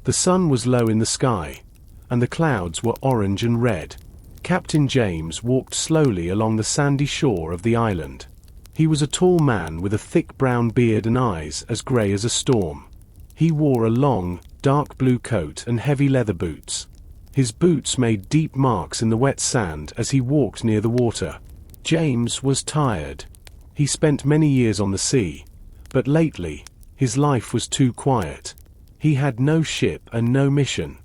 The sun was low in the sky, and the clouds were orange and red. Captain James walked slowly along the sandy shore of the island. He was a tall man with a thick brown beard and eyes as grey as a storm. He wore a long, dark blue coat and heavy leather boots. His boots made deep marks in the wet sand as he walked near the water. James was tired. He spent many years on the sea, but lately, his life was too quiet. He had no ship and no mission.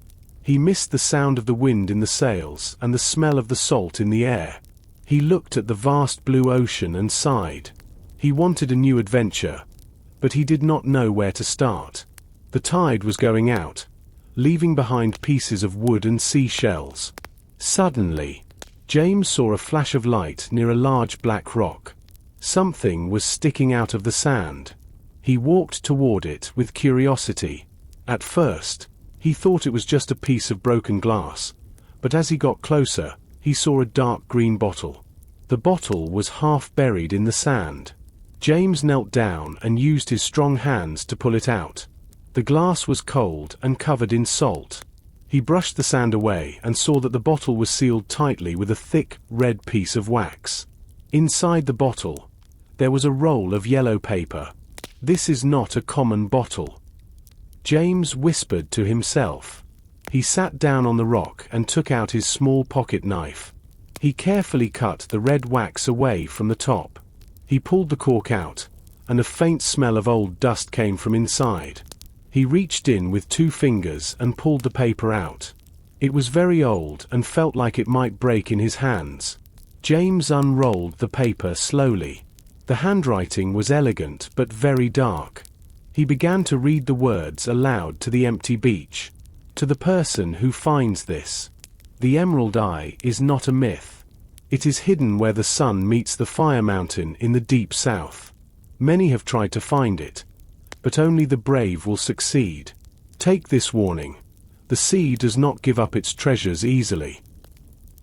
He missed the sound of the wind in the sails and the smell of the salt in the air. He looked at the vast blue ocean and sighed. He wanted a new adventure, but he did not know where to start. The tide was going out, leaving behind pieces of wood and seashells. Suddenly, James saw a flash of light near a large black rock. Something was sticking out of the sand. He walked toward it with curiosity. At first, he thought it was just a piece of broken glass, but as he got closer, he saw a dark green bottle. The bottle was half buried in the sand. James knelt down and used his strong hands to pull it out. The glass was cold and covered in salt. He brushed the sand away and saw that the bottle was sealed tightly with a thick, red piece of wax. Inside the bottle, there was a roll of yellow paper. "This is not a common bottle," James whispered to himself. He sat down on the rock and took out his small pocket knife. He carefully cut the red wax away from the top. He pulled the cork out, and a faint smell of old dust came from inside. He reached in with 2 fingers and pulled the paper out. It was very old and felt like it might break in his hands. James unrolled the paper slowly. The handwriting was elegant but very dark. He began to read the words aloud to the empty beach. "To the person who finds this, the Emerald Eye is not a myth. It is hidden where the sun meets the Fire Mountain in the deep south. Many have tried to find it, but only the brave will succeed. Take this warning. The sea does not give up its treasures easily."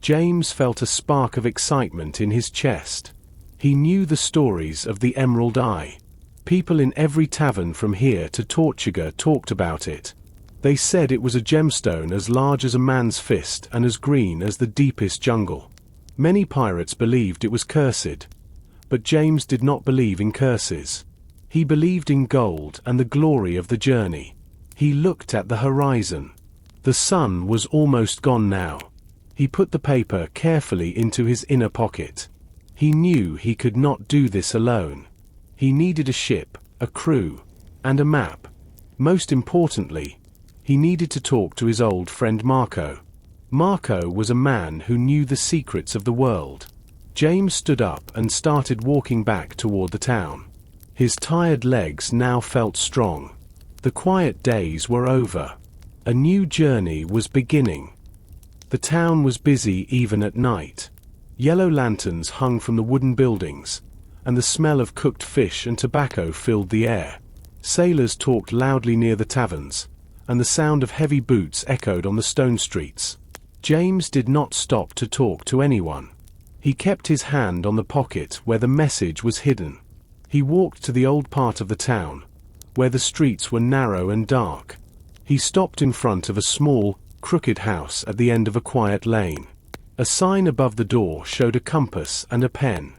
James felt a spark of excitement in his chest. He knew the stories of the Emerald Eye. People in every tavern from here to Tortuga talked about it. They said it was a gemstone as large as a man's fist and as green as the deepest jungle. Many pirates believed it was cursed, but James did not believe in curses. He believed in gold and the glory of the journey. He looked at the horizon. The sun was almost gone now. He put the paper carefully into his inner pocket. He knew he could not do this alone. He needed a ship, a crew, and a map. Most importantly, he needed to talk to his old friend Marco. Marco was a man who knew the secrets of the world. James stood up and started walking back toward the town. His tired legs now felt strong. The quiet days were over. A new journey was beginning. The town was busy even at night. Yellow lanterns hung from the wooden buildings, and the smell of cooked fish and tobacco filled the air. Sailors talked loudly near the taverns, and the sound of heavy boots echoed on the stone streets. James did not stop to talk to anyone. He kept his hand on the pocket where the message was hidden. He walked to the old part of the town, where the streets were narrow and dark. He stopped in front of a small, crooked house at the end of a quiet lane. A sign above the door showed a compass and a pen.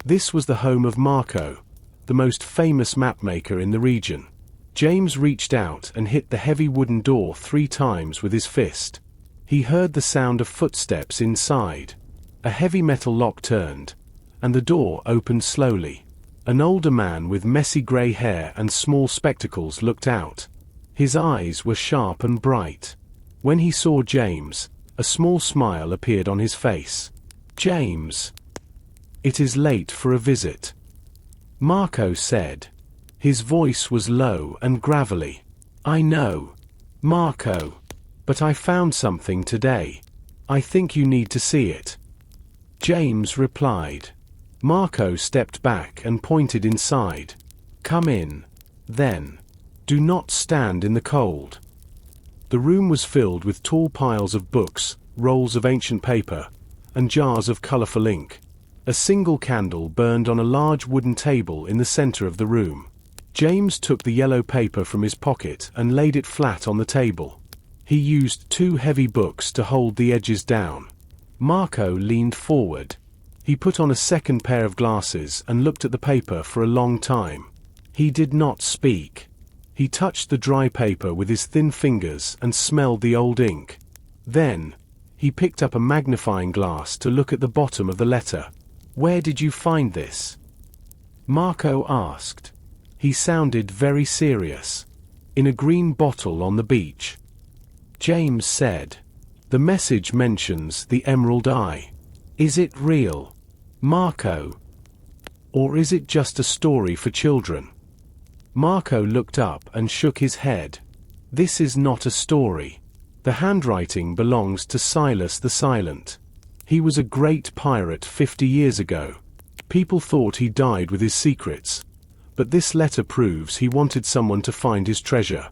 This was the home of Marco, the most famous mapmaker in the region. James reached out and hit the heavy wooden door 3 times with his fist. He heard the sound of footsteps inside. A heavy metal lock turned, and the door opened slowly. An older man with messy grey hair and small spectacles looked out. His eyes were sharp and bright. When he saw James, a small smile appeared on his face. "James, it is late for a visit," Marco said. His voice was low and gravelly. "I know, Marco, but I found something today. I think you need to see it," James replied. Marco stepped back and pointed inside. "Come in, then. Do not stand in the cold." The room was filled with tall piles of books, rolls of ancient paper, and jars of colorful ink. A single candle burned on a large wooden table in the center of the room. James took the yellow paper from his pocket and laid it flat on the table. He used 2 heavy books to hold the edges down. Marco leaned forward. He put on a second pair of glasses and looked at the paper for a long time. He did not speak. He touched the dry paper with his thin fingers and smelled the old ink. Then, he picked up a magnifying glass to look at the bottom of the letter. "Where did you find this?" Marco asked. He sounded very serious. "In a green bottle on the beach." James said. "The message mentions the emerald eye. Is it real, Marco? Or is it just a story for children?" Marco looked up and shook his head. "This is not a story. The handwriting belongs to Silas the Silent. He was a great pirate 50 years ago. People thought he died with his secrets, but this letter proves he wanted someone to find his treasure."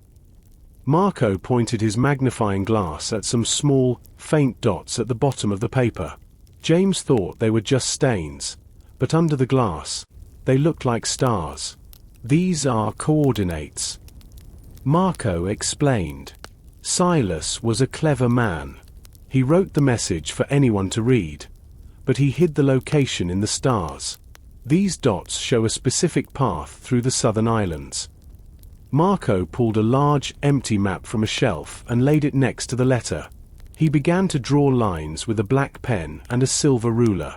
Marco pointed his magnifying glass at some small, faint dots at the bottom of the paper. James thought they were just stains, but under the glass, they looked like stars. "These are coordinates," Marco explained. "Silas was a clever man. He wrote the message for anyone to read, but he hid the location in the stars. These dots show a specific path through the southern islands." Marco pulled a large, empty map from a shelf and laid it next to the letter. He began to draw lines with a black pen and a silver ruler.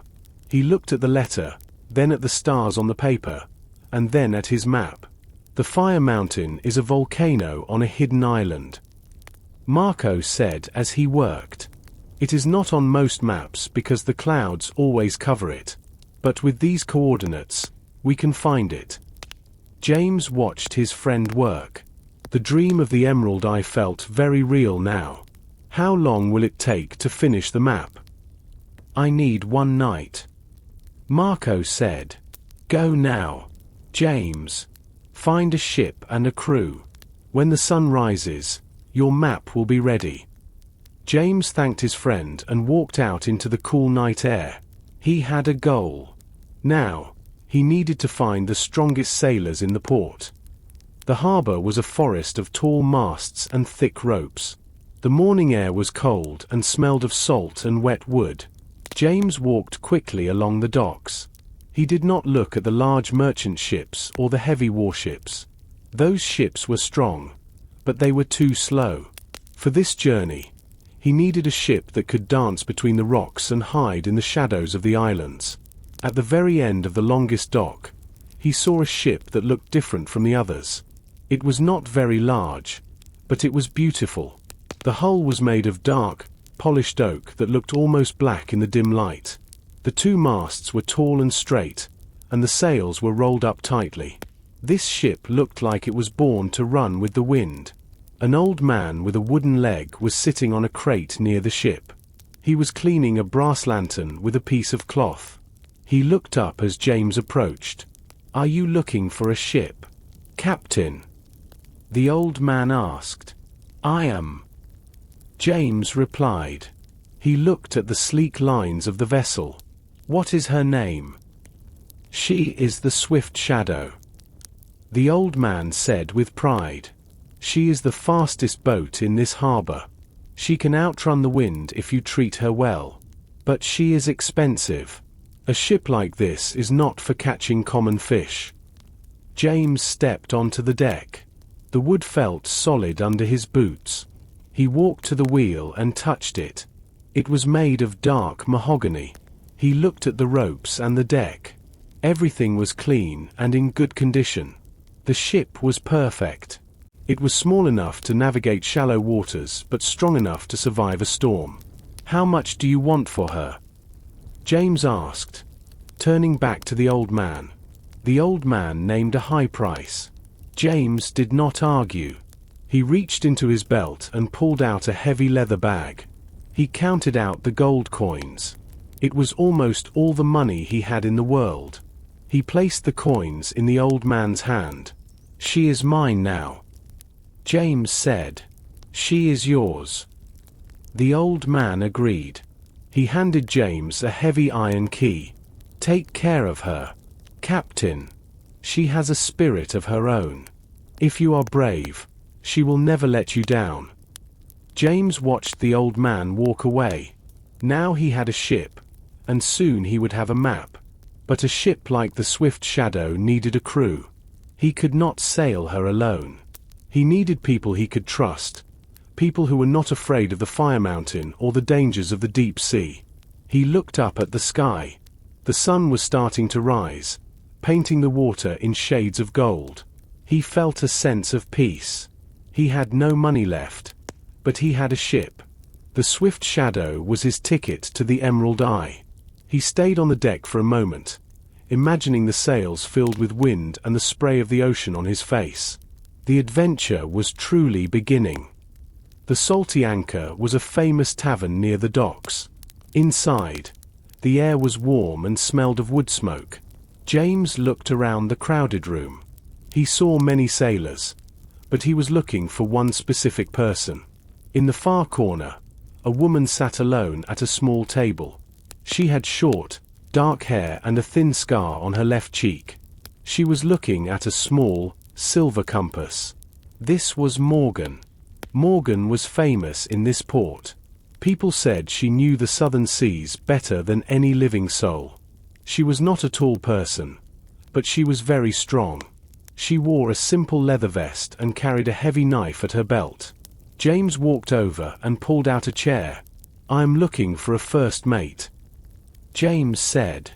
He looked at the letter, then at the stars on the paper, and then at his map. "The Fire Mountain is a volcano on a hidden island," Marco said as he worked. "It is not on most maps because the clouds always cover it. But with these coordinates, we can find it." James watched his friend work. The dream of the Emerald Eye felt very real now. "How long will it take to finish the map?" "I need 1 night," Marco said. "Go now, James. Find a ship and a crew. When the sun rises, your map will be ready." James thanked his friend and walked out into the cool night air. He had a goal. Now, he needed to find the strongest sailors in the port. The harbor was a forest of tall masts and thick ropes. The morning air was cold and smelled of salt and wet wood. James walked quickly along the docks. He did not look at the large merchant ships or the heavy warships. Those ships were strong, but they were too slow. For this journey, he needed a ship that could dance between the rocks and hide in the shadows of the islands. At the very end of the longest dock, he saw a ship that looked different from the others. It was not very large, but it was beautiful. The hull was made of dark, polished oak that looked almost black in the dim light. The 2 masts were tall and straight, and the sails were rolled up tightly. This ship looked like it was born to run with the wind. An old man with a wooden leg was sitting on a crate near the ship. He was cleaning a brass lantern with a piece of cloth. He looked up as James approached. "Are you looking for a ship, Captain?" the old man asked. "I am," James replied. He looked at the sleek lines of the vessel. "What is her name?" "She is the Swift Shadow," the old man said with pride. "She is the fastest boat in this harbor. She can outrun the wind if you treat her well. But she is expensive. A ship like this is not for catching common fish." James stepped onto the deck. The wood felt solid under his boots. He walked to the wheel and touched it. It was made of dark mahogany. He looked at the ropes and the deck. Everything was clean and in good condition. The ship was perfect. It was small enough to navigate shallow waters but strong enough to survive a storm. "How much do you want for her?" James asked, turning back to the old man. The old man named a high price. James did not argue. He reached into his belt and pulled out a heavy leather bag. He counted out the gold coins. It was almost all the money he had in the world. He placed the coins in the old man's hand. "She is mine now," James said. "She is yours." The old man agreed. He handed James a heavy iron key. "Take care of her, Captain. She has a spirit of her own. If you are brave, she will never let you down." James watched the old man walk away. Now he had a ship, and soon he would have a map. But a ship like the Swift Shadow needed a crew. He could not sail her alone. He needed people he could trust, people who were not afraid of the Fire Mountain or the dangers of the deep sea. He looked up at the sky. The sun was starting to rise, painting the water in shades of gold. He felt a sense of peace. He had no money left, but he had a ship. The Swift Shadow was his ticket to the Emerald Isle. He stayed on the deck for a moment, imagining the sails filled with wind and the spray of the ocean on his face. The adventure was truly beginning. The Salty Anchor was a famous tavern near the docks. Inside, the air was warm and smelled of wood smoke. James looked around the crowded room. He saw many sailors, but he was looking for one specific person. In the far corner, a woman sat alone at a small table. She had short, dark hair and a thin scar on her left cheek. She was looking at a small, silver compass. This was Morgan. Morgan was famous in this port. People said she knew the southern seas better than any living soul. She was not a tall person, but she was very strong. She wore a simple leather vest and carried a heavy knife at her belt. James walked over and pulled out a chair. "I am looking for a first mate," James said.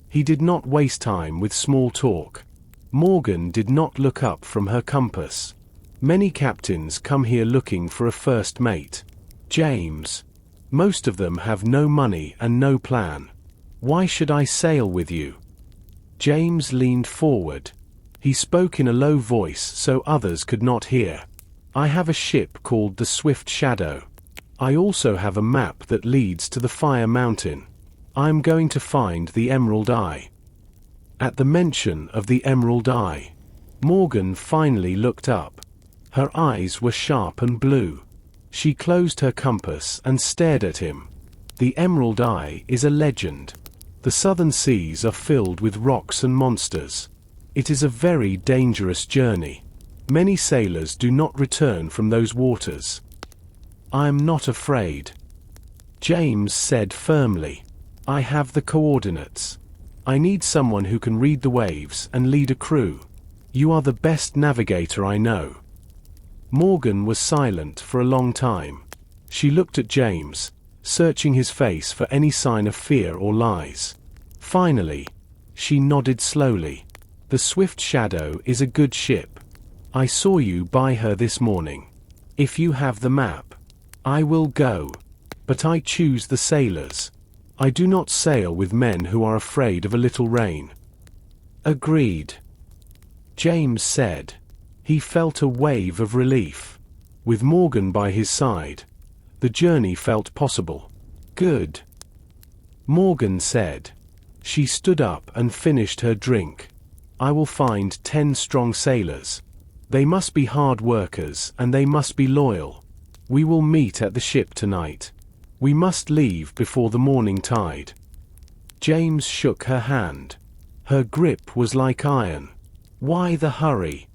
He did not waste time with small talk. Morgan did not look up from her compass. "Many captains come here looking for a first mate, James. Most of them have no money and no plan. Why should I sail with you?" James leaned forward. He spoke in a low voice so others could not hear. "I have a ship called the Swift Shadow. I also have a map that leads to the Fire Mountain. I am going to find the Emerald Isle." At the mention of the Emerald Isle, Morgan finally looked up. Her eyes were sharp and blue. She closed her compass and stared at him. "The Emerald Isle is a legend. The southern seas are filled with rocks and monsters. It is a very dangerous journey. Many sailors do not return from those waters." "I am not afraid," James said firmly. "I have the coordinates. I need someone who can read the waves and lead a crew. You are the best navigator I know." Morgan was silent for a long time. She looked at James, searching his face for any sign of fear or lies. Finally, she nodded slowly. "The Swift Shadow is a good ship. I saw you by her this morning. If you have the map, I will go. But I choose the sailors. I do not sail with men who are afraid of a little rain." "Agreed," James said. He felt a wave of relief. With Morgan by his side, the journey felt possible. "Good," Morgan said. She stood up and finished her drink. "I will find 10 strong sailors. They must be hard workers and they must be loyal. We will meet at the ship tonight. We must leave before the morning tide." James shook her hand. Her grip was like iron. "Why the hurry?"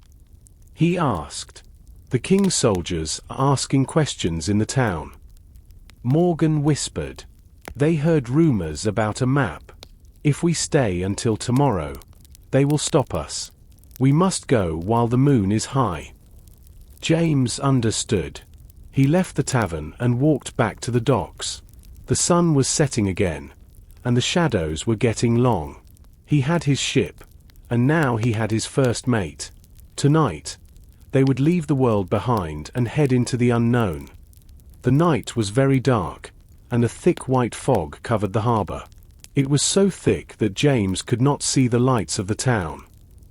he asked. "The king's soldiers are asking questions in the town." Morgan whispered. "They heard rumors about a map. If we stay until tomorrow, they will stop us. We must go while the moon is high." James understood. He left the tavern and walked back to the docks. The sun was setting again, and the shadows were getting long. He had his ship, and now he had his first mate. Tonight, they would leave the world behind and head into the unknown. The night was very dark, and a thick white fog covered the harbor. It was so thick that James could not see the lights of the town.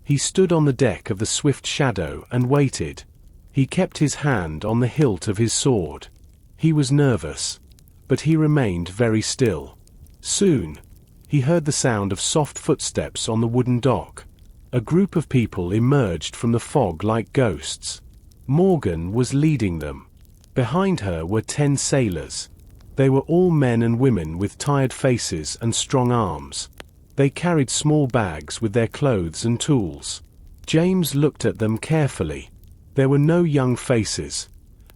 He stood on the deck of the Swift Shadow and waited. He kept his hand on the hilt of his sword. He was nervous, but he remained very still. Soon, he heard the sound of soft footsteps on the wooden dock. A group of people emerged from the fog like ghosts. Morgan was leading them. Behind her were 10 sailors. They were all men and women with tired faces and strong arms. They carried small bags with their clothes and tools. James looked at them carefully. There were no young faces,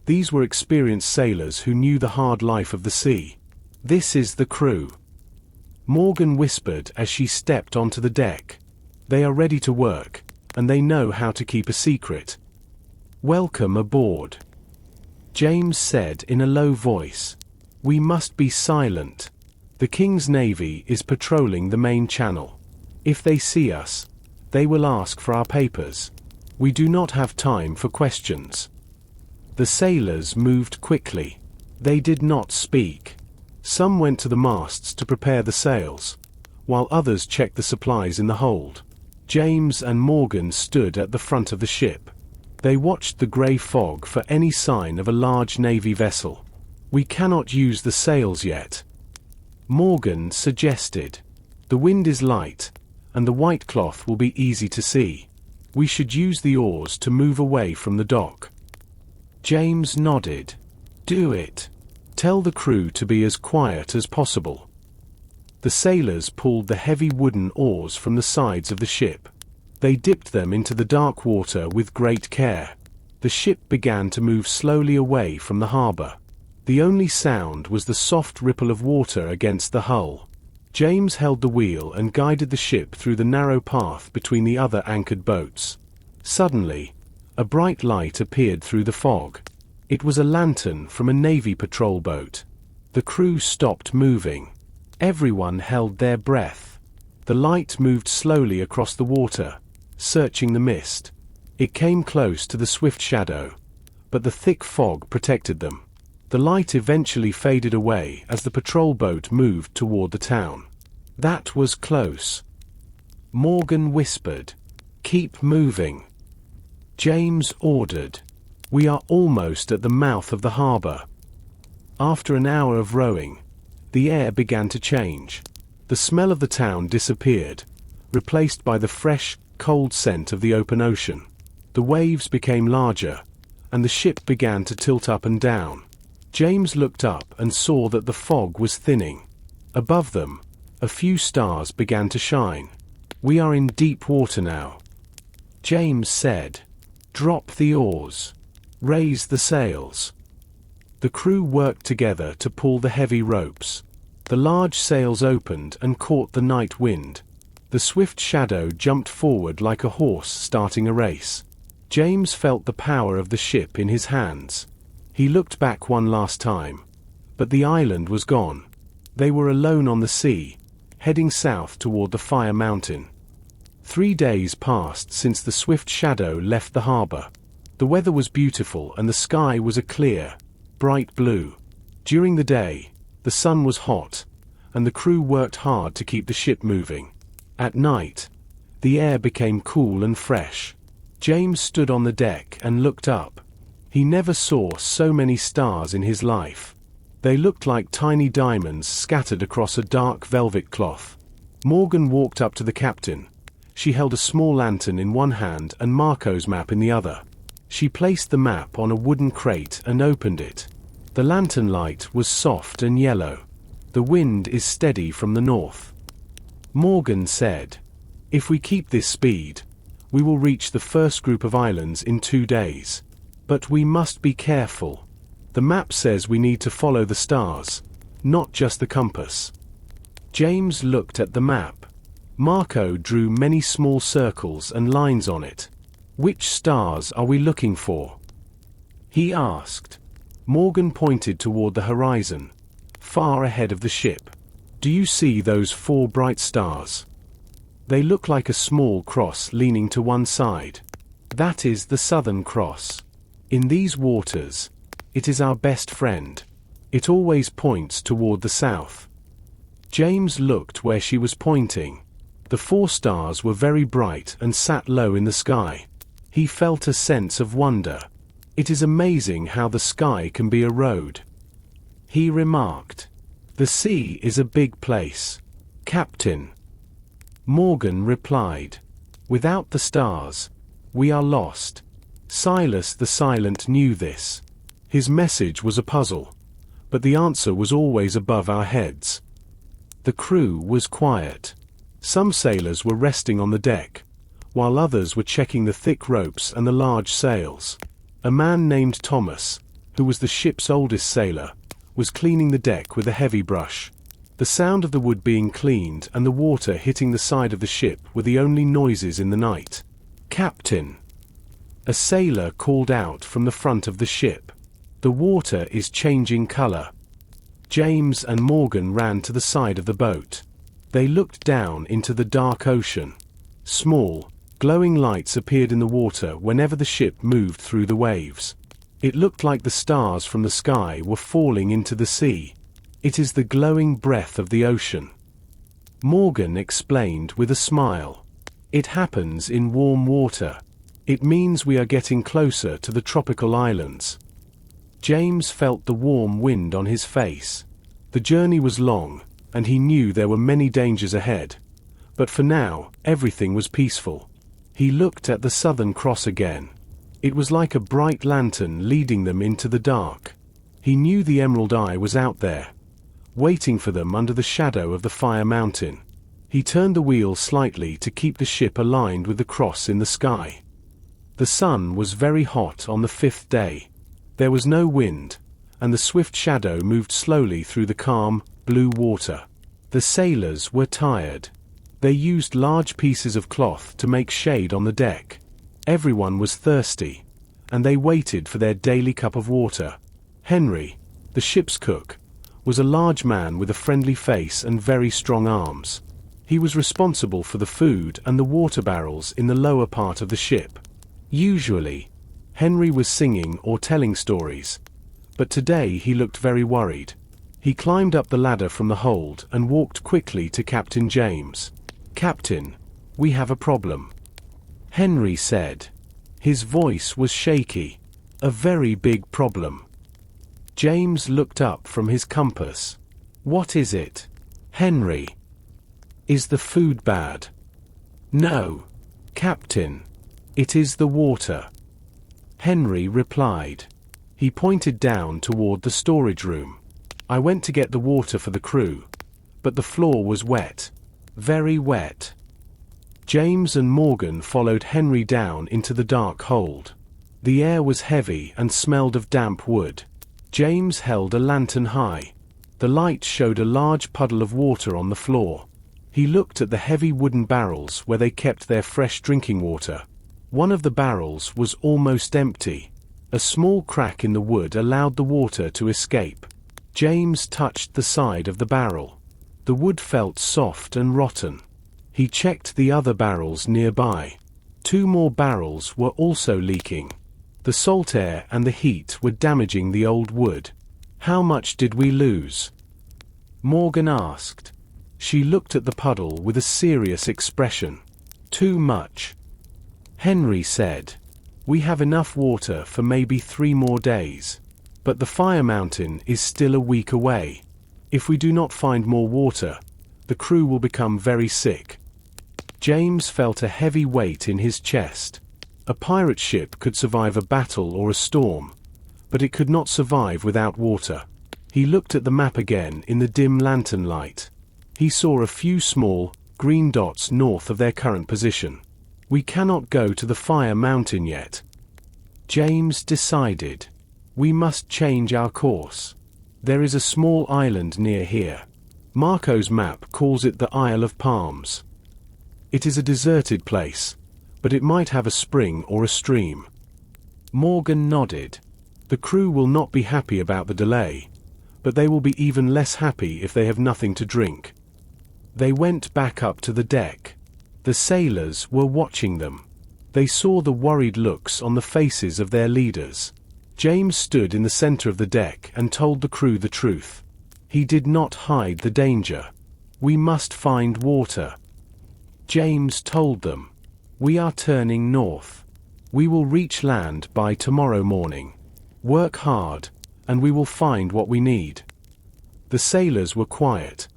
These were experienced sailors who knew the hard life of the sea. "This is the crew," Morgan whispered as she stepped onto the deck. "They are ready to work, and they know how to keep a secret." "Welcome aboard," James said in a low voice. "We must be silent. The King's Navy is patrolling the main channel. If they see us, they will ask for our papers. We do not have time for questions." The sailors moved quickly. They did not speak. Some went to the masts to prepare the sails, while others checked the supplies in the hold. James and Morgan stood at the front of the ship. They watched the grey fog for any sign of a large Navy vessel. "We cannot use the sails yet," Morgan suggested. "The wind is light, and the white cloth will be easy to see. We should use the oars to move away from the dock." James nodded. "Do it. Tell the crew to be as quiet as possible." The sailors pulled the heavy wooden oars from the sides of the ship. They dipped them into the dark water with great care. The ship began to move slowly away from the harbor. The only sound was the soft ripple of water against the hull. James held the wheel and guided the ship through the narrow path between the other anchored boats. Suddenly, a bright light appeared through the fog. It was a lantern from a Navy patrol boat. The crew stopped moving. Everyone held their breath. The light moved slowly across the water, searching the mist. It came close to the swift shadow, but the thick fog protected them. The light eventually faded away as the patrol boat moved toward the town. "That was close," Morgan whispered. "Keep moving," James ordered. "We are almost at the mouth of the harbor." After an hour of rowing, the air began to change. The smell of the town disappeared, replaced by the fresh, cold scent of the open ocean. The waves became larger, and the ship began to tilt up and down. James looked up and saw that the fog was thinning. Above them, a few stars began to shine. "We are in deep water now," James said. "Drop the oars. Raise the sails." The crew worked together to pull the heavy ropes. The large sails opened and caught the night wind. The swift shadow jumped forward like a horse starting a race. James felt the power of the ship in his hands. He looked back one last time, but the island was gone. They were alone on the sea, heading south toward the Fire Mountain. 3 days passed since the swift shadow left the harbor. The weather was beautiful and the sky was a clear, bright blue. During the day, the sun was hot, and the crew worked hard to keep the ship moving. At night, the air became cool and fresh. James stood on the deck and looked up. He never saw so many stars in his life. They looked like tiny diamonds scattered across a dark velvet cloth. Morgan walked up to the captain. She held a small lantern in one hand and Marco's map in the other. She placed the map on a wooden crate and opened it. The lantern light was soft and yellow. "The wind is steady from the north," Morgan said. "If we keep this speed, we will reach the first group of islands in 2 days. But we must be careful. The map says we need to follow the stars, not just the compass." James looked at the map. Marco drew many small circles and lines on it. "Which stars are we looking for?" he asked. Morgan pointed toward the horizon, far ahead of the ship. "Do you see those 4 bright stars? They look like a small cross leaning to one side. That is the Southern Cross. In these waters, it is our best friend. It always points toward the south." James looked where she was pointing. The 4 stars were very bright and sat low in the sky. He felt a sense of wonder. "It is amazing how the sky can be a road," he remarked. "The sea is a big place, Captain," Morgan replied. "Without the stars, we are lost." Silas the Silent knew this. His message was a puzzle, but the answer was always above our heads. The crew was quiet. Some sailors were resting on the deck, while others were checking the thick ropes and the large sails. A man named Thomas, who was the ship's oldest sailor, was cleaning the deck with a heavy brush. The sound of the wood being cleaned and the water hitting the side of the ship were the only noises in the night. "Captain!" a sailor called out from the front of the ship. "The water is changing color." James and Morgan ran to the side of the boat. They looked down into the dark ocean. Small, glowing lights appeared in the water whenever the ship moved through the waves. It looked like the stars from the sky were falling into the sea. "It is the glowing breath of the ocean," Morgan explained with a smile. "It happens in warm water. It means we are getting closer to the tropical islands." James felt the warm wind on his face. The journey was long, and he knew there were many dangers ahead. But for now, everything was peaceful. He looked at the Southern Cross again. It was like a bright lantern leading them into the dark. He knew the Emerald Eye was out there, waiting for them under the shadow of the Fire Mountain. He turned the wheel slightly to keep the ship aligned with the cross in the sky. The sun was very hot on the 5th day. There was no wind, and the swift shadow moved slowly through the calm, blue water. The sailors were tired. They used large pieces of cloth to make shade on the deck. Everyone was thirsty, and they waited for their daily cup of water. Henry, the ship's cook, was a large man with a friendly face and very strong arms. He was responsible for the food and the water barrels in the lower part of the ship. Usually, Henry was singing or telling stories, but today he looked very worried. He climbed up the ladder from the hold and walked quickly to Captain James. "Captain, we have a problem," Henry said. His voice was shaky. "A very big problem." James looked up from his compass. "What is it, Henry? Is the food bad?" "No, Captain. It is the water," Henry replied. He pointed down toward the storage room. "I went to get the water for the crew, but the floor was wet. Very wet." James and Morgan followed Henry down into the dark hold. The air was heavy and smelled of damp wood. James held a lantern high. The light showed a large puddle of water on the floor. He looked at the heavy wooden barrels where they kept their fresh drinking water. One of the barrels was almost empty. A small crack in the wood allowed the water to escape. James touched the side of the barrel. The wood felt soft and rotten. He checked the other barrels nearby. 2 more barrels were also leaking. The salt air and the heat were damaging the old wood. "How much did we lose?" Morgan asked. She looked at the puddle with a serious expression. "Too much," Henry said. "We have enough water for maybe 3 more days. But the Fire Mountain is still a week away. If we do not find more water, the crew will become very sick." James felt a heavy weight in his chest. A pirate ship could survive a battle or a storm, but it could not survive without water. He looked at the map again in the dim lantern light. He saw a few small, green dots north of their current position. "We cannot go to the Fire Mountain yet," James decided. "We must change our course. There is a small island near here. Marco's map calls it the Isle of Palms. It is a deserted place, but it might have a spring or a stream." Morgan nodded. "The crew will not be happy about the delay, but they will be even less happy if they have nothing to drink." They went back up to the deck. The sailors were watching them. They saw the worried looks on the faces of their leaders. James stood in the center of the deck and told the crew the truth. He did not hide the danger. "We must find water," James told them. "We are turning north. We will reach land by tomorrow morning. Work hard, and we will find what we need." The sailors were quiet,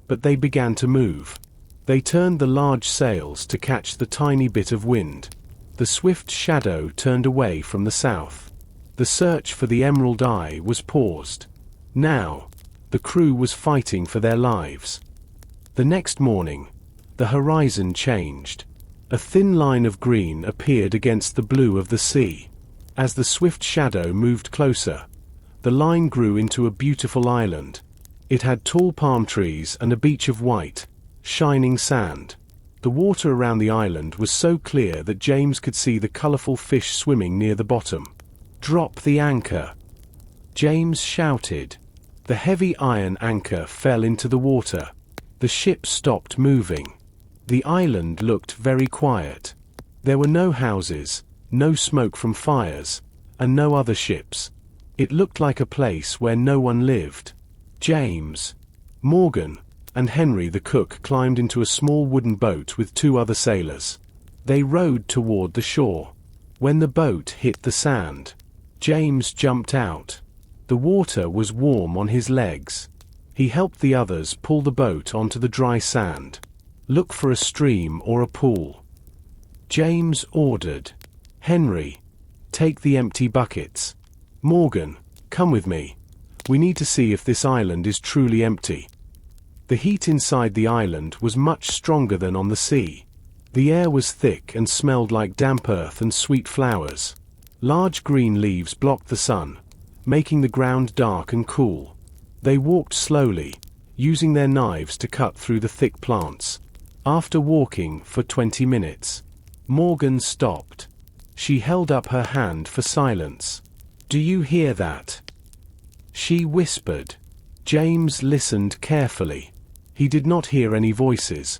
but they began to move. They turned the large sails to catch the tiny bit of wind. The swift shadow turned away from the south. The search for the Emerald Eye was paused. Now, the crew was fighting for their lives. The next morning, the horizon changed. A thin line of green appeared against the blue of the sea. As the swift shadow moved closer, The line grew into a beautiful island. It had tall palm trees and a beach of white, shining sand. The water around the island was so clear that James could see the colorful fish swimming near the bottom. "Drop the anchor!" James shouted. The heavy iron anchor fell into the water. The ship stopped moving. The island looked very quiet. There were no houses, no smoke from fires, and no other ships. It looked like a place where no one lived. James, Morgan, and Henry the cook climbed into a small wooden boat with 2 other sailors. They rowed toward the shore. When the boat hit the sand, James jumped out. The water was warm on his legs. He helped the others pull the boat onto the dry sand. "Look for a stream or a pool," James ordered. "Henry, take the empty buckets. Morgan, come with me. We need to see if this island is truly empty." The heat inside the island was much stronger than on the sea. The air was thick and smelled like damp earth and sweet flowers. Large green leaves blocked the sun, making the ground dark and cool. They walked slowly, using their knives to cut through the thick plants. After walking for 20 minutes, Morgan stopped. She held up her hand for silence. "Do you hear that?" she whispered. James listened carefully. He did not hear any voices,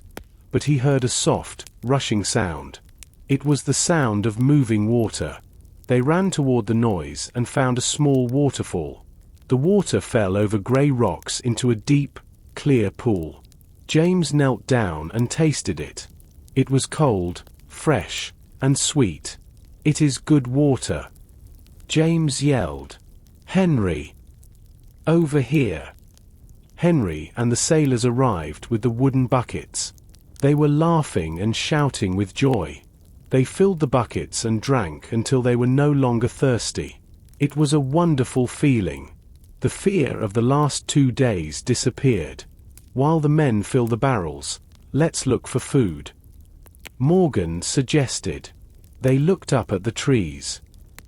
but he heard a soft, rushing sound. It was the sound of moving water. They ran toward the noise and found a small waterfall. The water fell over gray rocks into a deep, clear pool. James knelt down and tasted it. It was cold, fresh, and sweet. "It is good water," James yelled. "Henry, over here." Henry and the sailors arrived with the wooden buckets. They were laughing and shouting with joy. They filled the buckets and drank until they were no longer thirsty. It was a wonderful feeling. The fear of the last 2 days disappeared. While the men filled the barrels, "Let's look for food," Morgan suggested. They looked up at the trees.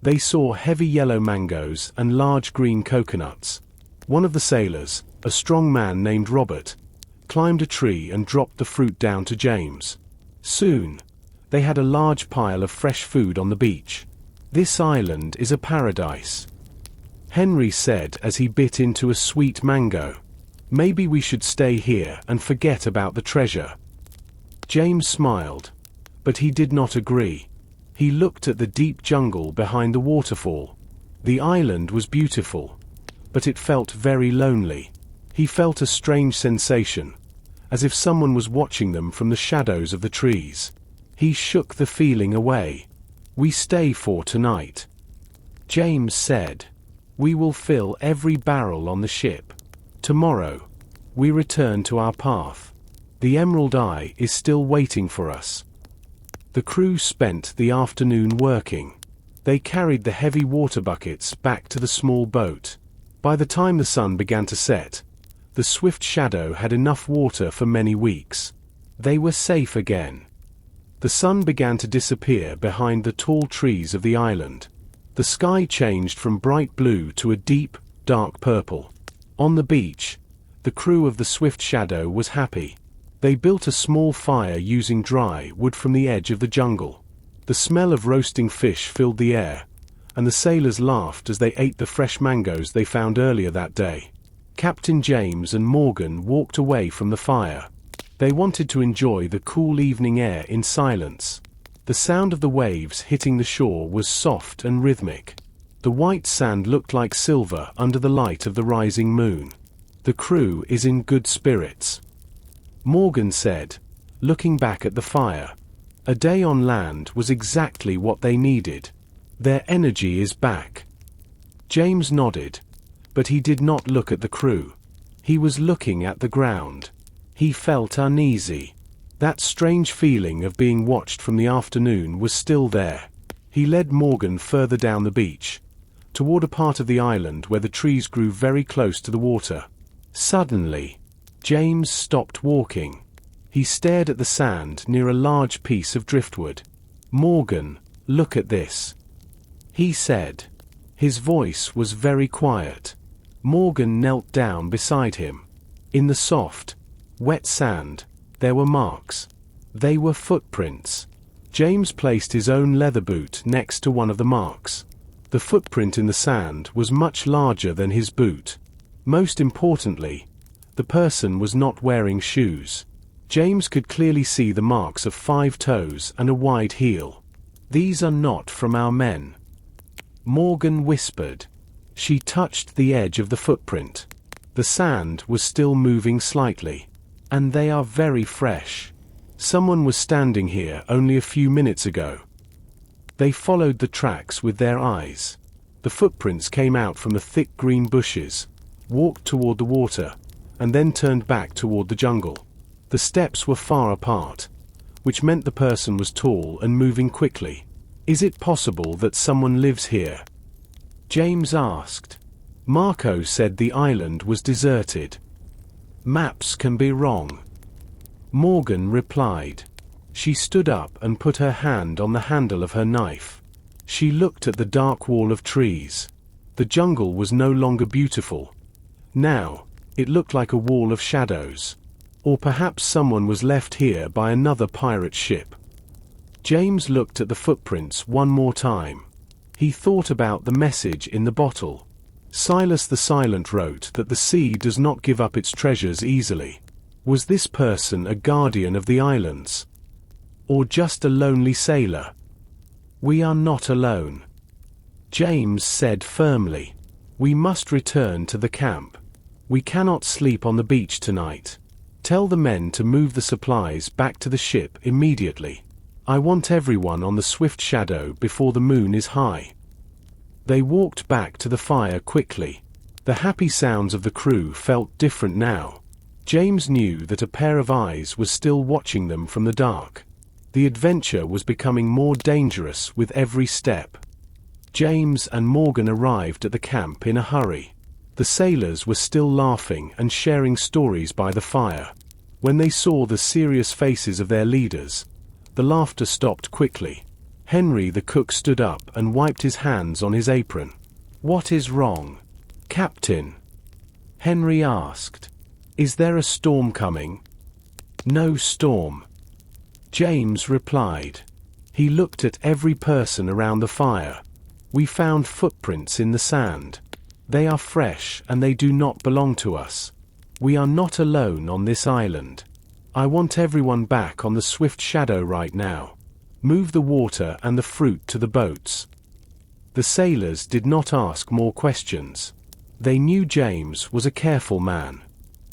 They saw heavy yellow mangoes and large green coconuts. One of the sailors, a strong man named Robert, climbed a tree and dropped the fruit down to James. Soon, they had a large pile of fresh food on the beach. "This island is a paradise," Henry said as he bit into a sweet mango. "Maybe we should stay here and forget about the treasure." James smiled, but he did not agree. He looked at the deep jungle behind the waterfall. The island was beautiful, but it felt very lonely. He felt a strange sensation, as if someone was watching them from the shadows of the trees. He shook the feeling away. "We stay for tonight," James said. "We will fill every barrel on the ship. Tomorrow, we return to our path. The Emerald Eye is still waiting for us." The crew spent the afternoon working. They carried the heavy water buckets back to the small boat. By the time the sun began to set, the Swift Shadow had enough water for many weeks. They were safe again. The sun began to disappear behind the tall trees of the island. The sky changed from bright blue to a deep, dark purple. On the beach, the crew of the Swift Shadow was happy. They built a small fire using dry wood from the edge of the jungle. The smell of roasting fish filled the air, and the sailors laughed as they ate the fresh mangoes they found earlier that day. Captain James and Morgan walked away from the fire. They wanted to enjoy the cool evening air in silence. The sound of the waves hitting the shore was soft and rhythmic. The white sand looked like silver under the light of the rising moon. "The crew is in good spirits," Morgan said, looking back at the fire. "A day on land was exactly what they needed. Their energy is back." James nodded, but he did not look at the crew. He was looking at the ground. He felt uneasy. That strange feeling of being watched from the afternoon was still there. He led Morgan further down the beach, toward a part of the island where the trees grew very close to the water. Suddenly, James stopped walking. He stared at the sand near a large piece of driftwood. "Morgan, look at this," he said. His voice was very quiet. Morgan knelt down beside him. In the soft, wet sand, there were marks. They were footprints. James placed his own leather boot next to one of the marks. The footprint in the sand was much larger than his boot. Most importantly, the person was not wearing shoes. James could clearly see the marks of 5 toes and a wide heel. "These are not from our men," Morgan whispered. She touched the edge of the footprint. The sand was still moving slightly. "And they are very fresh. Someone was standing here only a few minutes ago." They followed the tracks with their eyes. The footprints came out from the thick green bushes, walked toward the water, and then turned back toward the jungle. The steps were far apart, which meant the person was tall and moving quickly. "Is it possible that someone lives here?" James asked. Marco said the island was deserted. "Maps can be wrong," Morgan replied. She stood up and put her hand on the handle of her knife. She looked at the dark wall of trees. The jungle was no longer beautiful. Now, it looked like a wall of shadows. Or perhaps someone was left here by another pirate ship. James looked at the footprints one more time. He thought about the message in the bottle. Silas the Silent wrote that the sea does not give up its treasures easily. Was this person a guardian of the islands? Or just a lonely sailor? "We are not alone," James said firmly. "We must return to the camp. We cannot sleep on the beach tonight. Tell the men to move the supplies back to the ship immediately. I want everyone on the Swift Shadow before the moon is high." They walked back to the fire quickly. The happy sounds of the crew felt different now. James knew that a pair of eyes was still watching them from the dark. The adventure was becoming more dangerous with every step. James and Morgan arrived at the camp in a hurry. The sailors were still laughing and sharing stories by the fire. When they saw the serious faces of their leaders, the laughter stopped quickly. Henry the cook stood up and wiped his hands on his apron. "What is wrong, Captain?" Henry asked. "Is there a storm coming?" "No storm," James replied. He looked at every person around the fire. "We found footprints in the sand. They are fresh and they do not belong to us. We are not alone on this island. I want everyone back on the Swift Shadow right now. Move the water and the fruit to the boats." The sailors did not ask more questions. They knew James was a careful man.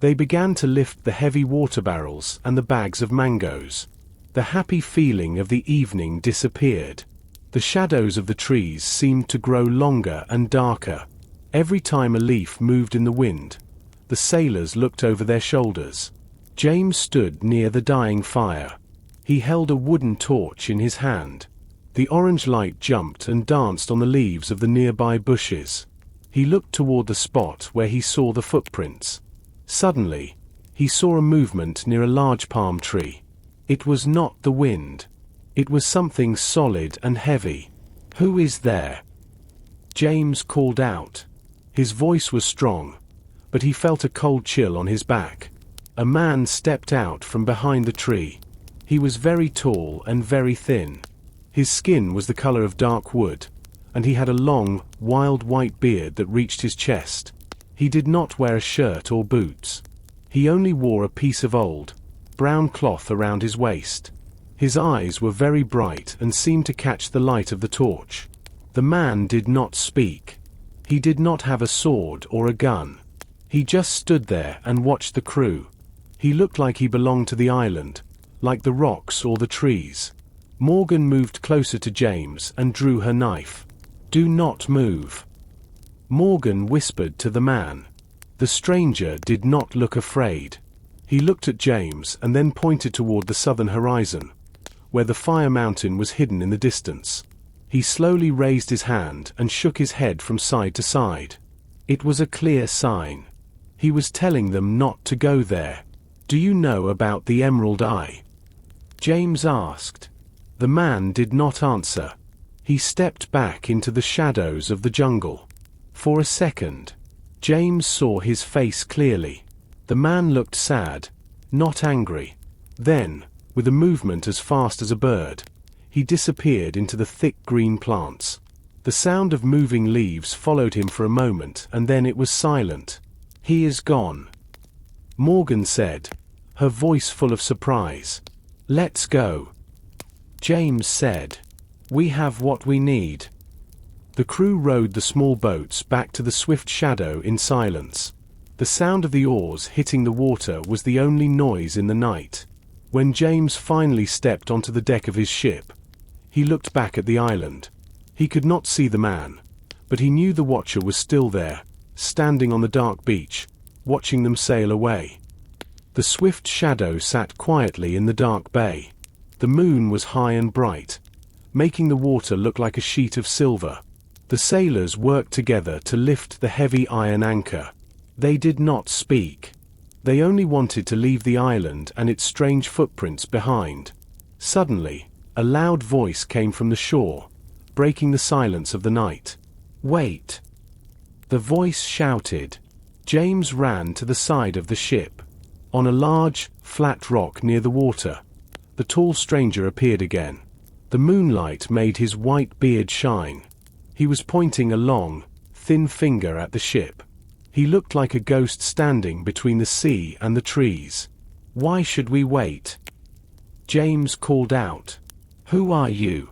They began to lift the heavy water barrels and the bags of mangoes. The happy feeling of the evening disappeared. The shadows of the trees seemed to grow longer and darker. Every time a leaf moved in the wind, the sailors looked over their shoulders. James stood near the dying fire. He held a wooden torch in his hand. The orange light jumped and danced on the leaves of the nearby bushes. He looked toward the spot where he saw the footprints. Suddenly, he saw a movement near a large palm tree. It was not the wind. It was something solid and heavy. "Who is there?" James called out. His voice was strong, but he felt a cold chill on his back. A man stepped out from behind the tree. He was very tall and very thin. His skin was the color of dark wood, and he had a long, wild white beard that reached his chest. He did not wear a shirt or boots. He only wore a piece of old, brown cloth around his waist. His eyes were very bright and seemed to catch the light of the torch. The man did not speak. He did not have a sword or a gun. He just stood there and watched the crew. He looked like he belonged to the island, like the rocks or the trees. Morgan moved closer to James and drew her knife. "Do not move," Morgan whispered to the man. The stranger did not look afraid. He looked at James and then pointed toward the southern horizon, where the fire mountain was hidden in the distance. He slowly raised his hand and shook his head from side to side. It was a clear sign. He was telling them not to go there. "Do you know about the Emerald Eye?" James asked. The man did not answer. He stepped back into the shadows of the jungle. For a second, James saw his face clearly. The man looked sad, not angry. Then, with a movement as fast as a bird, he disappeared into the thick green plants. The sound of moving leaves followed him for a moment, and then it was silent. "He is gone," Morgan said, her voice full of surprise. "Let's go," James said. "We have what we need." The crew rowed the small boats back to the swift shadow in silence. The sound of the oars hitting the water was the only noise in the night. When James finally stepped onto the deck of his ship, he looked back at the island. He could not see the man, but he knew the watcher was still there, standing on the dark beach, watching them sail away. The swift shadow sat quietly in the dark bay. The moon was high and bright, making the water look like a sheet of silver. The sailors worked together to lift the heavy iron anchor. They did not speak. They only wanted to leave the island and its strange footprints behind. Suddenly, a loud voice came from the shore, breaking the silence of the night. "Wait!" The voice shouted. James ran to the side of the ship. On a large, flat rock near the water, the tall stranger appeared again. The moonlight made his white beard shine. He was pointing a long, thin finger at the ship. He looked like a ghost standing between the sea and the trees. "Why should we wait?" James called out. "Who are you?"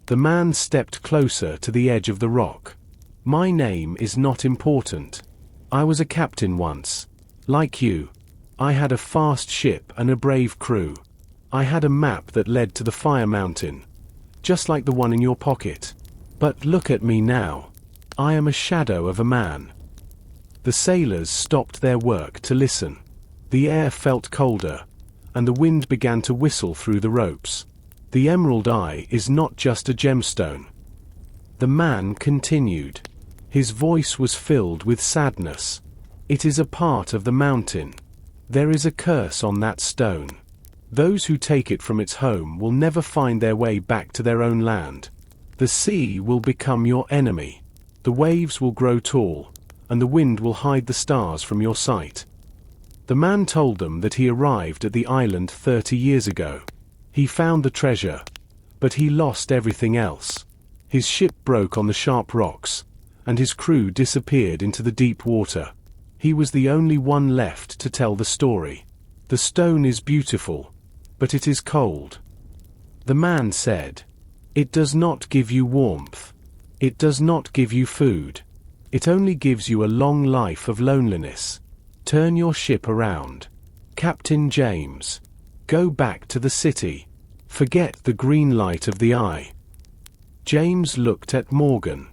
The man stepped closer to the edge of the rock. "My name is not important. I was a captain once. Like you. I had a fast ship and a brave crew. I had a map that led to the Fire Mountain, just like the one in your pocket. But look at me now. I am a shadow of a man." The sailors stopped their work to listen. The air felt colder, and the wind began to whistle through the ropes. "The Emerald Eye is not just a gemstone," the man continued. His voice was filled with sadness. "It is a part of the mountain. There is a curse on that stone. Those who take it from its home will never find their way back to their own land. The sea will become your enemy. The waves will grow tall, and the wind will hide the stars from your sight." The man told them that he arrived at the island 30 years ago. He found the treasure, but he lost everything else. His ship broke on the sharp rocks, and his crew disappeared into the deep water. He was the only one left to tell the story. "The stone is beautiful, but it is cold," the man said. "It does not give you warmth. It does not give you food. It only gives you a long life of loneliness. Turn your ship around, Captain James. Go back to the city. Forget the green light of the eye." James looked at Morgan.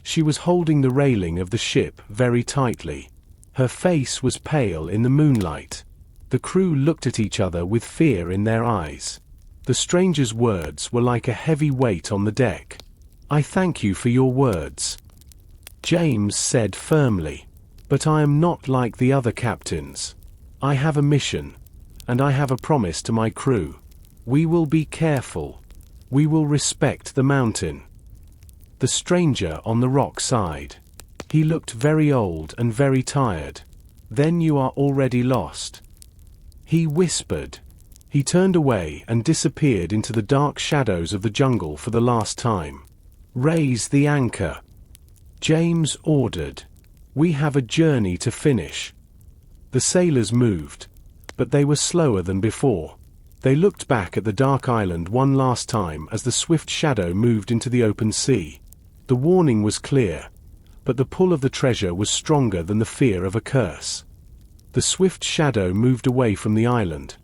She was holding the railing of the ship very tightly. Her face was pale in the moonlight. The crew looked at each other with fear in their eyes. The stranger's words were like a heavy weight on the deck. "I thank you for your words," James said firmly. "But I am not like the other captains. I have a mission, and I have a promise to my crew. We will be careful. We will respect the mountain." The stranger on the rock sighed. He looked very old and very tired. "Then you are already lost," he whispered. He turned away and disappeared into the dark shadows of the jungle for the last time. "Raise the anchor," James ordered. "We have a journey to finish." The sailors moved, but they were slower than before. They looked back at the dark island one last time as the swift shadow moved into the open sea. The warning was clear, but the pull of the treasure was stronger than the fear of a curse. The swift shadow moved away from the island,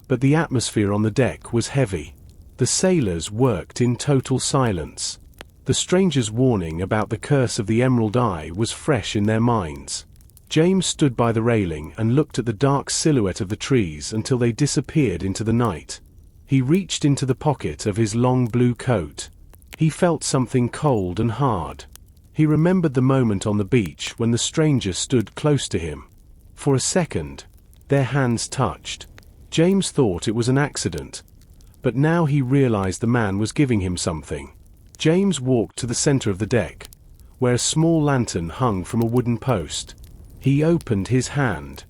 but the atmosphere on the deck was heavy. The sailors worked in total silence. The stranger's warning about the curse of the Emerald Eye was fresh in their minds. James stood by the railing and looked at the dark silhouette of the trees until they disappeared into the night. He reached into the pocket of his long blue coat. He felt something cold and hard. He remembered the moment on the beach when the stranger stood close to him. For a second, their hands touched. James thought it was an accident, but now he realized the man was giving him something. James walked to the center of the deck, where a small lantern hung from a wooden post. He opened his hand.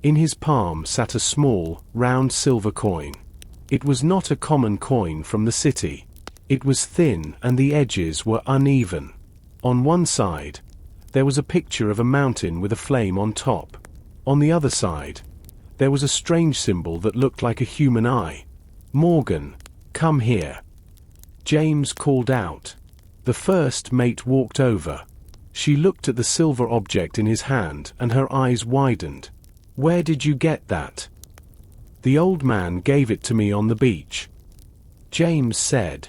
In his palm sat a small, round silver coin. It was not a common coin from the city. It was thin and the edges were uneven. On one side, there was a picture of a mountain with a flame on top. On the other side, there was a strange symbol that looked like a human eye. "Morgan, come here," James called out. The first mate walked over. She looked at the silver object in his hand and her eyes widened. "Where did you get that?" "The old man gave it to me on the beach," James said.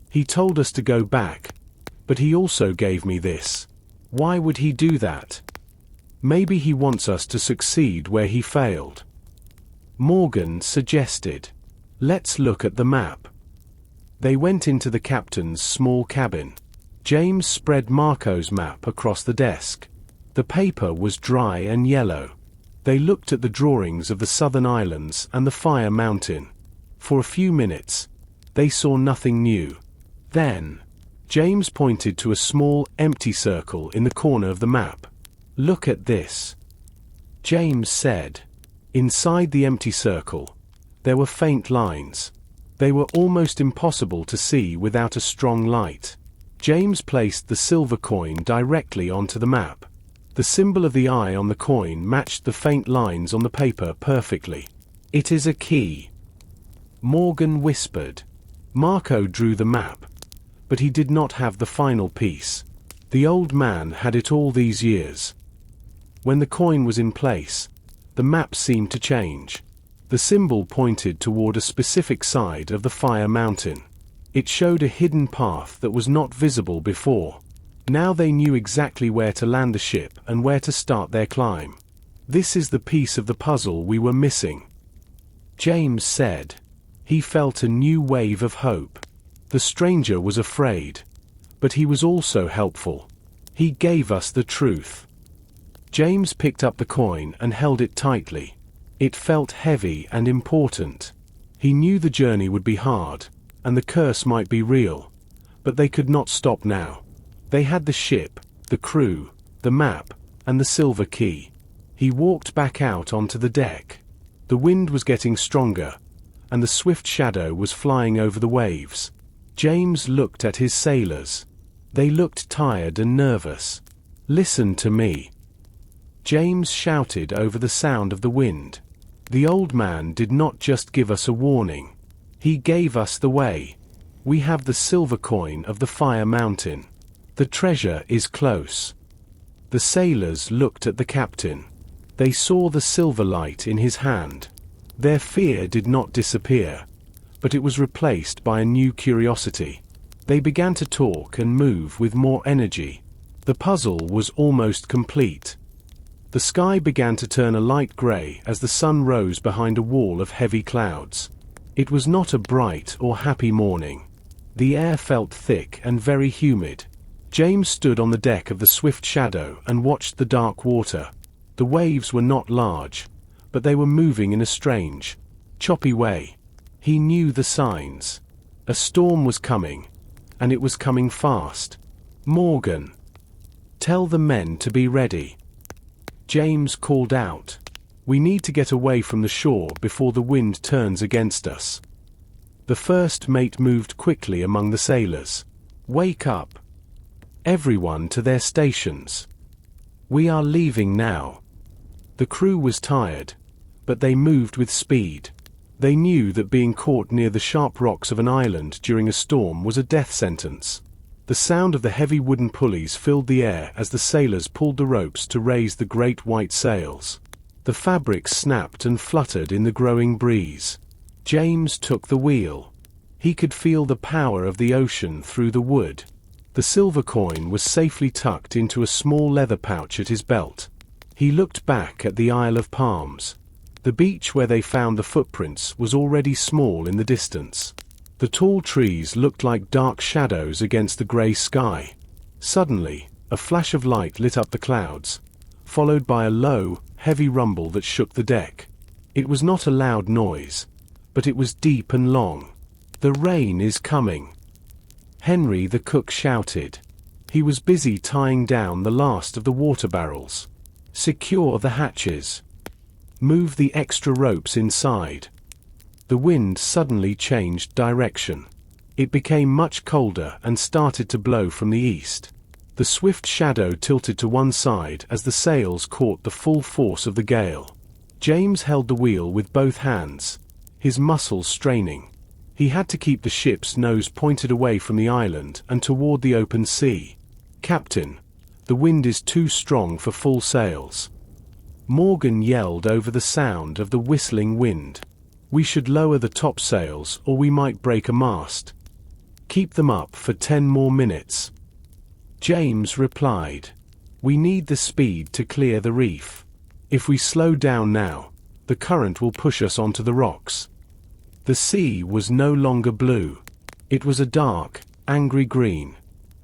"He told us to go back, but he also gave me this." "Why would he do that?" "Maybe he wants us to succeed where he failed," Morgan suggested. "Let's look at the map." They went into the captain's small cabin. James spread Marco's map across the desk. The paper was dry and yellow. They looked at the drawings of the southern islands and the Fire Mountain. For a few minutes, they saw nothing new. Then, James pointed to a small, empty circle in the corner of the map. "Look at this," James said. Inside the empty circle, there were faint lines. They were almost impossible to see without a strong light. James placed the silver coin directly onto the map. The symbol of the eye on the coin matched the faint lines on the paper perfectly. "It is a key," Morgan whispered. Marco drew the map, but he did not have the final piece. The old man had it all these years. When the coin was in place, the map seemed to change. The symbol pointed toward a specific side of the Fire Mountain. It showed a hidden path that was not visible before. Now they knew exactly where to land the ship and where to start their climb. "This is the piece of the puzzle we were missing," James said. He felt a new wave of hope. The stranger was afraid, but he was also helpful. "He gave us the truth." James picked up the coin and held it tightly. It felt heavy and important. He knew the journey would be hard, and the curse might be real, but they could not stop now. They had the ship, the crew, the map, and the silver key. He walked back out onto the deck. The wind was getting stronger, and the swift shadow was flying over the waves. James looked at his sailors. They looked tired and nervous. "Listen to me," James shouted over the sound of the wind. "The old man did not just give us a warning. He gave us the way. We have the silver coin of the Fire Mountain. The treasure is close." The sailors looked at the captain. They saw the silver light in his hand. Their fear did not disappear, but it was replaced by a new curiosity. They began to talk and move with more energy. The puzzle was almost complete. The sky began to turn a light gray as the sun rose behind a wall of heavy clouds. It was not a bright or happy morning. The air felt thick and very humid. James stood on the deck of the Swift Shadow and watched the dark water. The waves were not large, but they were moving in a strange, choppy way. He knew the signs. A storm was coming, and it was coming fast. "Morgan, tell the men to be ready," James called out. "We need to get away from the shore before the wind turns against us." The first mate moved quickly among the sailors. "Wake up! Everyone to their stations. We are leaving now." The crew was tired, but they moved with speed. They knew that being caught near the sharp rocks of an island during a storm was a death sentence. The sound of the heavy wooden pulleys filled the air as the sailors pulled the ropes to raise the great white sails. The fabric snapped and fluttered in the growing breeze. James took the wheel. He could feel the power of the ocean through the wood. The silver coin was safely tucked into a small leather pouch at his belt. He looked back at the Isle of Palms. The beach where they found the footprints was already small in the distance. The tall trees looked like dark shadows against the grey sky. Suddenly, a flash of light lit up the clouds, followed by a low, heavy rumble that shook the deck. It was not a loud noise, but it was deep and long. "The rain is coming," Henry the cook shouted. He was busy tying down the last of the water barrels. "Secure the hatches. Move the extra ropes inside." The wind suddenly changed direction. It became much colder and started to blow from the east. The swift shadow tilted to one side as the sails caught the full force of the gale. James held the wheel with both hands, his muscles straining. He had to keep the ship's nose pointed away from the island and toward the open sea. "Captain, the wind is too strong for full sails." Morgan yelled over the sound of the whistling wind. "We should lower the topsails or we might break a mast." "Keep them up for 10 more minutes." James replied. "We need the speed to clear the reef. If we slow down now, the current will push us onto the rocks." The sea was no longer blue. It was a dark, angry green.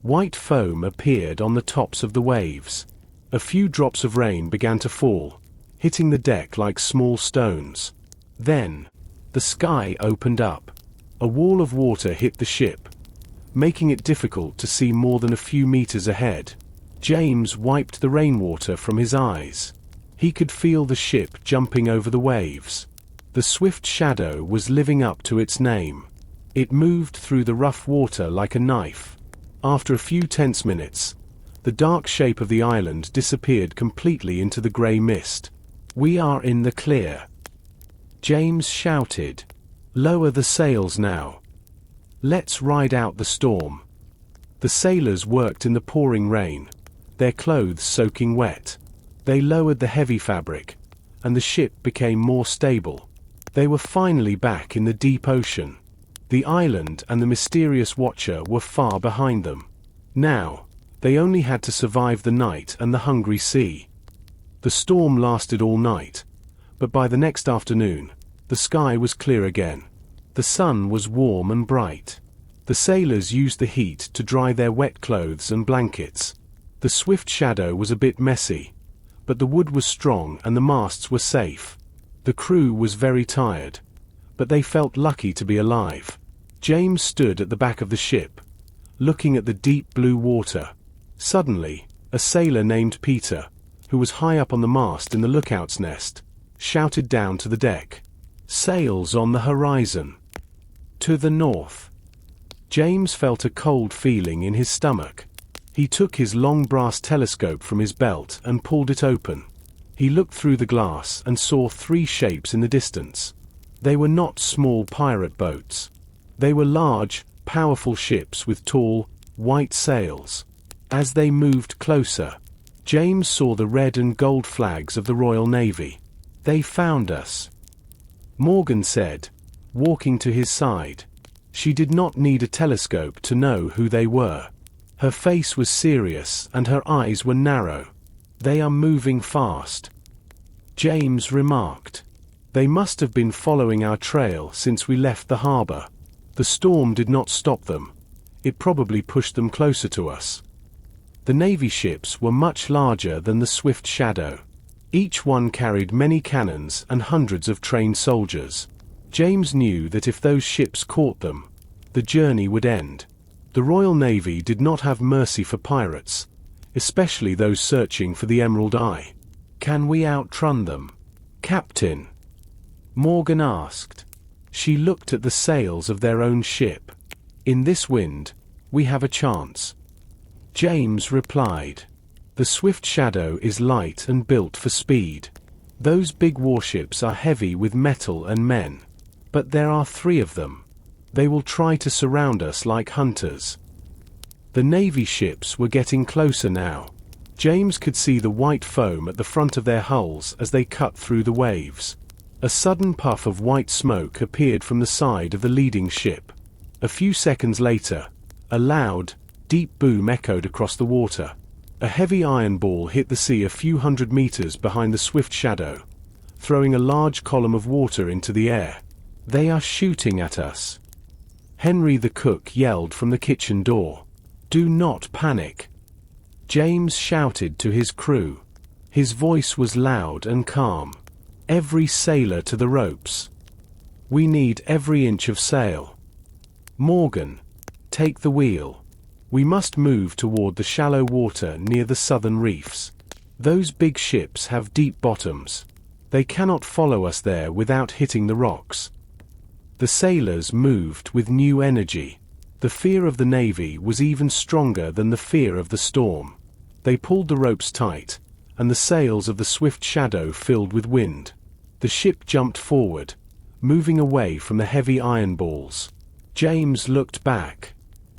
White foam appeared on the tops of the waves. A few drops of rain began to fall, hitting the deck like small stones. Then, the sky opened up. A wall of water hit the ship, making it difficult to see more than a few meters ahead. James wiped the rainwater from his eyes. He could feel the ship jumping over the waves. The swift shadow was living up to its name. It moved through the rough water like a knife. After a few tense minutes, the dark shape of the island disappeared completely into the grey mist. "We are in the clear," James shouted. "Lower the sails now. Let's ride out the storm." The sailors worked in the pouring rain, their clothes soaking wet. They lowered the heavy fabric, and the ship became more stable. They were finally back in the deep ocean. The island and the mysterious watcher were far behind them. Now, they only had to survive the night and the hungry sea. The storm lasted all night, but by the next afternoon, the sky was clear again. The sun was warm and bright. The sailors used the heat to dry their wet clothes and blankets. The swift shadow was a bit messy, but the wood was strong and the masts were safe. The crew was very tired, but they felt lucky to be alive. James stood at the back of the ship, looking at the deep blue water. Suddenly, a sailor named Peter, who was high up on the mast in the lookout's nest, shouted down to the deck. "Sails on the horizon. To the north." James felt a cold feeling in his stomach. He took his long brass telescope from his belt and pulled it open. He looked through the glass and saw 3 shapes in the distance. They were not small pirate boats. They were large, powerful ships with tall, white sails. As they moved closer, James saw the red and gold flags of the Royal Navy. "They found us," Morgan said, walking to his side. She did not need a telescope to know who they were. Her face was serious and her eyes were narrow. "They are moving fast," James remarked. "They must have been following our trail since we left the harbor. The storm did not stop them. It probably pushed them closer to us." The Navy ships were much larger than the Swift Shadow. Each one carried many cannons and hundreds of trained soldiers. James knew that if those ships caught them, the journey would end. The Royal Navy did not have mercy for pirates, especially those searching for the Emerald Eye. "Can we outrun them, Captain?" Morgan asked. She looked at the sails of their own ship. "In this wind, we have a chance," James replied. "The Swift Shadow is light and built for speed. Those big warships are heavy with metal and men. But there are 3 of them. They will try to surround us like hunters." The Navy ships were getting closer now. James could see the white foam at the front of their hulls as they cut through the waves. A sudden puff of white smoke appeared from the side of the leading ship. A few seconds later, a loud, deep boom echoed across the water. A heavy iron ball hit the sea a few hundred meters behind the Swift Shadow, throwing a large column of water into the air. "They are shooting at us," Henry the cook yelled from the kitchen door. "Do not panic," James shouted to his crew. His voice was loud and calm. "Every sailor to the ropes. We need every inch of sail." "Morgan, Take the wheel. We must move toward the shallow water near the southern reefs. Those big ships have deep bottoms. They cannot follow us there without hitting the rocks. The sailors moved with new energy. The fear of the Navy was even stronger than the fear of the storm. They pulled the ropes tight, and the sails of the swift shadow filled with wind. The ship jumped forward, moving away from the heavy iron balls. James looked back.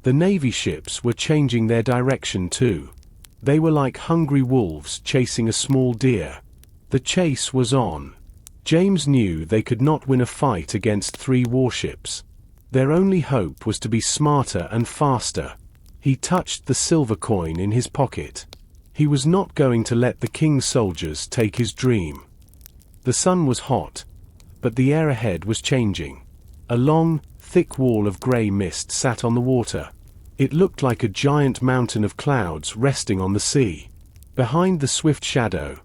The Navy ships were changing their direction too. They were like hungry wolves chasing a small deer. The chase was on. James knew they could not win a fight against 3 warships. Their only hope was to be smarter and faster. He touched the silver coin in his pocket. He was not going to let the king's soldiers take his dream. The sun was hot, but the air ahead was changing. A long, thick wall of grey mist sat on the water. It looked like a giant mountain of clouds resting on the sea. Behind the swift shadow,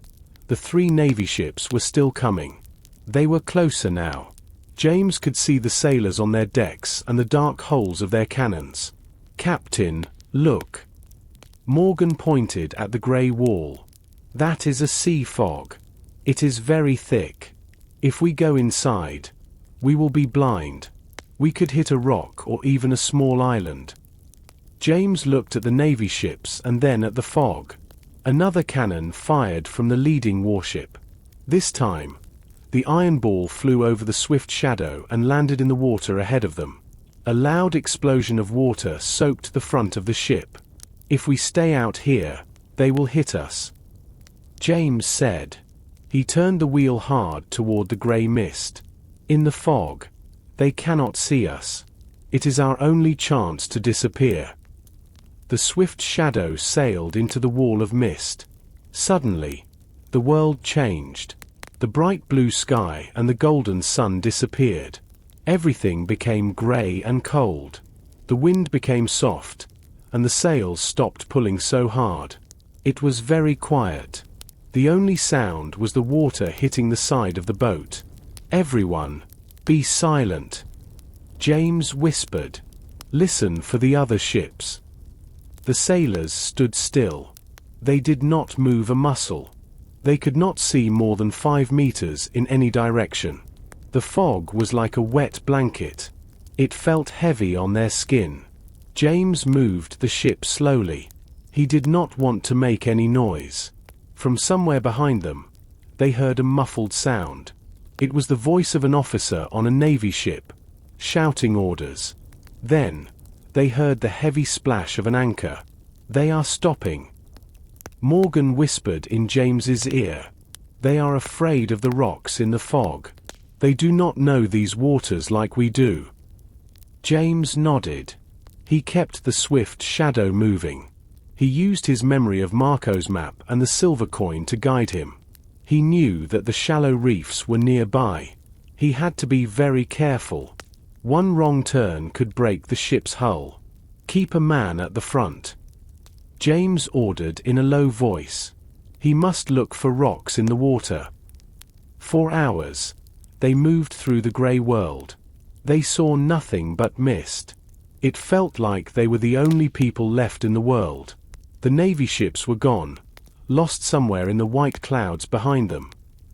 the 3 Navy ships were still coming. They were closer now. James could see the sailors on their decks and the dark holes of their cannons. "Captain, look." Morgan pointed at the grey wall. "That is a sea fog. It is very thick. If we go inside, we will be blind. We could hit a rock or even a small island." James looked at the Navy ships and then at the fog. Another cannon fired from the leading warship. This time, the iron ball flew over the swift shadow and landed in the water ahead of them. A loud explosion of water soaked the front of the ship. "If we stay out here, they will hit us," James said. He turned the wheel hard toward the grey mist. "In the fog, they cannot see us. It is our only chance to disappear." The swift shadow sailed into the wall of mist. Suddenly, the world changed. The bright blue sky and the golden sun disappeared. Everything became grey and cold. The wind became soft, and the sails stopped pulling so hard. It was very quiet. The only sound was the water hitting the side of the boat. "Everyone, be silent," James whispered. "Listen for the other ships." The sailors stood still. They did not move a muscle. They could not see more than 5 meters in any direction. The fog was like a wet blanket. It felt heavy on their skin. James moved the ship slowly. He did not want to make any noise. From somewhere behind them, they heard a muffled sound. It was the voice of an officer on a Navy ship, shouting orders. Then, they heard the heavy splash of an anchor. "They are stopping," Morgan whispered in James's ear. "They are afraid of the rocks in the fog. They do not know these waters like we do." James nodded. He kept the swift shadow moving. He used his memory of Marco's map and the silver coin to guide him. He knew that the shallow reefs were nearby. He had to be very careful. One wrong turn could break the ship's hull. "Keep a man at the front," James ordered in a low voice. He must look for rocks in the water. For hours, they moved through the grey world. They saw nothing but mist. It felt like they were the only people left in the world. The Navy ships were gone, lost somewhere in the white clouds behind them.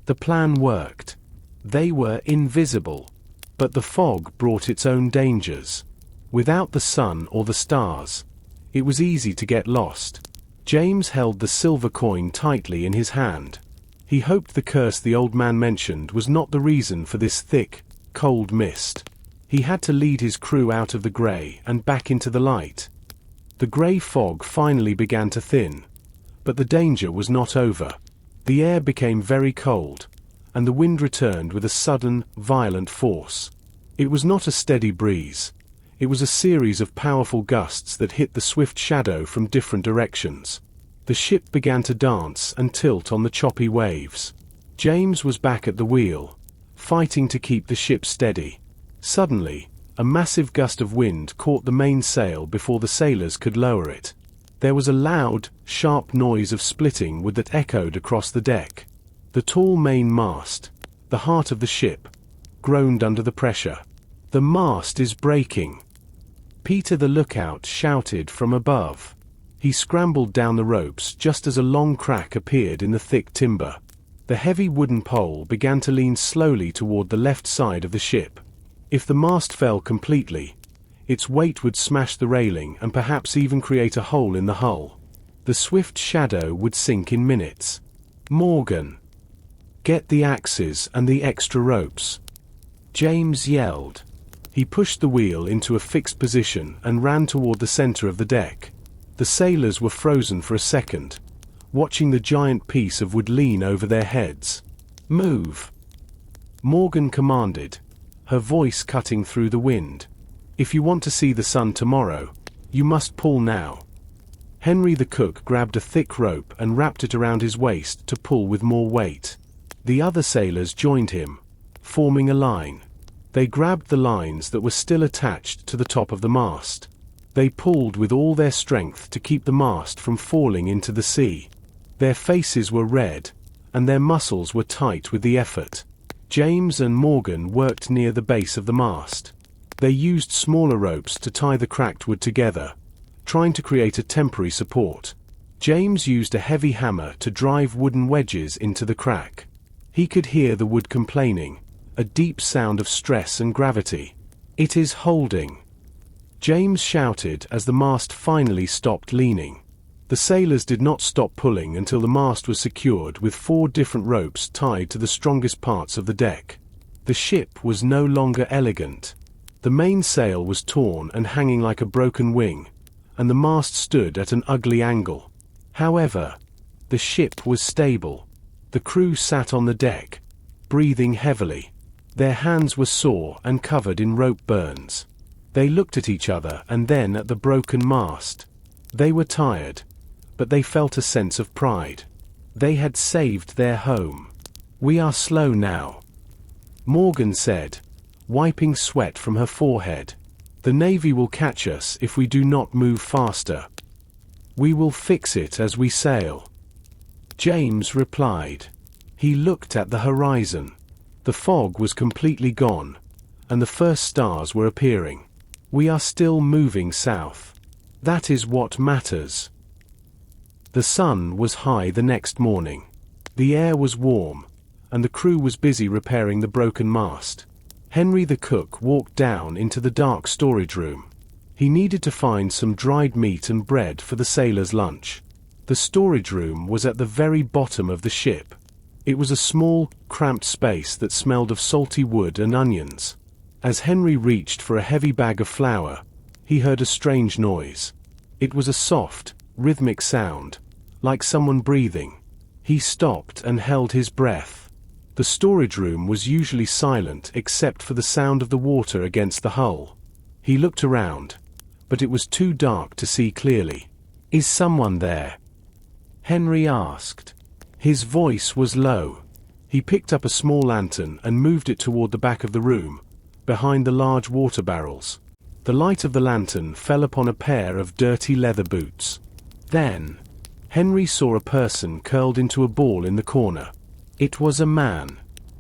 The plan worked. They were invisible. But the fog brought its own dangers. Without the sun or the stars, it was easy to get lost. James held the silver coin tightly in his hand. He hoped the curse the old man mentioned was not the reason for this thick, cold mist. He had to lead his crew out of the grey and back into the light. The grey fog finally began to thin. But the danger was not over. The air became very cold, and the wind returned with a sudden, violent force. It was not a steady breeze. It was a series of powerful gusts that hit the swift shadow from different directions. The ship began to dance and tilt on the choppy waves. James was back at the wheel, fighting to keep the ship steady. Suddenly, a massive gust of wind caught the mainsail before the sailors could lower it. There was a loud, sharp noise of splitting wood that echoed across the deck. The tall main mast, the heart of the ship, groaned under the pressure. "The mast is breaking," Peter the lookout shouted from above. He scrambled down the ropes just as a long crack appeared in the thick timber. The heavy wooden pole began to lean slowly toward the left side of the ship. If the mast fell completely, its weight would smash the railing and perhaps even create a hole in the hull. The swift shadow would sink in minutes. "Morgan, get the axes and the extra ropes," James yelled. He pushed the wheel into a fixed position and ran toward the center of the deck. The sailors were frozen for a second, watching the giant piece of wood lean over their heads. "Move," Morgan commanded, her voice cutting through the wind. "If you want to see the sun tomorrow, you must pull now." Henry the cook grabbed a thick rope and wrapped it around his waist to pull with more weight. The other sailors joined him, forming a line. They grabbed the lines that were still attached to the top of the mast. They pulled with all their strength to keep the mast from falling into the sea. Their faces were red, and their muscles were tight with the effort. James and Morgan worked near the base of the mast. They used smaller ropes to tie the cracked wood together, trying to create a temporary support. James used a heavy hammer to drive wooden wedges into the crack. He could hear the wood complaining, a deep sound of stress and gravity. "It is holding," James shouted as the mast finally stopped leaning. The sailors did not stop pulling until the mast was secured with 4 different ropes tied to the strongest parts of the deck. The ship was no longer elegant. The mainsail was torn and hanging like a broken wing, and the mast stood at an ugly angle. However, the ship was stable. The crew sat on the deck, breathing heavily. Their hands were sore and covered in rope burns. They looked at each other and then at the broken mast. They were tired, but they felt a sense of pride. They had saved their home. "We are slow now," Morgan said, wiping sweat from her forehead. "The Navy will catch us if we do not move faster. We will fix it as we sail," James replied. He looked at the horizon. The fog was completely gone, and the first stars were appearing. "We are still moving south. That is what matters." The sun was high the next morning. The air was warm, and the crew was busy repairing the broken mast. Henry the cook walked down into the dark storage room. He needed to find some dried meat and bread for the sailors' lunch. The storage room was at the very bottom of the ship. It was a small, cramped space that smelled of salty wood and onions. As Henry reached for a heavy bag of flour, he heard a strange noise. It was a soft, rhythmic sound, like someone breathing. He stopped and held his breath. The storage room was usually silent except for the sound of the water against the hull. He looked around, but it was too dark to see clearly. "Is someone there?" Henry asked. His voice was low. He picked up a small lantern and moved it toward the back of the room, behind the large water barrels. The light of the lantern fell upon a pair of dirty leather boots. Then, Henry saw a person curled into a ball in the corner. It was a man.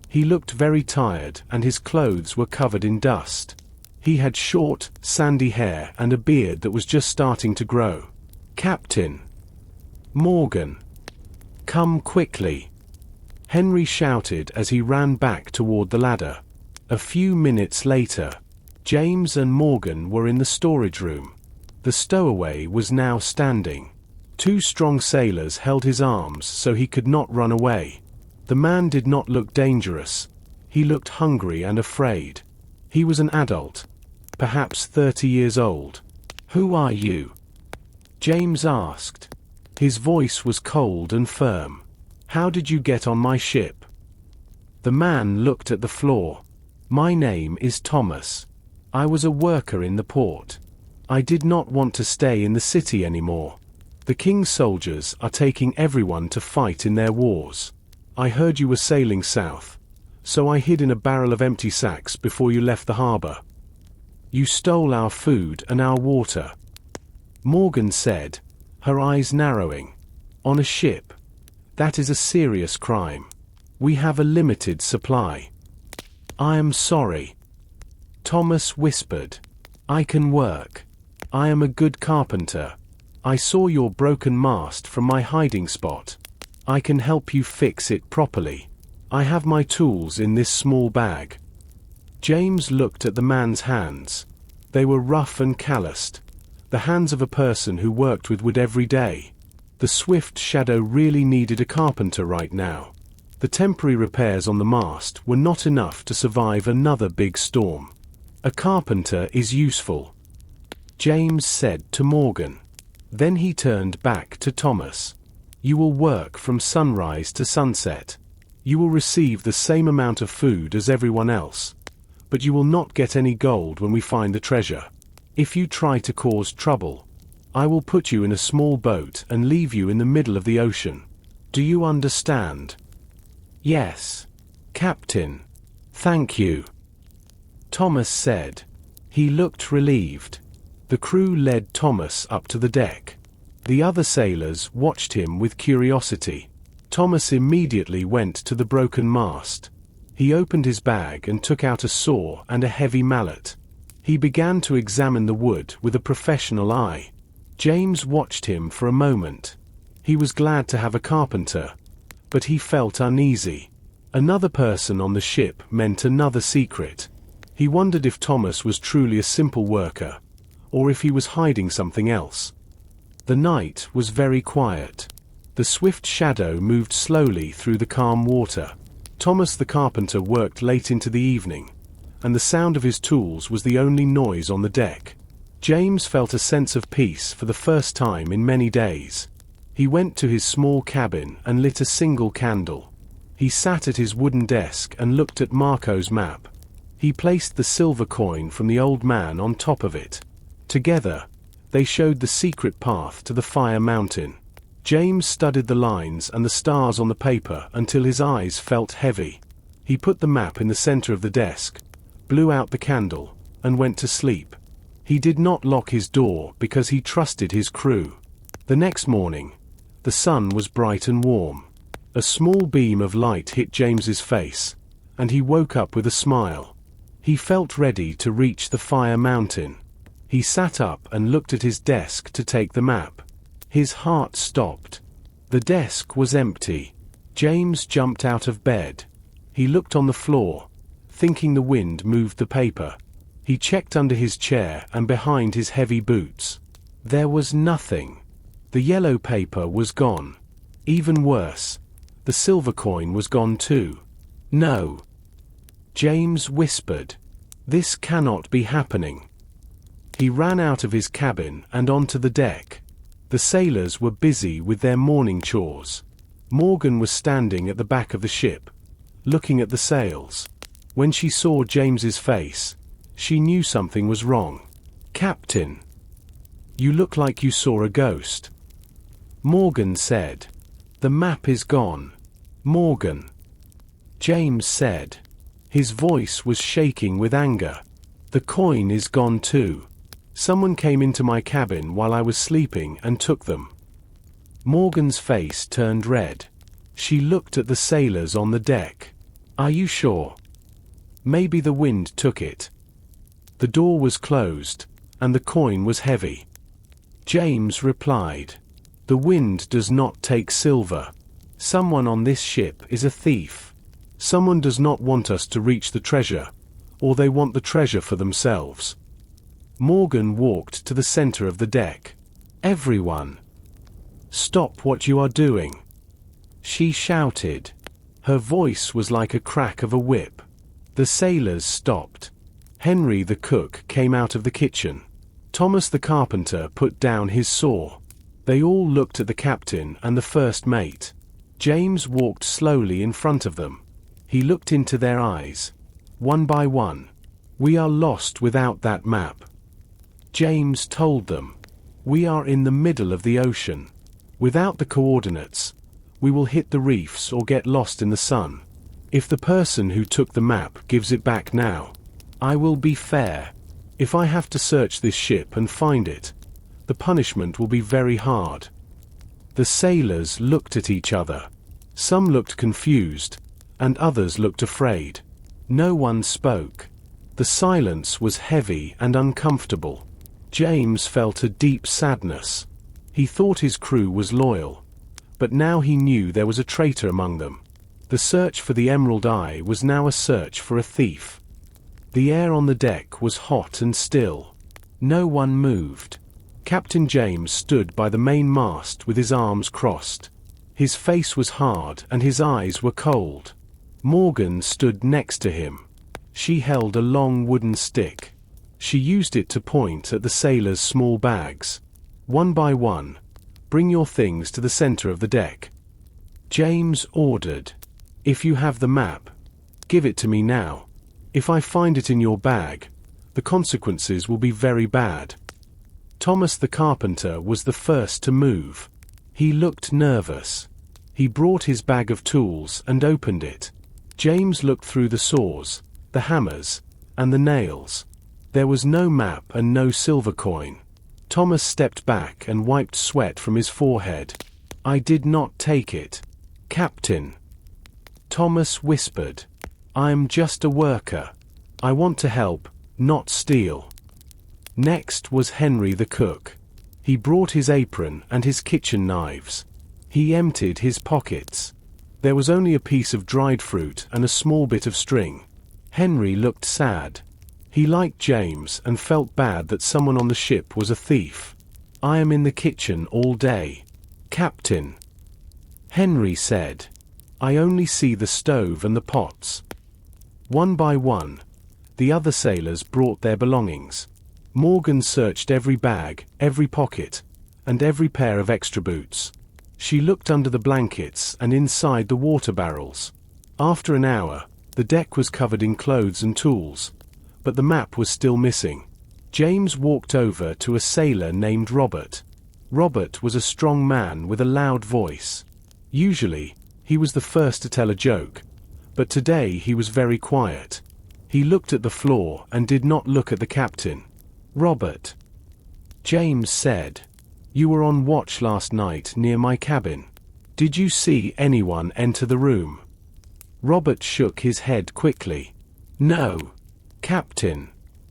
He looked very tired and his clothes were covered in dust. He had short, sandy hair and a beard that was just starting to grow. "Captain Morgan, come quickly," Henry shouted as he ran back toward the ladder. A few minutes later, James and Morgan were in the storage room. The stowaway was now standing. 2 strong sailors held his arms so he could not run away. The man did not look dangerous. He looked hungry and afraid. He was an adult, perhaps 30 years old. "Who are you?" James asked. His voice was cold and firm. "How did you get on my ship?" The man looked at the floor. "My name is Thomas. I was a worker in the port. I did not want to stay in the city anymore. The king's soldiers are taking everyone to fight in their wars. I heard you were sailing south, so I hid in a barrel of empty sacks before you left the harbor. You stole our food and our water," Morgan said, her eyes narrowing. "On a ship. That is a serious crime. We have a limited supply." "I am sorry," Thomas whispered. "I can work. I am a good carpenter. I saw your broken mast from my hiding spot. I can help you fix it properly. I have my tools in this small bag." James looked at the man's hands. They were rough and calloused. The hands of a person who worked with wood every day. The swift shadow really needed a carpenter right now. The temporary repairs on the mast were not enough to survive another big storm. "A carpenter is useful," James said to Morgan. Then he turned back to Thomas. "You will work from sunrise to sunset. You will receive the same amount of food as everyone else. But you will not get any gold when we find the treasure. If you try to cause trouble, I will put you in a small boat and leave you in the middle of the ocean. Do you understand?" "Yes, Captain. Thank you," Thomas said. He looked relieved. The crew led Thomas up to the deck. The other sailors watched him with curiosity. Thomas immediately went to the broken mast. He opened his bag and took out a saw and a heavy mallet. He began to examine the wood with a professional eye. James watched him for a moment. He was glad to have a carpenter, but he felt uneasy. Another person on the ship meant another secret. He wondered if Thomas was truly a simple worker, or if he was hiding something else. The night was very quiet. The swift shadow moved slowly through the calm water. Thomas the carpenter worked late into the evening, and the sound of his tools was the only noise on the deck. James felt a sense of peace for the first time in many days. He went to his small cabin and lit a single candle. He sat at his wooden desk and looked at Marco's map. He placed the silver coin from the old man on top of it. Together, they showed the secret path to the Fire Mountain. James studied the lines and the stars on the paper until his eyes felt heavy. He put the map in the center of the desk, blew out the candle, and went to sleep. He did not lock his door because he trusted his crew. The next morning, the sun was bright and warm. A small beam of light hit James's face, and he woke up with a smile. He felt ready to reach the Fire Mountain. He sat up and looked at his desk to take the map. His heart stopped. The desk was empty. James jumped out of bed. He looked on the floor, thinking the wind moved the paper. He checked under his chair and behind his heavy boots. There was nothing. The yellow paper was gone. Even worse, the silver coin was gone too. "No," James whispered. "This cannot be happening." He ran out of his cabin and onto the deck. The sailors were busy with their morning chores. Morgan was standing at the back of the ship, looking at the sails. When she saw James's face, she knew something was wrong. "Captain, you look like you saw a ghost," Morgan said. "The map is gone." "Morgan," James said. His voice was shaking with anger. "The coin is gone too. Someone came into my cabin while I was sleeping and took them." Morgan's face turned red. She looked at the sailors on the deck. "Are you sure? Maybe the wind took it." The door was closed, and the coin was heavy. James replied, "The wind does not take silver. Someone on this ship is a thief. Someone does not want us to reach the treasure, or they want the treasure for themselves." Morgan walked to the center of the deck. "Everyone, stop what you are doing," she shouted. Her voice was like a crack of a whip. The sailors stopped. Henry the cook came out of the kitchen. Thomas the carpenter put down his saw. They all looked at the captain and the first mate. James walked slowly in front of them. He looked into their eyes. One by one. "We are lost without that map," James told them. "We are in the middle of the ocean. Without the coordinates, we will hit the reefs or get lost in the sun. If the person who took the map gives it back now, I will be fair. If I have to search this ship and find it, the punishment will be very hard." The sailors looked at each other. Some looked confused, and others looked afraid. No one spoke. The silence was heavy and uncomfortable. James felt a deep sadness. He thought his crew was loyal, but now he knew there was a traitor among them. The search for the Emerald Eye was now a search for a thief. The air on the deck was hot and still. No one moved. Captain James stood by the main mast with his arms crossed. His face was hard and his eyes were cold. Morgan stood next to him. She held a long wooden stick. She used it to point at the sailors' small bags. One by one, bring your things to the center of the deck. James ordered. If you have the map, give it to me now. If I find it in your bag, the consequences will be very bad. Thomas the carpenter was the first to move. He looked nervous. He brought his bag of tools and opened it. James looked through the saws, the hammers, and the nails. There was no map and no silver coin. Thomas stepped back and wiped sweat from his forehead. I did not take it, Captain. Thomas whispered. I am just a worker. I want to help, not steal. Next was Henry the cook. He brought his apron and his kitchen knives. He emptied his pockets. There was only a piece of dried fruit and a small bit of string. Henry looked sad. He liked James and felt bad that someone on the ship was a thief. I am in the kitchen all day, Captain. Henry said. I only see the stove and the pots. One by one, the other sailors brought their belongings. Morgan searched every bag, every pocket, and every pair of extra boots. She looked under the blankets and inside the water barrels. After an hour, the deck was covered in clothes and tools, but the map was still missing. James walked over to a sailor named Robert. Robert was a strong man with a loud voice. Usually, he was the first to tell a joke, but today he was very quiet. He looked at the floor and did not look at the captain. Robert. James said, you were on watch last night near my cabin. Did you see anyone enter the room? Robert shook his head quickly. No, Captain.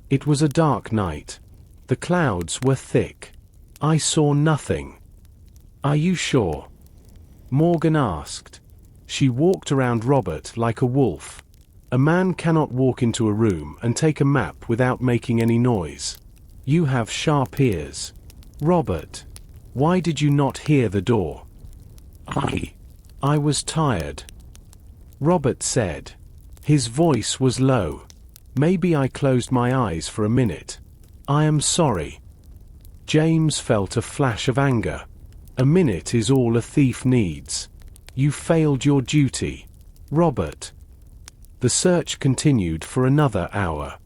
It was a dark night. The clouds were thick. I saw nothing. Are you sure? Morgan asked. She walked around Robert like a wolf. A man cannot walk into a room and take a map without making any noise. You have sharp ears. Robert, why did you not hear the door? I was tired. Robert said. His voice was low. Maybe I closed my eyes for a minute. I am sorry. James felt a flash of anger. A minute is all a thief needs. You failed your duty, Robert. The search continued for another hour.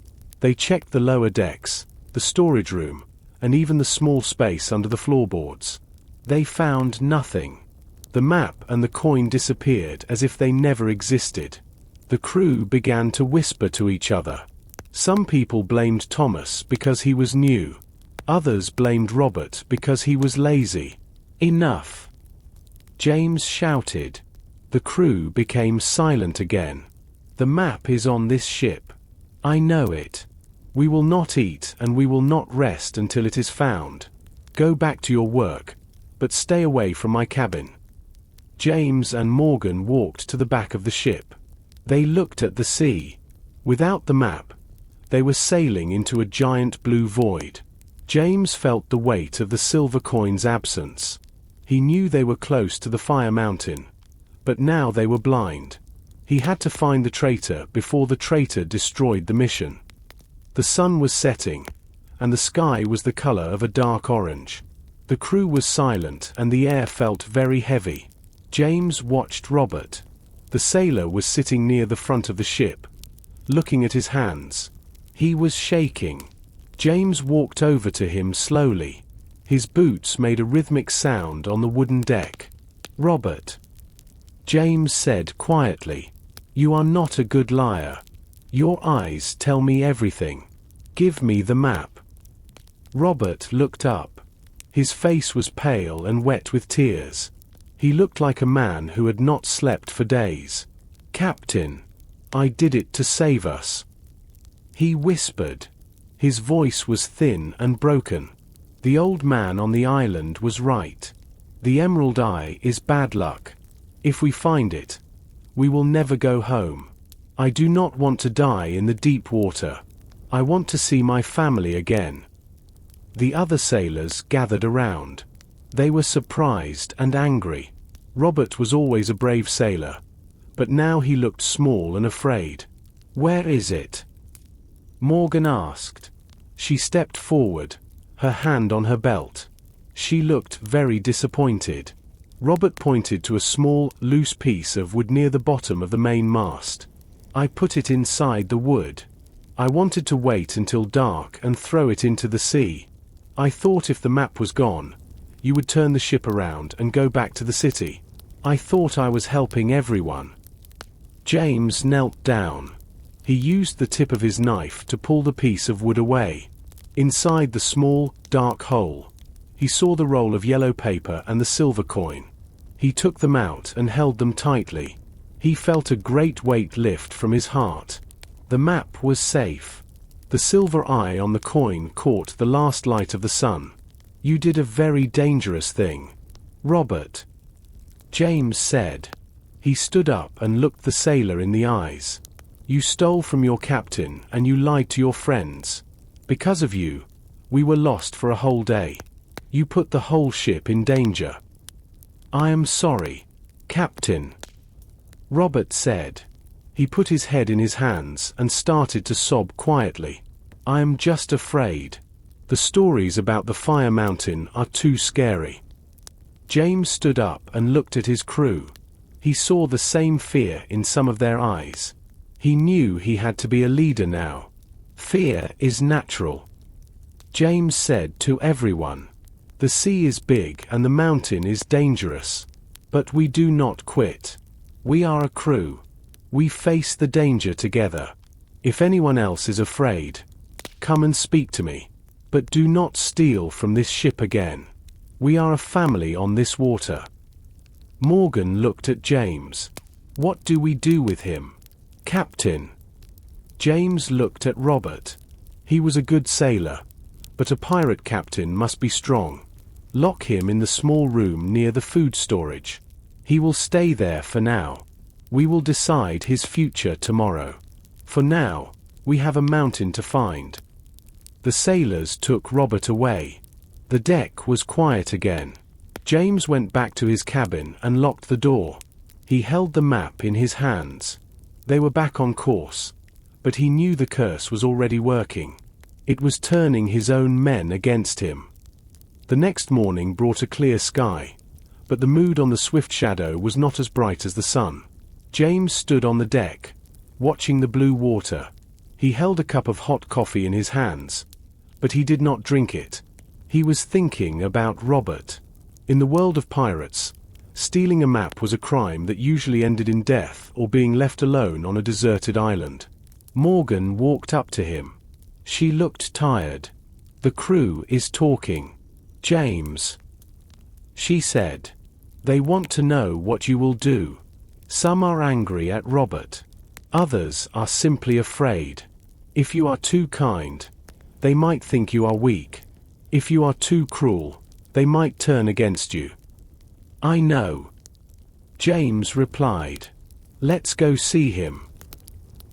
They checked the lower decks, the storage room, and even the small space under the floorboards. They found nothing. The map and the coin disappeared as if they never existed. The crew began to whisper to each other. Some people blamed Thomas because he was new. Others blamed Robert because he was lazy. Enough! James shouted. The crew became silent again. The map is on this ship. I know it. We will not eat and we will not rest until it is found. Go back to your work, but stay away from my cabin. James and Morgan walked to the back of the ship. They looked at the sea. Without the map, they were sailing into a giant blue void. James felt the weight of the silver coin's absence. He knew they were close to the Fire Mountain, but now they were blind. He had to find the traitor before the traitor destroyed the mission. The sun was setting, and the sky was the color of a dark orange. The crew was silent and the air felt very heavy. James watched Robert. The sailor was sitting near the front of the ship, looking at his hands. He was shaking. James walked over to him slowly. His boots made a rhythmic sound on the wooden deck. Robert. James said quietly, you are not a good liar. Your eyes tell me everything. Give me the map. Robert looked up. His face was pale and wet with tears. He looked like a man who had not slept for days. Captain, I did it to save us. He whispered. His voice was thin and broken. The old man on the island was right. The Emerald Eye is bad luck. If we find it, we will never go home. I do not want to die in the deep water. I want to see my family again. The other sailors gathered around. They were surprised and angry. Robert was always a brave sailor, but now he looked small and afraid. "Where is it?" Morgan asked. She stepped forward, her hand on her belt. She looked very disappointed. Robert pointed to a small, loose piece of wood near the bottom of the main mast. "I put it inside the wood. I wanted to wait until dark and throw it into the sea. I thought if the map was gone, you would turn the ship around and go back to the city. I thought I was helping everyone." James knelt down. He used the tip of his knife to pull the piece of wood away. Inside the small, dark hole, he saw the roll of yellow paper and the silver coin. He took them out and held them tightly. He felt a great weight lift from his heart. The map was safe. The silver eye on the coin caught the last light of the sun. "You did a very dangerous thing, Robert," James said. He stood up and looked the sailor in the eyes. "You stole from your captain and you lied to your friends. Because of you, we were lost for a whole day. You put the whole ship in danger." "I am sorry, Captain," Robert said. He put his head in his hands and started to sob quietly. "I am just afraid. The stories about the Fire Mountain are too scary." James stood up and looked at his crew. He saw the same fear in some of their eyes. He knew he had to be a leader now. "Fear is natural," James said to everyone. "The sea is big and the mountain is dangerous. But we do not quit. We are a crew. We face the danger together. If anyone else is afraid, come and speak to me. But do not steal from this ship again. We are a family on this water." Morgan looked at James. "What do we do with him, Captain?" James looked at Robert. He was a good sailor, but a pirate captain must be strong. "Lock him in the small room near the food storage. He will stay there for now. We will decide his future tomorrow. For now, we have a mountain to find." The sailors took Robert away. The deck was quiet again. James went back to his cabin and locked the door. He held the map in his hands. They were back on course, but he knew the curse was already working. It was turning his own men against him. The next morning brought a clear sky, but the mood on the Swift Shadow was not as bright as the sun. James stood on the deck, watching the blue water. He held a cup of hot coffee in his hands, but he did not drink it. He was thinking about Robert. In the world of pirates, stealing a map was a crime that usually ended in death or being left alone on a deserted island. Morgan walked up to him. She looked tired. "The crew is talking, James," she said. "They want to know what you will do. Some are angry at Robert. Others are simply afraid. If you are too kind, they might think you are weak. If you are too cruel, they might turn against you." "I know," James replied. "Let's go see him."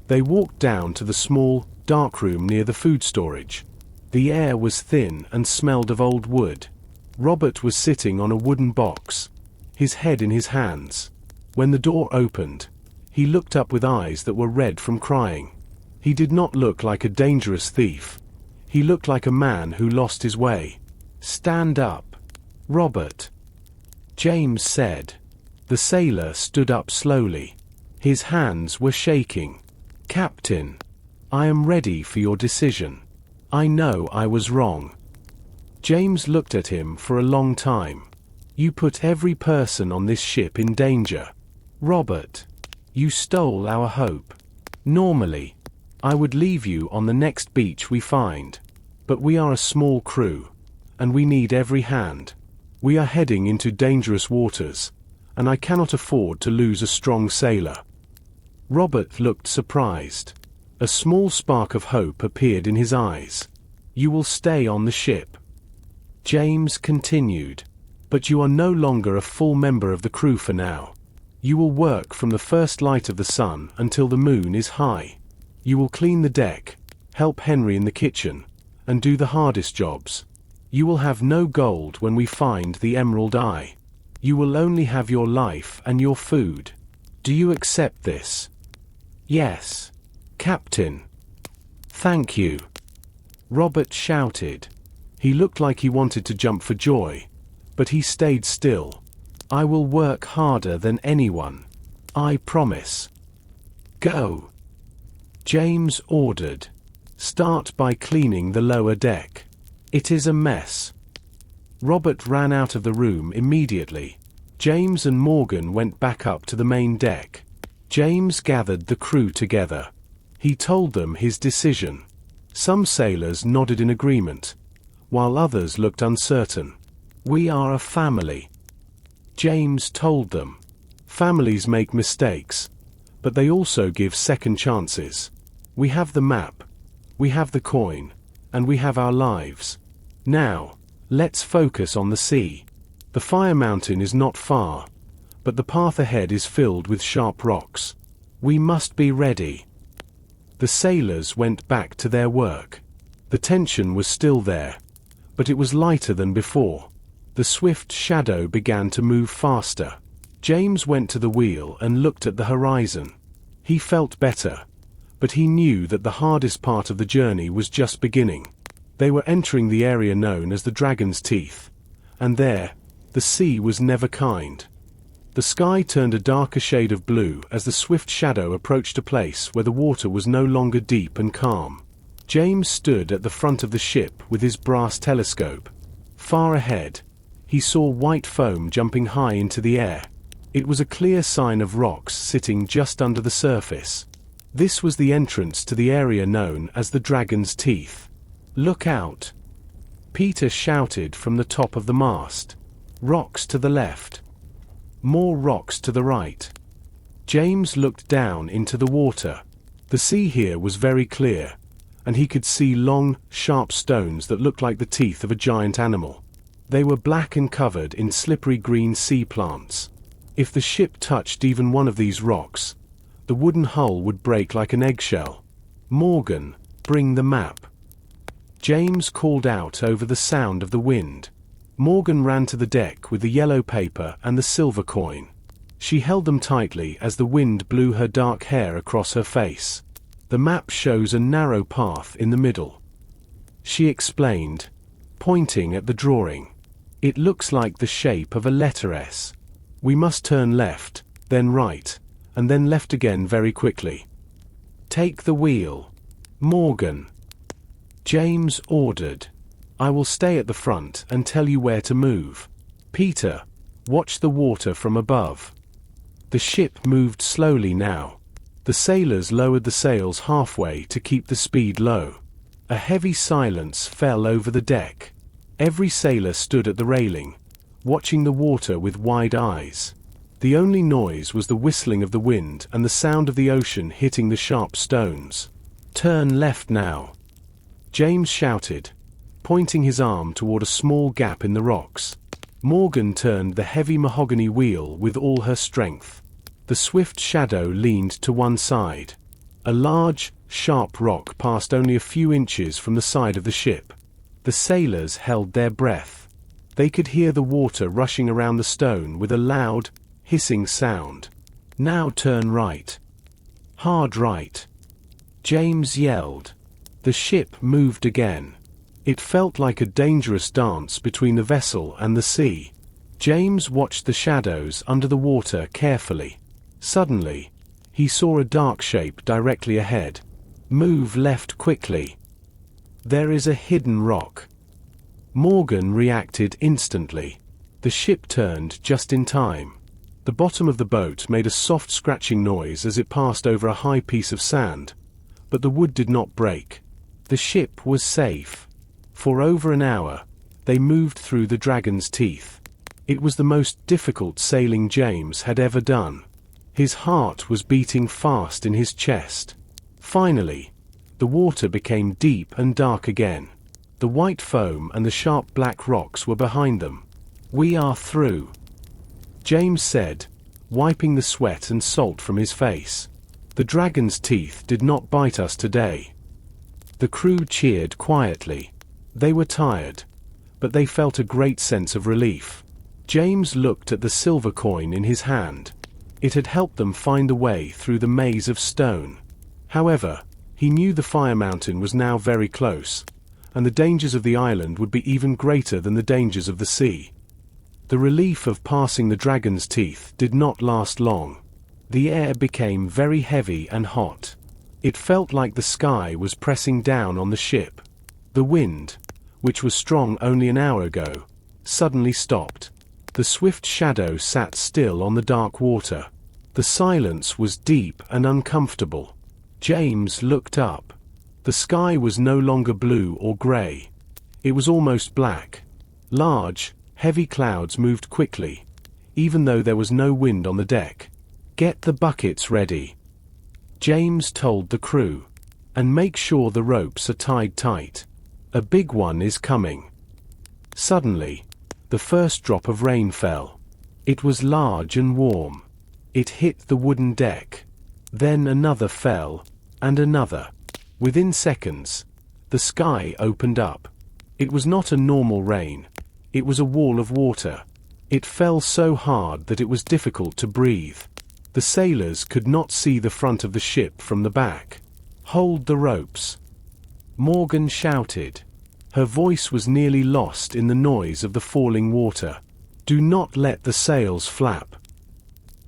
They walked down to the small, dark room near the food storage. The air was thin and smelled of old wood. Robert was sitting on a wooden box, his head in his hands. When the door opened, he looked up with eyes that were red from crying. He did not look like a dangerous thief. He looked like a man who lost his way. "Stand up, Robert," James said. The sailor stood up slowly. His hands were shaking. "Captain, I am ready for your decision. I know I was wrong." James looked at him for a long time. "You put every person on this ship in danger, Robert. You stole our hope. Normally, I would leave you on the next beach we find. But we are a small crew, and we need every hand. We are heading into dangerous waters, and I cannot afford to lose a strong sailor." Robert looked surprised. A small spark of hope appeared in his eyes. You will stay on the ship." James continued. "But you are no longer a full member of the crew for now. You will work from the first light of the sun until the moon is high. You will clean the deck, help Henry in the kitchen, and do the hardest jobs. You will have no gold when we find the Emerald Eye. You will only have your life and your food. Do you accept this?" "Yes, Captain." "Thank you," Robert shouted. He looked like he wanted to jump for joy, but he stayed still. "I will work harder than anyone. I promise." "Go," James ordered. "Start by cleaning the lower deck. It is a mess." Robert ran out of the room immediately. James and Morgan went back up to the main deck. James gathered the crew together. He told them his decision. Some sailors nodded in agreement, while others looked uncertain. "We are a family," James told them. "Families make mistakes, but they also give second chances. We have the map, we have the coin, and we have our lives. Now, let's focus on the sea. The Fire Mountain is not far, but the path ahead is filled with sharp rocks. We must be ready." The sailors went back to their work. The tension was still there, but it was lighter than before. The swift shadow began to move faster. James went to the wheel and looked at the horizon. He felt better, but he knew that the hardest part of the journey was just beginning. They were entering the area known as the Dragon's Teeth, and there, the sea was never kind. The sky turned a darker shade of blue as the swift shadow approached a place where the water was no longer deep and calm. James stood at the front of the ship with his brass telescope. Far ahead, he saw white foam jumping high into the air. It was a clear sign of rocks sitting just under the surface. This was the entrance to the area known as the Dragon's Teeth. "Look out!" Peter shouted from the top of the mast. "Rocks to the left. More rocks to the right." James looked down into the water. The sea here was very clear, and he could see long, sharp stones that looked like the teeth of a giant animal. They were black and covered in slippery green sea plants. If the ship touched even one of these rocks, the wooden hull would break like an eggshell. "Morgan, bring the map," James called out over the sound of the wind. Morgan ran to the deck with the yellow paper and the silver coin. She held them tightly as the wind blew her dark hair across her face. "The map shows a narrow path in the middle," she explained, pointing at the drawing. "It looks like the shape of a letter S. We must turn left, then right, and then left again very quickly." "Take the wheel, Morgan," James ordered. "I will stay at the front and tell you where to move. Peter, watch the water from above." The ship moved slowly now. The sailors lowered the sails halfway to keep the speed low. A heavy silence fell over the deck. Every sailor stood at the railing, watching the water with wide eyes. The only noise was the whistling of the wind and the sound of the ocean hitting the sharp stones. "Turn left now," James shouted, pointing his arm toward a small gap in the rocks. Morgan turned the heavy mahogany wheel with all her strength. The swift shadow leaned to one side. A large, sharp rock passed only a few inches from the side of the ship. The sailors held their breath. They could hear the water rushing around the stone with a loud, hissing sound. "Now turn right. Hard right," James yelled. The ship moved again. It felt like a dangerous dance between the vessel and the sea. James watched the shadows under the water carefully. Suddenly, he saw a dark shape directly ahead. "Move left quickly. There is a hidden rock." Morgan reacted instantly. The ship turned just in time. The bottom of the boat made a soft scratching noise as it passed over a high piece of sand, but the wood did not break. The ship was safe. For over an hour, they moved through the Dragon's Teeth. It was the most difficult sailing James had ever done. His heart was beating fast in his chest. Finally, the water became deep and dark again. The white foam and the sharp black rocks were behind them. "We are through," James said, wiping the sweat and salt from his face. "The dragon's teeth did not bite us today." The crew cheered quietly. They were tired, but they felt a great sense of relief. James looked at the silver coin in his hand. It had helped them find a way through the maze of stone. However, he knew the fire mountain was now very close, and the dangers of the island would be even greater than the dangers of the sea. The relief of passing the dragon's teeth did not last long. The air became very heavy and hot. It felt like the sky was pressing down on the ship. The wind, which was strong only an hour ago, suddenly stopped. The swift shadow sat still on the dark water. The silence was deep and uncomfortable. James looked up. The sky was no longer blue or grey. It was almost black. Large, heavy clouds moved quickly, even though there was no wind on the deck. "Get the buckets ready," James told the crew, "and make sure the ropes are tied tight. A big one is coming." Suddenly, the first drop of rain fell. It was large and warm. It hit the wooden deck. Then another fell, and another. Within seconds, the sky opened up. It was not a normal rain. It was a wall of water. It fell so hard that it was difficult to breathe. The sailors could not see the front of the ship from the back. "Hold the ropes," Morgan shouted. Her voice was nearly lost in the noise of the falling water. "Do not let the sails flap."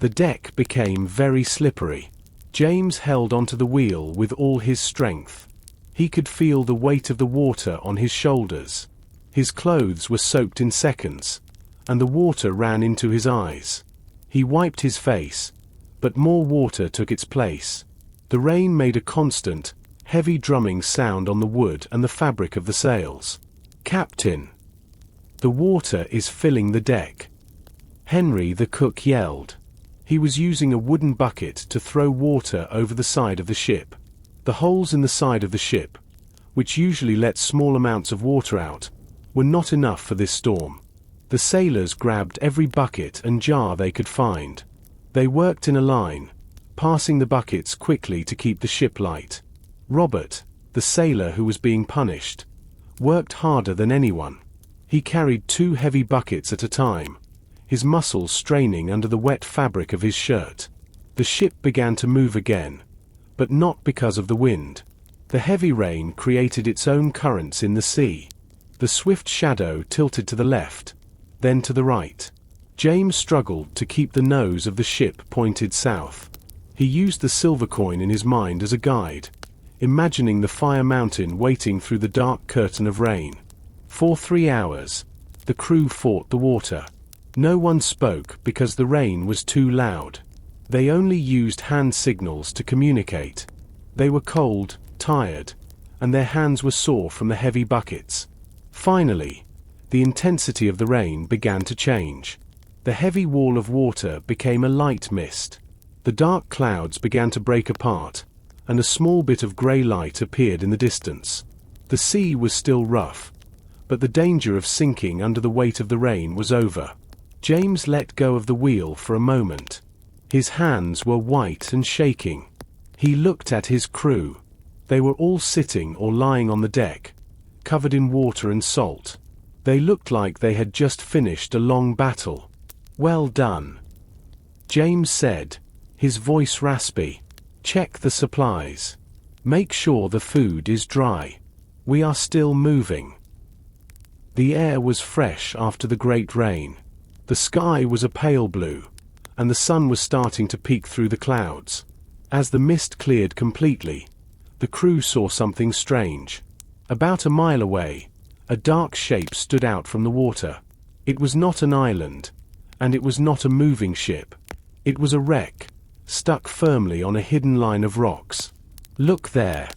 The deck became very slippery. James held onto the wheel with all his strength. He could feel the weight of the water on his shoulders. His clothes were soaked in seconds, and the water ran into his eyes. He wiped his face, but more water took its place. The rain made a constant, heavy drumming sound on the wood and the fabric of the sails. "Captain, the water is filling the deck," Henry the cook yelled. He was using a wooden bucket to throw water over the side of the ship. The holes in the side of the ship, which usually let small amounts of water out, were not enough for this storm. The sailors grabbed every bucket and jar they could find. They worked in a line, passing the buckets quickly to keep the ship light. Robert, the sailor who was being punished, worked harder than anyone. He carried 2 heavy buckets at a time, his muscles straining under the wet fabric of his shirt. The ship began to move again, but not because of the wind. The heavy rain created its own currents in the sea. The swift shadow tilted to the left, then to the right. James struggled to keep the nose of the ship pointed south. He used the silver coin in his mind as a guide, imagining the fire mountain waiting through the dark curtain of rain. For 3 hours, the crew fought the water. No one spoke because the rain was too loud. They only used hand signals to communicate. They were cold, tired, and their hands were sore from the heavy buckets. Finally, the intensity of the rain began to change. The heavy wall of water became a light mist. The dark clouds began to break apart, and a small bit of grey light appeared in the distance. The sea was still rough, but the danger of sinking under the weight of the rain was over. James let go of the wheel for a moment. His hands were white and shaking. He looked at his crew. They were all sitting or lying on the deck, covered in water and salt. They looked like they had just finished a long battle. "Well done," James said, his voice raspy. "Check the supplies. Make sure the food is dry. We are still moving." The air was fresh after the great rain. The sky was a pale blue, and the sun was starting to peek through the clouds. As the mist cleared completely, the crew saw something strange. About a mile away, a dark shape stood out from the water. It was not an island, and it was not a moving ship. It was a wreck, stuck firmly on a hidden line of rocks. "Look there,"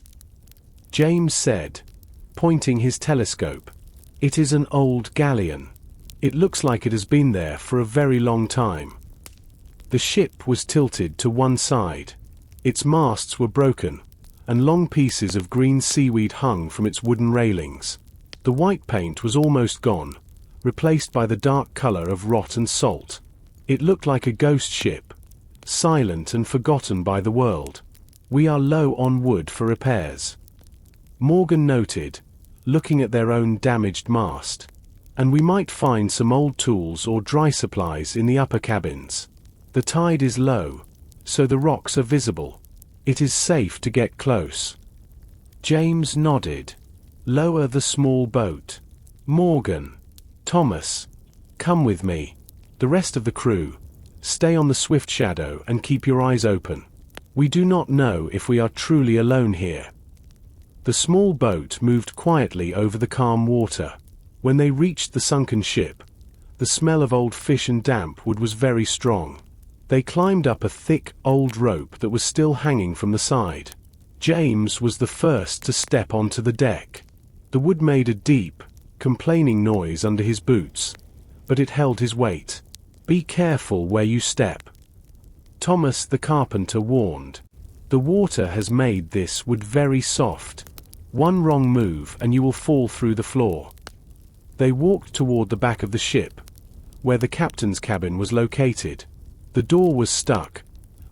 James said, pointing his telescope. "It is an old galleon. It looks like it has been there for a very long time." The ship was tilted to one side. Its masts were broken, and long pieces of green seaweed hung from its wooden railings. The white paint was almost gone, replaced by the dark color of rot and salt. It looked like a ghost ship, silent and forgotten by the world. "We are low on wood for repairs," Morgan noted, looking at their own damaged mast. "And we might find some old tools or dry supplies in the upper cabins. The tide is low, so the rocks are visible. It is safe to get close." James nodded. "Lower the small boat. Morgan, Thomas, come with me. The rest of the crew, stay on the Swift Shadow and keep your eyes open. We do not know if we are truly alone here." The small boat moved quietly over the calm water. When they reached the sunken ship, the smell of old fish and damp wood was very strong. They climbed up a thick, old rope that was still hanging from the side. James was the first to step onto the deck. The wood made a deep, complaining noise under his boots, but it held his weight. "Be careful where you step," Thomas the carpenter warned. "The water has made this wood very soft. One wrong move and you will fall through the floor." They walked toward the back of the ship, where the captain's cabin was located. The door was stuck,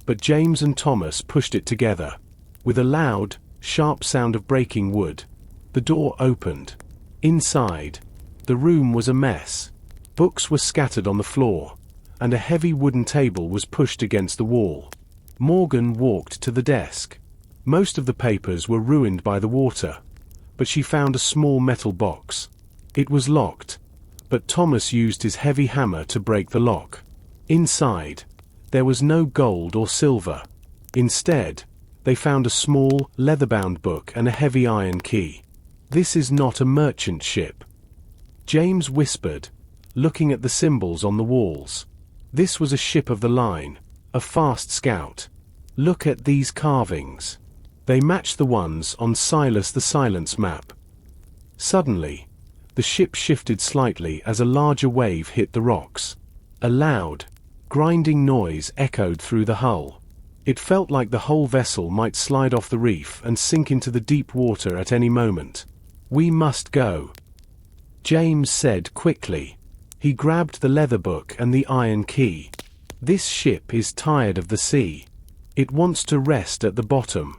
but James and Thomas pushed it together. With a loud, sharp sound of breaking wood, the door opened. Inside, the room was a mess. Books were scattered on the floor, and a heavy wooden table was pushed against the wall. Morgan walked to the desk. Most of the papers were ruined by the water, but she found a small metal box. It was locked, but Thomas used his heavy hammer to break the lock. Inside, there was no gold or silver. Instead, they found a small, leather-bound book and a heavy iron key. "This is not a merchant ship," James whispered, looking at the symbols on the walls. "This was a ship of the line, a fast scout. Look at these carvings. They match the ones on Silas the Silent's map." Suddenly, the ship shifted slightly as a larger wave hit the rocks. A loud, grinding noise echoed through the hull. It felt like the whole vessel might slide off the reef and sink into the deep water at any moment. "We must go," James said quickly. He grabbed the leather book and the iron key. "This ship is tired of the sea. It wants to rest at the bottom."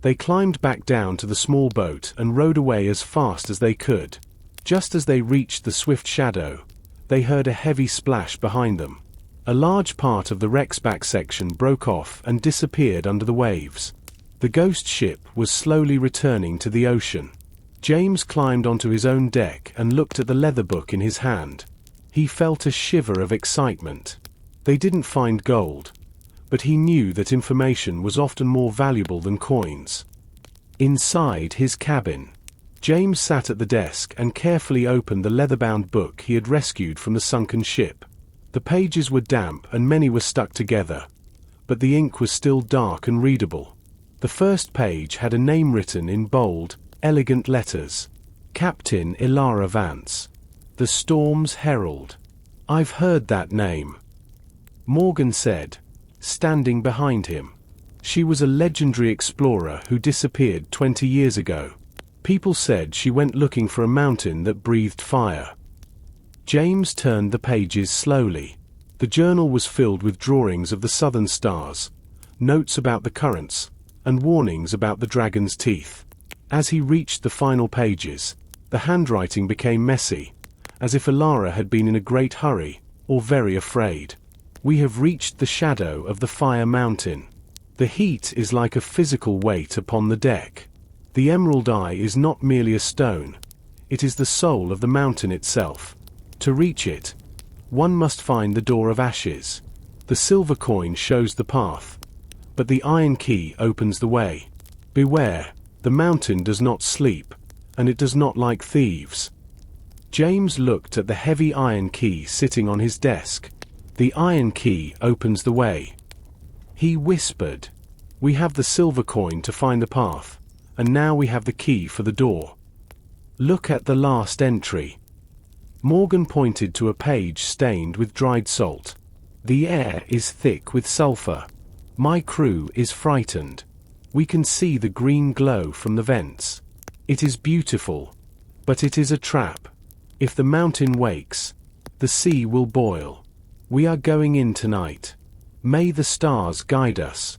They climbed back down to the small boat and rowed away as fast as they could. Just as they reached the Swift Shadow, they heard a heavy splash behind them. A large part of the wreck's back section broke off and disappeared under the waves. The ghost ship was slowly returning to the ocean. James climbed onto his own deck and looked at the leather book in his hand. He felt a shiver of excitement. They didn't find gold, but he knew that information was often more valuable than coins. Inside his cabin, James sat at the desk and carefully opened the leather-bound book he had rescued from the sunken ship. The pages were damp and many were stuck together, but the ink was still dark and readable. The first page had a name written in bold, elegant letters. Captain Ilara Vance. The Storm's Herald. "I've heard that name," Morgan said, standing behind him. "She was a legendary explorer who disappeared 20 years ago. People said she went looking for a mountain that breathed fire." James turned the pages slowly. The journal was filled with drawings of the southern stars, notes about the currents, and warnings about the dragon's teeth. As he reached the final pages, the handwriting became messy, as if Ilara had been in a great hurry, or very afraid. "We have reached the shadow of the fire mountain. The heat is like a physical weight upon the deck. The emerald eye is not merely a stone, it is the soul of the mountain itself. To reach it, one must find the door of ashes. The silver coin shows the path, but the iron key opens the way. Beware, the mountain does not sleep, and it does not like thieves." James looked at the heavy iron key sitting on his desk. "The iron key opens the way," he whispered. "We have the silver coin to find the path, and now we have the key for the door. Look at the last entry." Morgan pointed to a page stained with dried salt. "The air is thick with sulfur. My crew is frightened. We can see the green glow from the vents. It is beautiful, But it is a trap. If the mountain wakes, the sea will boil. We are going in tonight. May the stars guide us."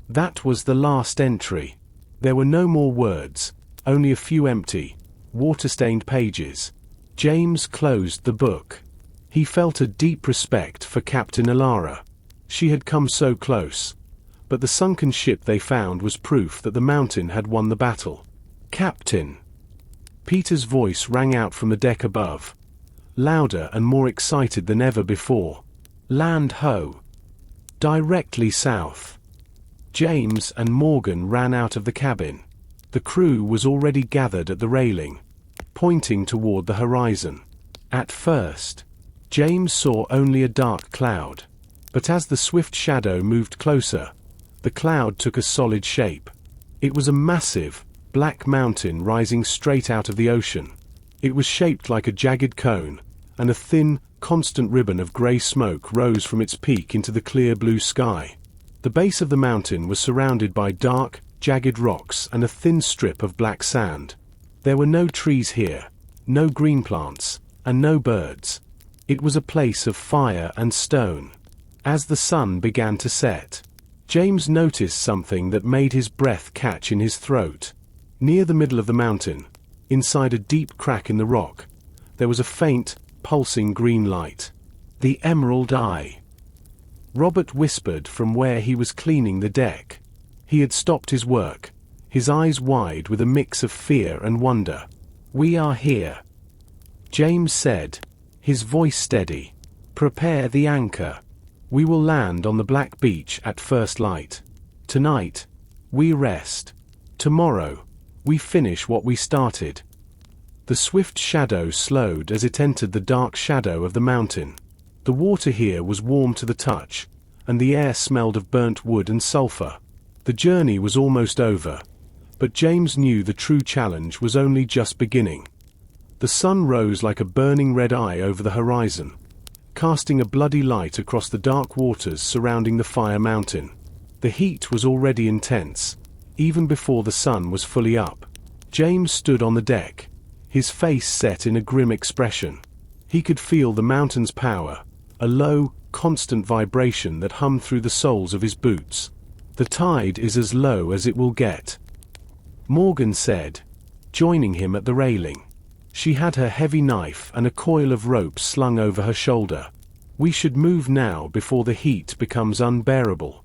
That was the last entry. There were no more words, only a few empty, water-stained pages. James closed the book. He felt a deep respect for Captain Alara. She had come so close. But the sunken ship they found was proof that the mountain had won the battle. "Captain!" Peter's voice rang out from the deck above, louder and more excited than ever before. "Land ho! Directly south." James and Morgan ran out of the cabin. The crew was already gathered at the railing, pointing toward the horizon. At first, James saw only a dark cloud. But as the swift shadow moved closer, the cloud took a solid shape. It was a massive, black mountain rising straight out of the ocean. It was shaped like a jagged cone, and a thin, constant ribbon of grey smoke rose from its peak into the clear blue sky. The base of the mountain was surrounded by dark, jagged rocks and a thin strip of black sand. There were no trees here, no green plants, and no birds. It was a place of fire and stone. As the sun began to set, James noticed something that made his breath catch in his throat. Near the middle of the mountain, inside a deep crack in the rock, there was a faint, pulsing green light. "The Emerald Eye," Robert whispered from where he was cleaning the deck. He had stopped his work, his eyes wide with a mix of fear and wonder. "We are here," James said, his voice steady. "Prepare the anchor. We will land on the black beach at first light. Tonight, we rest. Tomorrow, we finish what we started." The swift shadow slowed as it entered the dark shadow of the mountain. The water here was warm to the touch, and the air smelled of burnt wood and sulfur. The journey was almost over, but James knew the true challenge was only just beginning. The sun rose like a burning red eye over the horizon, casting a bloody light across the dark waters surrounding the Fire Mountain. The heat was already intense, even before the sun was fully up. James stood on the deck, his face set in a grim expression. He could feel the mountain's power, a low, constant vibration that hummed through the soles of his boots. "The tide is as low as it will get," Morgan said, joining him at the railing. She had her heavy knife and a coil of rope slung over her shoulder. "We should move now before the heat becomes unbearable."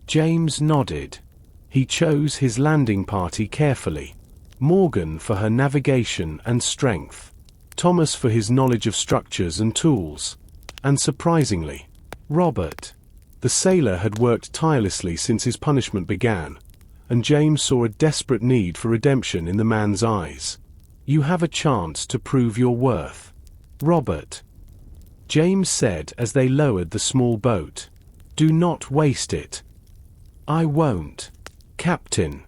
James nodded. He chose his landing party carefully. Morgan for her navigation and strength, Thomas for his knowledge of structures and tools, and surprisingly, Robert. The sailor had worked tirelessly since his punishment began, and James saw a desperate need for redemption in the man's eyes. "You have a chance to prove your worth, Robert," James said as they lowered the small boat. "Do not waste it." "I won't, Captain,"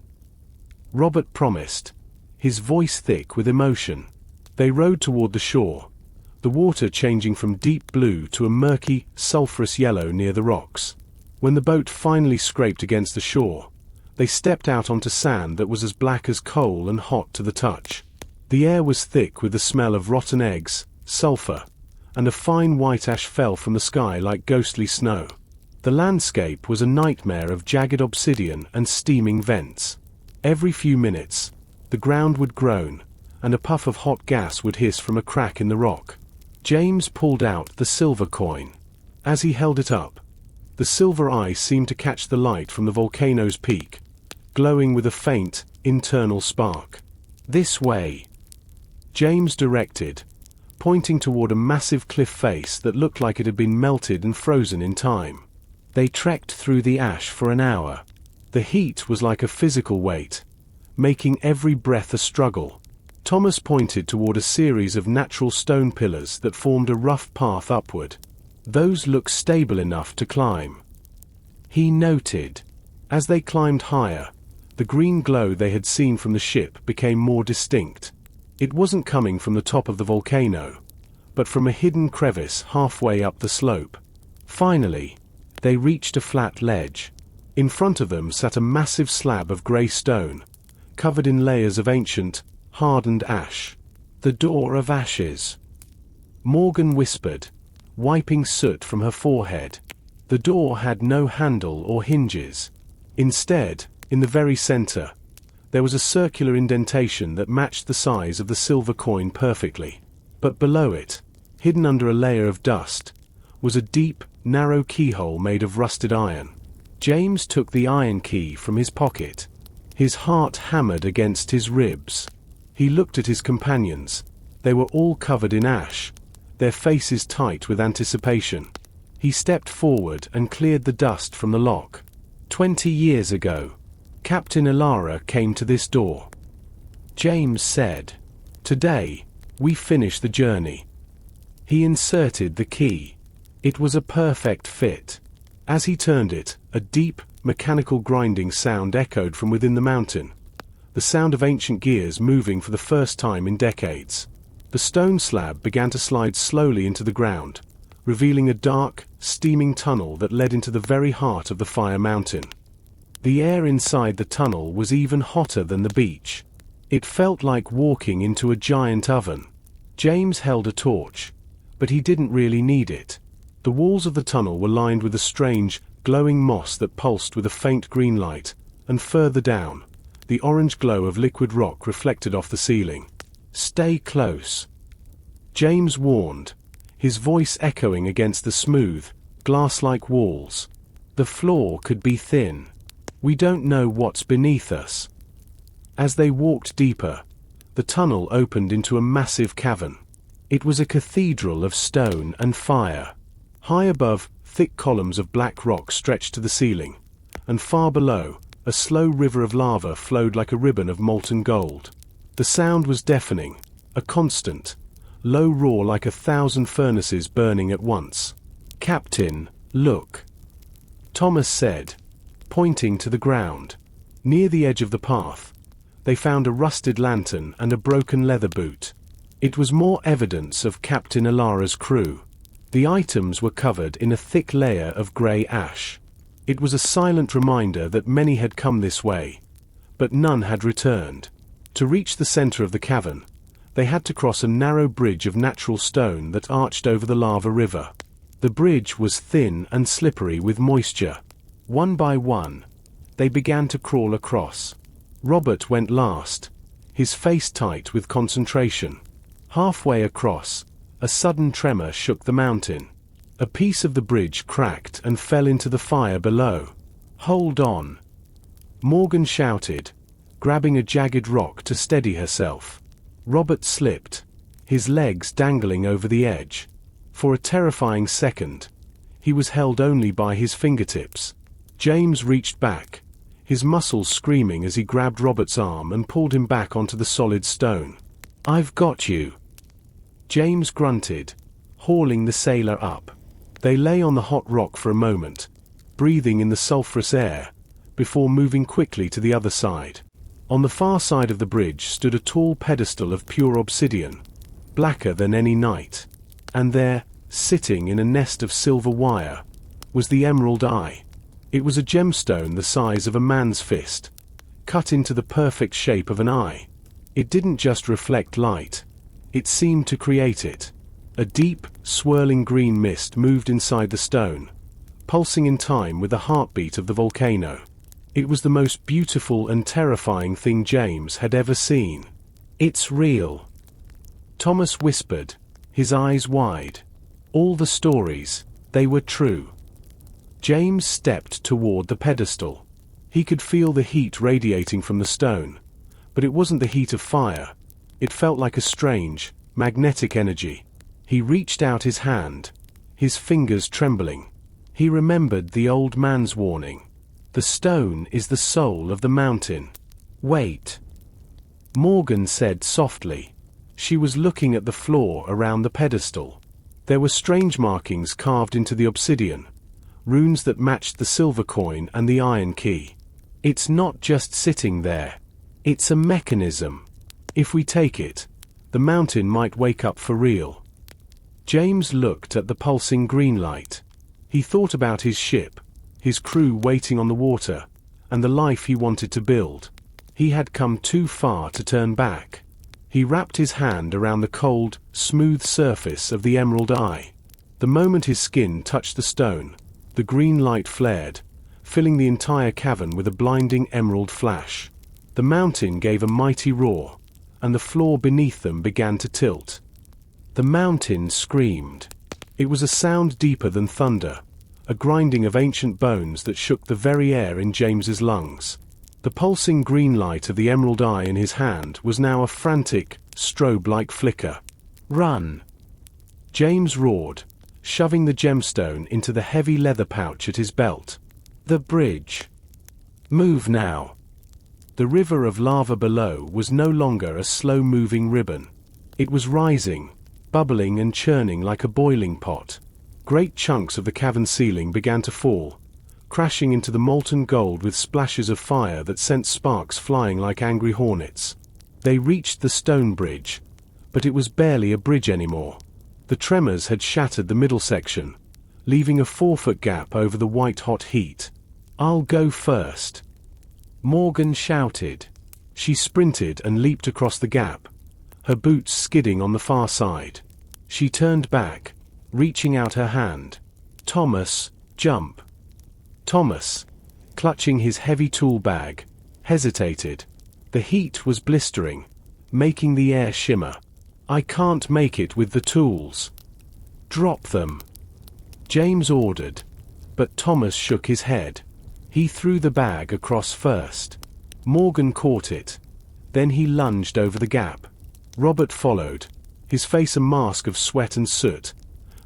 Robert promised, his voice thick with emotion. They rowed toward the shore, the water changing from deep blue to a murky, sulphurous yellow near the rocks. When the boat finally scraped against the shore, they stepped out onto sand that was as black as coal and hot to the touch. The air was thick with the smell of rotten eggs, sulfur, and a fine white ash fell from the sky like ghostly snow. The landscape was a nightmare of jagged obsidian and steaming vents. Every few minutes, the ground would groan, and a puff of hot gas would hiss from a crack in the rock. James pulled out the silver coin. As he held it up, the silver eye seemed to catch the light from the volcano's peak, glowing with a faint, internal spark. "This way," James directed, pointing toward a massive cliff face that looked like it had been melted and frozen in time. They trekked through the ash for an hour. The heat was like a physical weight, making every breath a struggle. Thomas pointed toward a series of natural stone pillars that formed a rough path upward. Those looked stable enough to climb, he noted. As they climbed higher, the green glow they had seen from the ship became more distinct. It wasn't coming from the top of the volcano, but from a hidden crevice halfway up the slope. Finally, they reached a flat ledge. In front of them sat a massive slab of grey stone, covered in layers of ancient, hardened ash. The door of ashes. Morgan whispered, wiping soot from her forehead. The door had no handle or hinges. Instead, in the very center, there was a circular indentation that matched the size of the silver coin perfectly. But below it, hidden under a layer of dust, was a deep, narrow keyhole made of rusted iron. James took the iron key from his pocket. His heart hammered against his ribs. He looked at his companions. They were all covered in ash, their faces tight with anticipation. He stepped forward and cleared the dust from the lock. 20 years ago, Captain Elara came to this door. James said, "Today, we finish the journey." He inserted the key. It was a perfect fit. As he turned it, a deep, mechanical grinding sound echoed from within the mountain. The sound of ancient gears moving for the first time in decades. The stone slab began to slide slowly into the ground, revealing a dark, steaming tunnel that led into the very heart of the fire mountain. The air inside the tunnel was even hotter than the beach. It felt like walking into a giant oven. James held a torch, but he didn't really need it. The walls of the tunnel were lined with a strange, glowing moss that pulsed with a faint green light, and further down, the orange glow of liquid rock reflected off the ceiling. "Stay close," James warned, his voice echoing against the smooth, glass-like walls. "The floor could be thin. We don't know what's beneath us." As they walked deeper, the tunnel opened into a massive cavern. It was a cathedral of stone and fire. High above, thick columns of black rock stretched to the ceiling, and far below, a slow river of lava flowed like a ribbon of molten gold. The sound was deafening, a constant, low roar like 1,000 furnaces burning at once. "Captain, look," Thomas said, pointing to the ground. Near the edge of the path, they found a rusted lantern and a broken leather boot. It was more evidence of Captain Elara's crew. The items were covered in a thick layer of grey ash. It was a silent reminder that many had come this way, but none had returned. To reach the center of the cavern, they had to cross a narrow bridge of natural stone that arched over the lava river. The bridge was thin and slippery with moisture. One by one, they began to crawl across. Robert went last, his face tight with concentration. Halfway across, a sudden tremor shook the mountain. A piece of the bridge cracked and fell into the fire below. "Hold on," Morgan shouted, grabbing a jagged rock to steady herself. Robert slipped, his legs dangling over the edge. For a terrifying second, he was held only by his fingertips. James reached back, his muscles screaming as he grabbed Robert's arm and pulled him back onto the solid stone. "I've got you," James grunted, hauling the sailor up. They lay on the hot rock for a moment, breathing in the sulphurous air, before moving quickly to the other side. On the far side of the bridge stood a tall pedestal of pure obsidian, blacker than any night. And there, sitting in a nest of silver wire, was the emerald eye. It was a gemstone the size of a man's fist, cut into the perfect shape of an eye. It didn't just reflect light, it seemed to create it. A deep, swirling green mist moved inside the stone, pulsing in time with the heartbeat of the volcano. It was the most beautiful and terrifying thing James had ever seen. "It's real," Thomas whispered, his eyes wide. All the stories, they were true. James stepped toward the pedestal. He could feel the heat radiating from the stone, but it wasn't the heat of fire. It felt like a strange, magnetic energy. He reached out his hand, his fingers trembling. He remembered the old man's warning. "The stone is the soul of the mountain." "Wait," Morgan said softly. She was looking at the floor around the pedestal. There were strange markings carved into the obsidian, runes that matched the silver coin and the iron key. "It's not just sitting there. It's a mechanism. If we take it, the mountain might wake up for real." James looked at the pulsing green light. He thought about his ship, his crew waiting on the water, and the life he wanted to build. He had come too far to turn back. He wrapped his hand around the cold, smooth surface of the emerald eye. The moment his skin touched the stone, the green light flared, filling the entire cavern with a blinding emerald flash. The mountain gave a mighty roar, and the floor beneath them began to tilt. The mountain screamed. It was a sound deeper than thunder, a grinding of ancient bones that shook the very air in James's lungs. The pulsing green light of the emerald eye in his hand was now a frantic, strobe-like flicker. "Run!" James roared, shoving the gemstone into the heavy leather pouch at his belt. "The bridge! Move now!" The river of lava below was no longer a slow-moving ribbon. It was rising, bubbling and churning like a boiling pot. Great chunks of the cavern ceiling began to fall, crashing into the molten gold with splashes of fire that sent sparks flying like angry hornets. They reached the stone bridge, but it was barely a bridge anymore. The tremors had shattered the middle section, leaving a 4-foot gap over the white-hot heat. "I'll go first," Morgan shouted. She sprinted and leaped across the gap, her boots skidding on the far side. She turned back, reaching out her hand. "Thomas, jump." Thomas, clutching his heavy tool bag, hesitated. The heat was blistering, making the air shimmer. "I can't make it with the tools." "Drop them," James ordered, but Thomas shook his head. He threw the bag across first. Morgan caught it. Then he lunged over the gap. Robert followed, his face a mask of sweat and soot,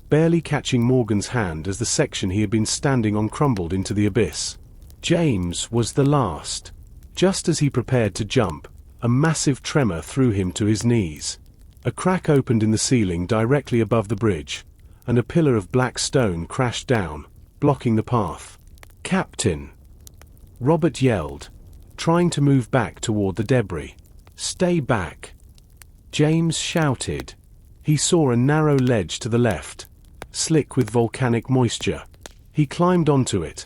barely catching Morgan's hand as the section he had been standing on crumbled into the abyss. James was the last. Just as he prepared to jump, a massive tremor threw him to his knees. A crack opened in the ceiling directly above the bridge, and a pillar of black stone crashed down, blocking the path. "Captain!" Robert yelled, trying to move back toward the debris. "Stay back!" James shouted. He saw a narrow ledge to the left, slick with volcanic moisture. He climbed onto it,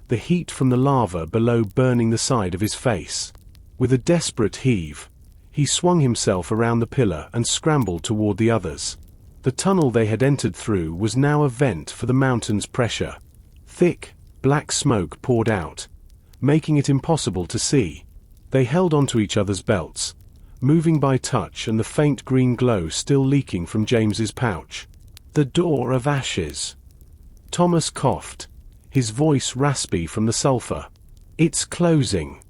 the heat from the lava below burning the side of his face. With a desperate heave, he swung himself around the pillar and scrambled toward the others. The tunnel they had entered through was now a vent for the mountain's pressure. Thick, black smoke poured out, making it impossible to see. They held onto each other's belts, moving by touch and the faint green glow still leaking from James's pouch. "The door of ashes." Thomas coughed, his voice raspy from the sulfur. "It's closing."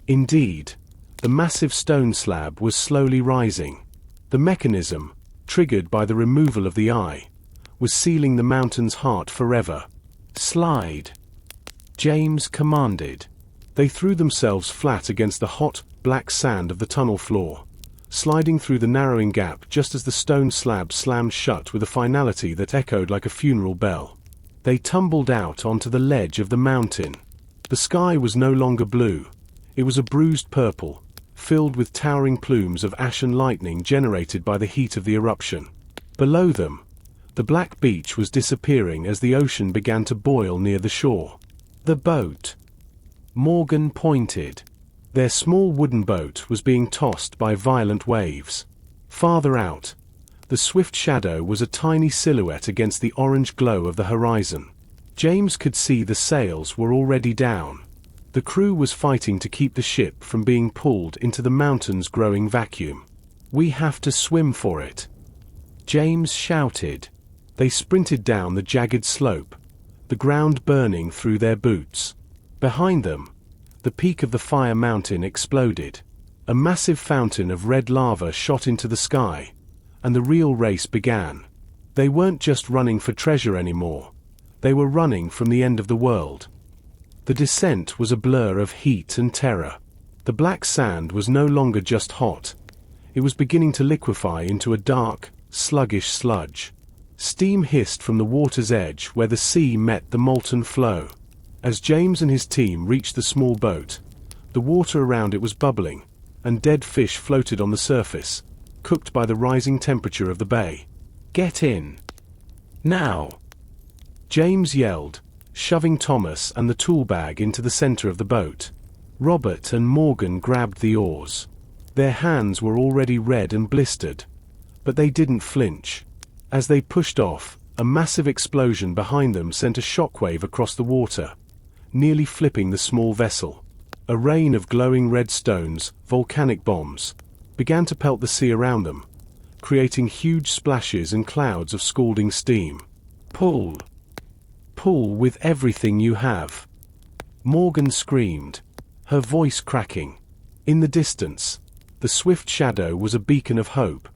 Indeed, the massive stone slab was slowly rising. The mechanism, triggered by the removal of the eye, was sealing the mountain's heart forever. "Slide," James commanded. They threw themselves flat against the hot, black sand of the tunnel floor, sliding through the narrowing gap just as the stone slab slammed shut with a finality that echoed like a funeral bell. They tumbled out onto the ledge of the mountain. The sky was no longer blue. It was a bruised purple, filled with towering plumes of ashen lightning generated by the heat of the eruption. Below them, the black beach was disappearing as the ocean began to boil near the shore. "The boat," Morgan pointed. Their small wooden boat was being tossed by violent waves. Farther out, the swift shadow was a tiny silhouette against the orange glow of the horizon. James could see the sails were already down. The crew was fighting to keep the ship from being pulled into the mountain's growing vacuum. "We have to swim for it," James shouted. They sprinted down the jagged slope, the ground burning through their boots. Behind them, the peak of the fire mountain exploded. A massive fountain of red lava shot into the sky, and the real race began. They weren't just running for treasure anymore. They were running from the end of the world. The descent was a blur of heat and terror. The black sand was no longer just hot. It was beginning to liquefy into a dark, sluggish sludge. Steam hissed from the water's edge where the sea met the molten flow. As James and his team reached the small boat, the water around it was bubbling, and dead fish floated on the surface, cooked by the rising temperature of the bay. "Get in! Now!" James yelled, shoving Thomas and the tool bag into the center of the boat. Robert and Morgan grabbed the oars. Their hands were already red and blistered, but they didn't flinch. As they pushed off, a massive explosion behind them sent a shockwave across the water, nearly flipping the small vessel. A rain of glowing red stones, volcanic bombs, began to pelt the sea around them, creating huge splashes and clouds of scalding steam. "Pull! Pull with everything you have!" Morgan screamed, her voice cracking. In the distance, the swift shadow was a beacon of hope.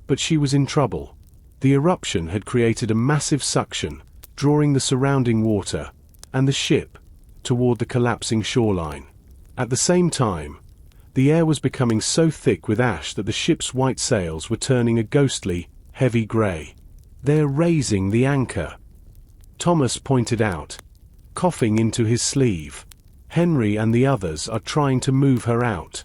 But she was in trouble. The eruption had created a massive suction, drawing the surrounding water and the ship toward the collapsing shoreline. At the same time, the air was becoming so thick with ash that the ship's white sails were turning a ghostly, heavy gray. "They're raising the anchor," Thomas pointed out, coughing into his sleeve. "Henry and the others are trying to move her out."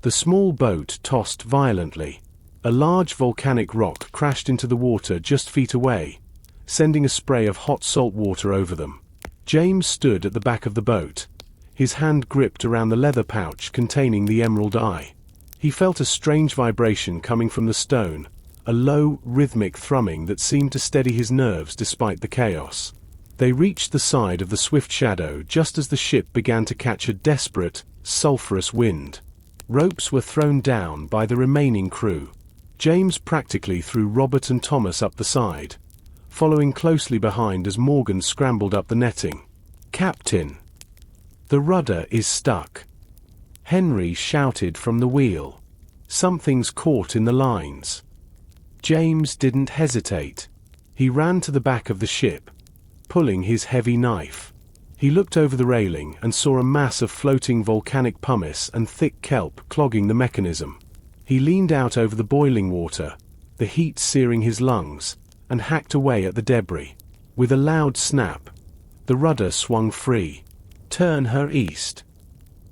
The small boat tossed violently. A large volcanic rock crashed into the water just feet away, sending a spray of hot salt water over them. James stood at the back of the boat, his hand gripped around the leather pouch containing the emerald eye. He felt a strange vibration coming from the stone, a low, rhythmic thrumming that seemed to steady his nerves despite the chaos. They reached the side of the swift shadow just as the ship began to catch a desperate, sulphurous wind. Ropes were thrown down by the remaining crew. James practically threw Robert and Thomas up the side, following closely behind as Morgan scrambled up the netting. "Captain! The rudder is stuck!" Henry shouted from the wheel. "Something's caught in the lines." James didn't hesitate. He ran to the back of the ship, pulling his heavy knife. He looked over the railing and saw a mass of floating volcanic pumice and thick kelp clogging the mechanism. He leaned out over the boiling water, the heat searing his lungs, and hacked away at the debris. With a loud snap, the rudder swung free. "Turn her east,"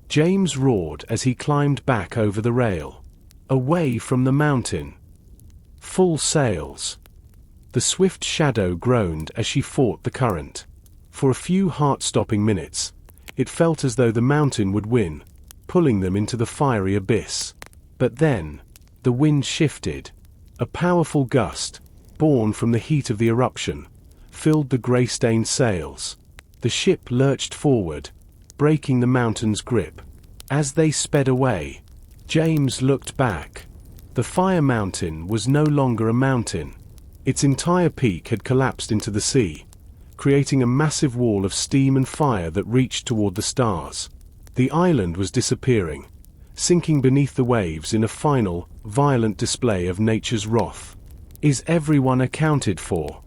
James roared as he climbed back over the rail. "Away from the mountain. Full sails." The swift shadow groaned as she fought the current. For a few heart-stopping minutes, it felt as though the mountain would win, pulling them into the fiery abyss. But then, the wind shifted. A powerful gust, born from the heat of the eruption, filled the grey-stained sails. The ship lurched forward, breaking the mountain's grip. As they sped away, James looked back. The Fire Mountain was no longer a mountain. Its entire peak had collapsed into the sea, creating a massive wall of steam and fire that reached toward the stars. The island was disappearing, sinking beneath the waves in a final, violent display of nature's wrath. "Is everyone accounted for?"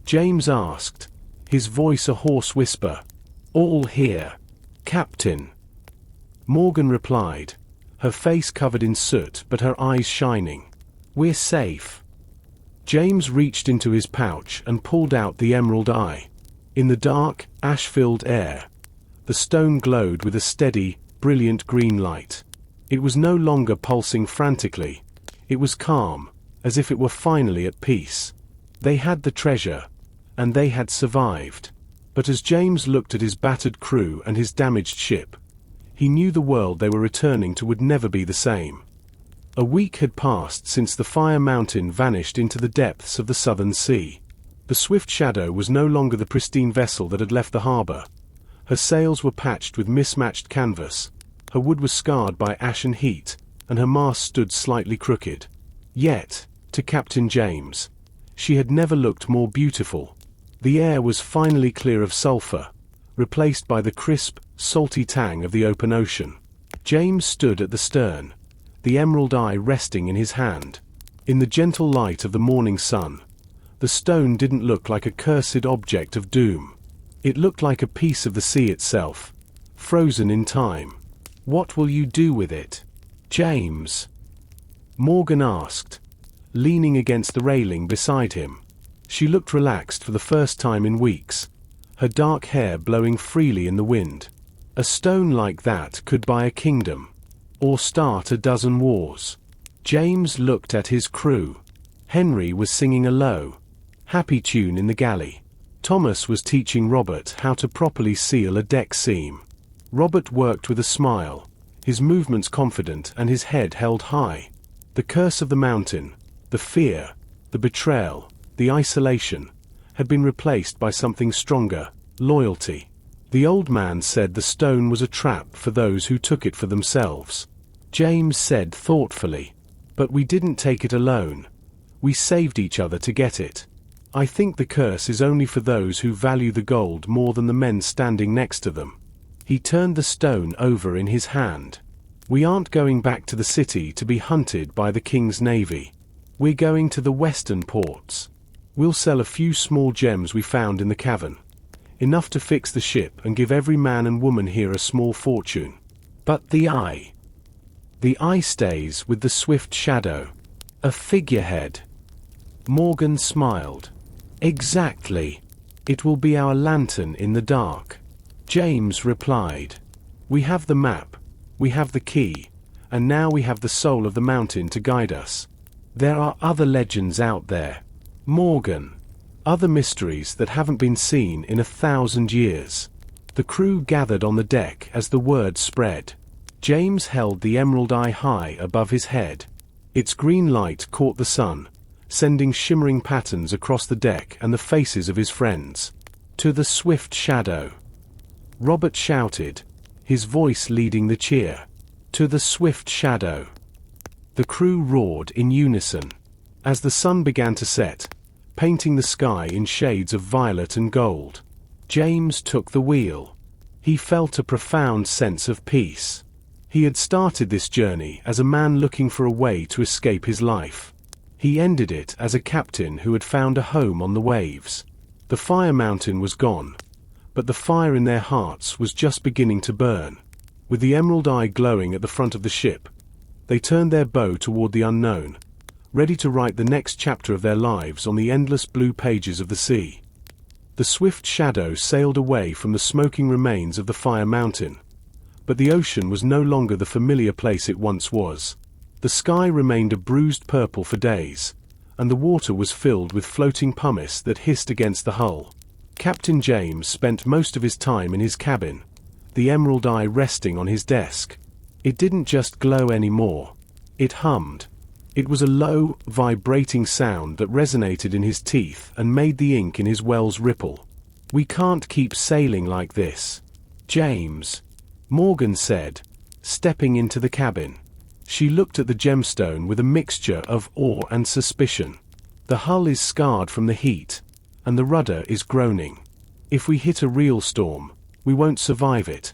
James asked, his voice a hoarse whisper. "All here, Captain." Morgan replied, her face covered in soot but her eyes shining. "We're safe." James reached into his pouch and pulled out the emerald eye. In the dark, ash-filled air, the stone glowed with a steady, brilliant green light. It was no longer pulsing frantically. It was calm, as if it were finally at peace. They had the treasure, and they had survived. But as James looked at his battered crew and his damaged ship, he knew the world they were returning to would never be the same. A week had passed since the Fire Mountain vanished into the depths of the southern sea. The Swift Shadow was no longer the pristine vessel that had left the harbor. Her sails were patched with mismatched canvas, her wood was scarred by ash and heat, and her mast stood slightly crooked. Yet, to Captain James, she had never looked more beautiful. The air was finally clear of sulfur, replaced by the crisp, salty tang of the open ocean. James stood at the stern, the emerald eye resting in his hand. In the gentle light of the morning sun, the stone didn't look like a cursed object of doom. It looked like a piece of the sea itself, frozen in time. "What will you do with it, James?" Morgan asked, leaning against the railing beside him. She looked relaxed for the first time in weeks, her dark hair blowing freely in the wind. "A stone like that could buy a kingdom, or start a dozen wars." James looked at his crew. Henry was singing a low, happy tune in the galley. Thomas was teaching Robert how to properly seal a deck seam. Robert worked with a smile, his movements confident and his head held high. The curse of the mountain, the fear, the betrayal, the isolation, had been replaced by something stronger, loyalty. The old man said the stone was a trap for those who took it for themselves. James said thoughtfully, "But we didn't take it alone. We saved each other to get it. I think the curse is only for those who value the gold more than the men standing next to them." He turned the stone over in his hand. "We aren't going back to the city to be hunted by the king's navy. We're going to the western ports. We'll sell a few small gems we found in the cavern. Enough to fix the ship and give every man and woman here a small fortune. But the eye. The eye stays with the swift shadow. A figurehead." Morgan smiled. "Exactly. It will be our lantern in the dark." James replied, "We have the map, we have the key, and now we have the soul of the mountain to guide us. There are other legends out there, Morgan. Other mysteries that haven't been seen in 1,000 years." The crew gathered on the deck as the word spread. James held the emerald eye high above his head. Its green light caught the sun, sending shimmering patterns across the deck and the faces of his friends. "To the swift shadow," Robert shouted, his voice leading the cheer. "To the swift shadow." The crew roared in unison. As the sun began to set, painting the sky in shades of violet and gold, James took the wheel. He felt a profound sense of peace. He had started this journey as a man looking for a way to escape his life. He ended it as a captain who had found a home on the waves. The fire mountain was gone, but the fire in their hearts was just beginning to burn. With the emerald eye glowing at the front of the ship, they turned their bow toward the unknown, ready to write the next chapter of their lives on the endless blue pages of the sea. The swift shadow sailed away from the smoking remains of the fire mountain. But the ocean was no longer the familiar place it once was. The sky remained a bruised purple for days, and the water was filled with floating pumice that hissed against the hull. Captain James spent most of his time in his cabin, the emerald eye resting on his desk. It didn't just glow anymore. It hummed. It was a low, vibrating sound that resonated in his teeth and made the ink in his wells ripple. "We can't keep sailing like this, James," Morgan said, stepping into the cabin. She looked at the gemstone with a mixture of awe and suspicion. "The hull is scarred from the heat, and the rudder is groaning. If we hit a real storm, we won't survive it.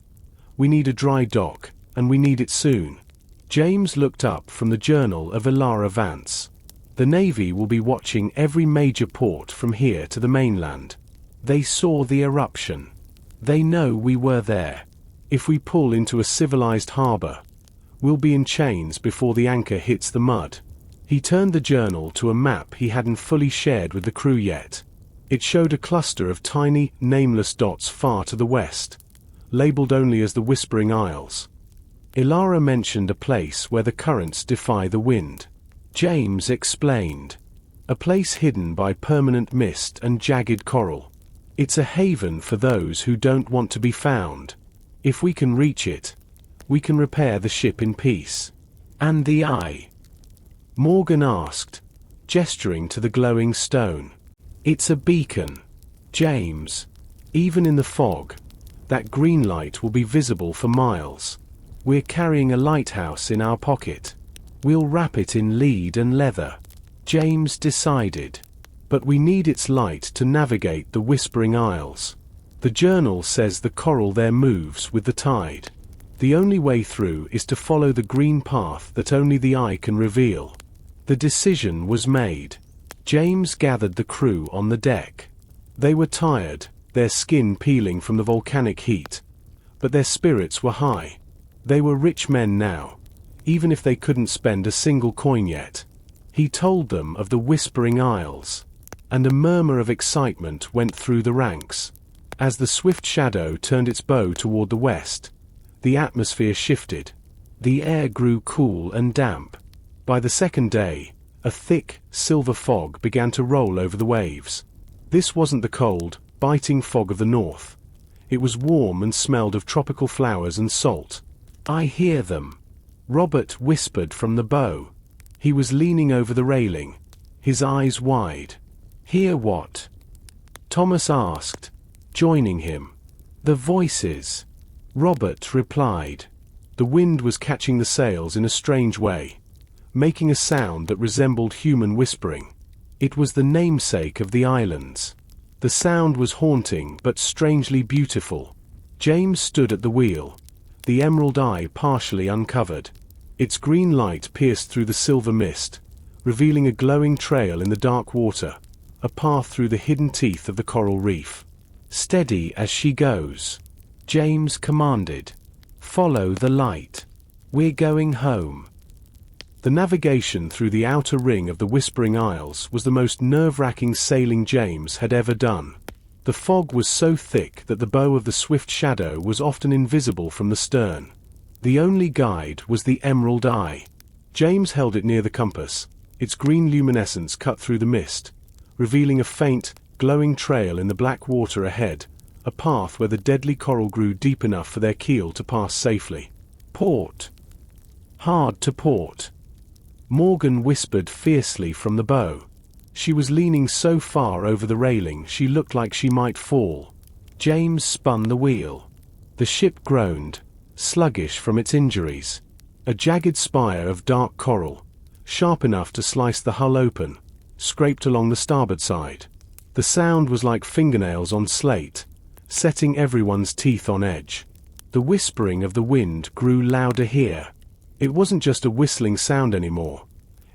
We need a dry dock, and we need it soon." James looked up from the journal of Ilara Vance. "The Navy will be watching every major port from here to the mainland. They saw the eruption. They know we were there. If we pull into a civilized harbor, we'll be in chains before the anchor hits the mud." He turned the journal to a map he hadn't fully shared with the crew yet. It showed a cluster of tiny, nameless dots far to the west, labeled only as the Whispering Isles. Ilara mentioned a place where the currents defy the wind. James explained. "A place hidden by permanent mist and jagged coral. It's a haven for those who don't want to be found. If we can reach it, we can repair the ship in peace." "And the eye?" Morgan asked, gesturing to the glowing stone. "It's a beacon, James. Even in the fog, that green light will be visible for miles. We're carrying a lighthouse in our pocket. We'll wrap it in lead and leather," James decided. "But we need its light to navigate the Whispering Isles. The journal says the coral there moves with the tide. The only way through is to follow the green path that only the eye can reveal." The decision was made. James gathered the crew on the deck. They were tired, their skin peeling from the volcanic heat. But their spirits were high. They were rich men now, even if they couldn't spend a single coin yet. He told them of the Whispering Isles, and a murmur of excitement went through the ranks. As the swift shadow turned its bow toward the west, the atmosphere shifted. The air grew cool and damp. By the second day, a thick, silver fog began to roll over the waves. This wasn't the cold, biting fog of the north. It was warm and smelled of tropical flowers and salt. I hear them, Robert whispered from the bow. He was leaning over the railing, his eyes wide. Hear what? Thomas asked, joining him. The voices, Robert replied. The wind was catching the sails in a strange way, making a sound that resembled human whispering. It was the namesake of the islands. The sound was haunting but strangely beautiful. James stood at the wheel, the emerald eye partially uncovered. Its green light pierced through the silver mist, revealing a glowing trail in the dark water, a path through the hidden teeth of the coral reef. Steady as she goes, James commanded. Follow the light. We're going home. The navigation through the outer ring of the Whispering Isles was the most nerve-wracking sailing James had ever done. The fog was so thick that the bow of the Swift Shadow was often invisible from the stern. The only guide was the emerald eye. James held it near the compass, its green luminescence cut through the mist, revealing a faint, glowing trail in the black water ahead, a path where the deadly coral grew deep enough for their keel to pass safely. Port. Hard to port. Morgan whispered fiercely from the bow. She was leaning so far over the railing she looked like she might fall. James spun the wheel. The ship groaned, sluggish from its injuries. A jagged spire of dark coral, sharp enough to slice the hull open, scraped along the starboard side. The sound was like fingernails on slate, setting everyone's teeth on edge. The whispering of the wind grew louder here. It wasn't just a whistling sound anymore.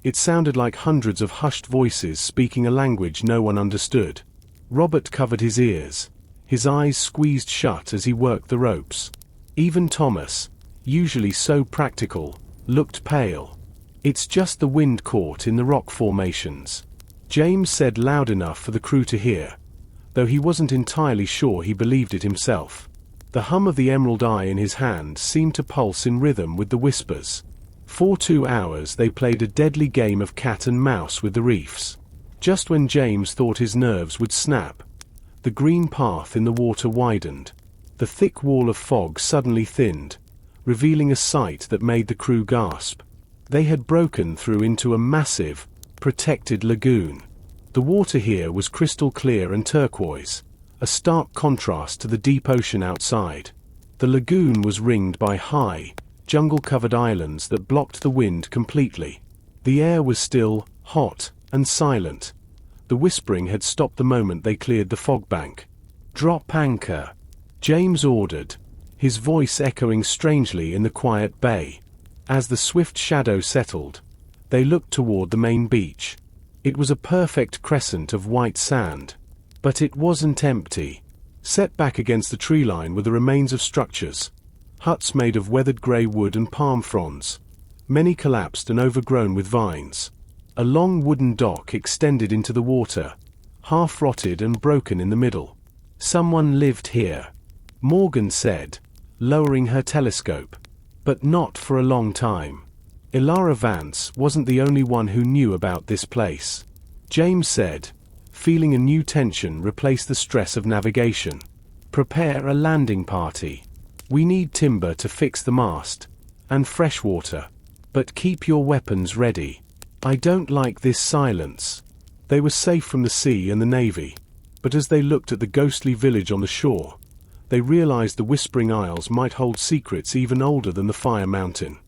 It sounded like hundreds of hushed voices speaking a language no one understood. Robert covered his ears, his eyes squeezed shut as he worked the ropes. Even Thomas, usually so practical, looked pale. It's just the wind caught in the rock formations, James said loud enough for the crew to hear, though he wasn't entirely sure he believed it himself. The hum of the emerald eye in his hand seemed to pulse in rhythm with the whispers. For 2 hours they played a deadly game of cat and mouse with the reefs. Just when James thought his nerves would snap, the green path in the water widened. The thick wall of fog suddenly thinned, revealing a sight that made the crew gasp. They had broken through into a massive, protected lagoon. The water here was crystal clear and turquoise, a stark contrast to the deep ocean outside. The lagoon was ringed by high, jungle-covered islands that blocked the wind completely. The air was still, hot, and silent. The whispering had stopped the moment they cleared the fog bank. Drop anchor, James ordered, his voice echoing strangely in the quiet bay. As the Swift Shadow settled, they looked toward the main beach. It was a perfect crescent of white sand. But it wasn't empty. Set back against the tree line were the remains of structures, huts made of weathered grey wood and palm fronds, many collapsed and overgrown with vines. A long wooden dock extended into the water, half rotted and broken in the middle. Someone lived here, Morgan said, lowering her telescope. But not for a long time. Ilara Vance wasn't the only one who knew about this place. James said, feeling a new tension replace the stress of navigation. Prepare a landing party. We need timber to fix the mast, and fresh water. But keep your weapons ready. I don't like this silence. They were safe from the sea and the navy, but as they looked at the ghostly village on the shore, they realized the Whispering Isles might hold secrets even older than the Fire Mountain.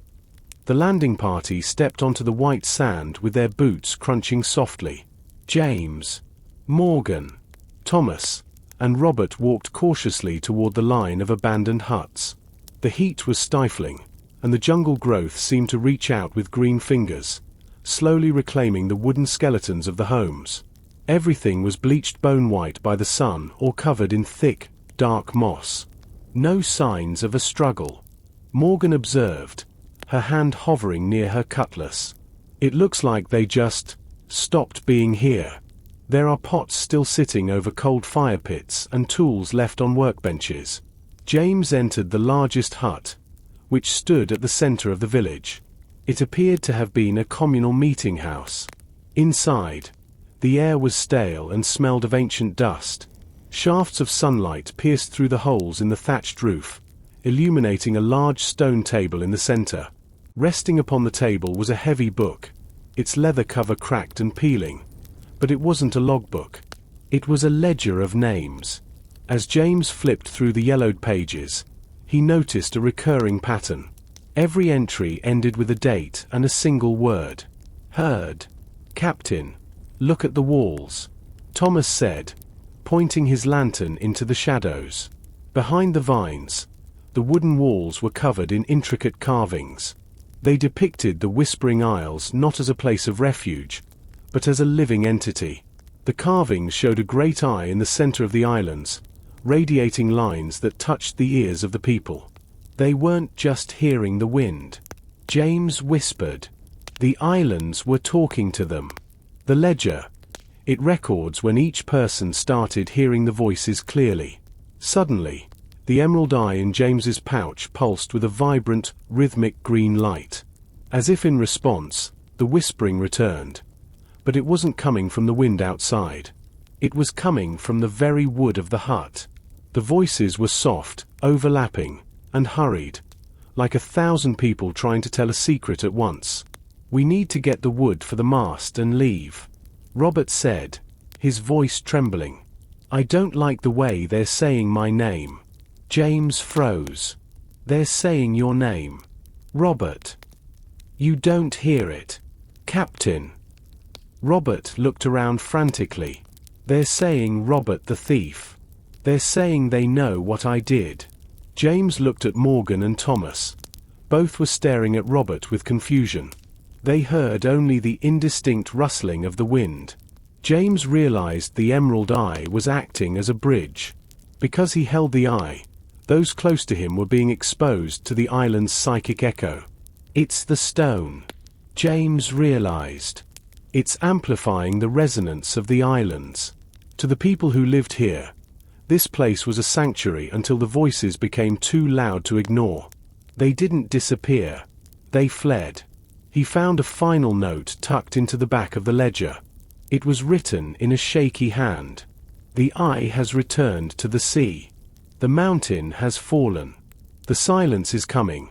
The landing party stepped onto the white sand with their boots crunching softly. James, Morgan, Thomas, and Robert walked cautiously toward the line of abandoned huts. The heat was stifling, and the jungle growth seemed to reach out with green fingers, slowly reclaiming the wooden skeletons of the homes. Everything was bleached bone white by the sun or covered in thick, dark moss. No signs of a struggle, Morgan observed, her hand hovering near her cutlass. It looks like they just stopped being here. There are pots still sitting over cold fire pits and tools left on workbenches. James entered the largest hut, which stood at the center of the village. It appeared to have been a communal meeting house. Inside, the air was stale and smelled of ancient dust. Shafts of sunlight pierced through the holes in the thatched roof, illuminating a large stone table in the center. Resting upon the table was a heavy book, its leather cover cracked and peeling. But it wasn't a logbook. It was a ledger of names. As James flipped through the yellowed pages, he noticed a recurring pattern. Every entry ended with a date and a single word. Heard. Captain. Look at the walls, Thomas said, pointing his lantern into the shadows. Behind the vines, the wooden walls were covered in intricate carvings. They depicted the Whispering Isles not as a place of refuge, but as a living entity. The carvings showed a great eye in the center of the islands, radiating lines that touched the ears of the people. They weren't just hearing the wind. James whispered. The islands were talking to them. The ledger. It records when each person started hearing the voices clearly. Suddenly, the emerald eye in James's pouch pulsed with a vibrant, rhythmic green light. As if in response, the whispering returned. But it wasn't coming from the wind outside. It was coming from the very wood of the hut. The voices were soft, overlapping, and hurried, like 1,000 people trying to tell a secret at once. We need to get the wood for the mast and leave, Robert said, his voice trembling. I don't like the way they're saying my name. James froze. They're saying your name. Robert. You don't hear it. Captain. Robert looked around frantically. They're saying Robert the thief. They're saying they know what I did. James looked at Morgan and Thomas. Both were staring at Robert with confusion. They heard only the indistinct rustling of the wind. James realized the emerald eye was acting as a bridge. Because he held the eye, those close to him were being exposed to the island's psychic echo. It's the stone, James realized. It's amplifying the resonance of the islands. To the people who lived here, this place was a sanctuary until the voices became too loud to ignore. They didn't disappear. They fled. He found a final note tucked into the back of the ledger. It was written in a shaky hand. The eye has returned to the sea. The mountain has fallen. The silence is coming.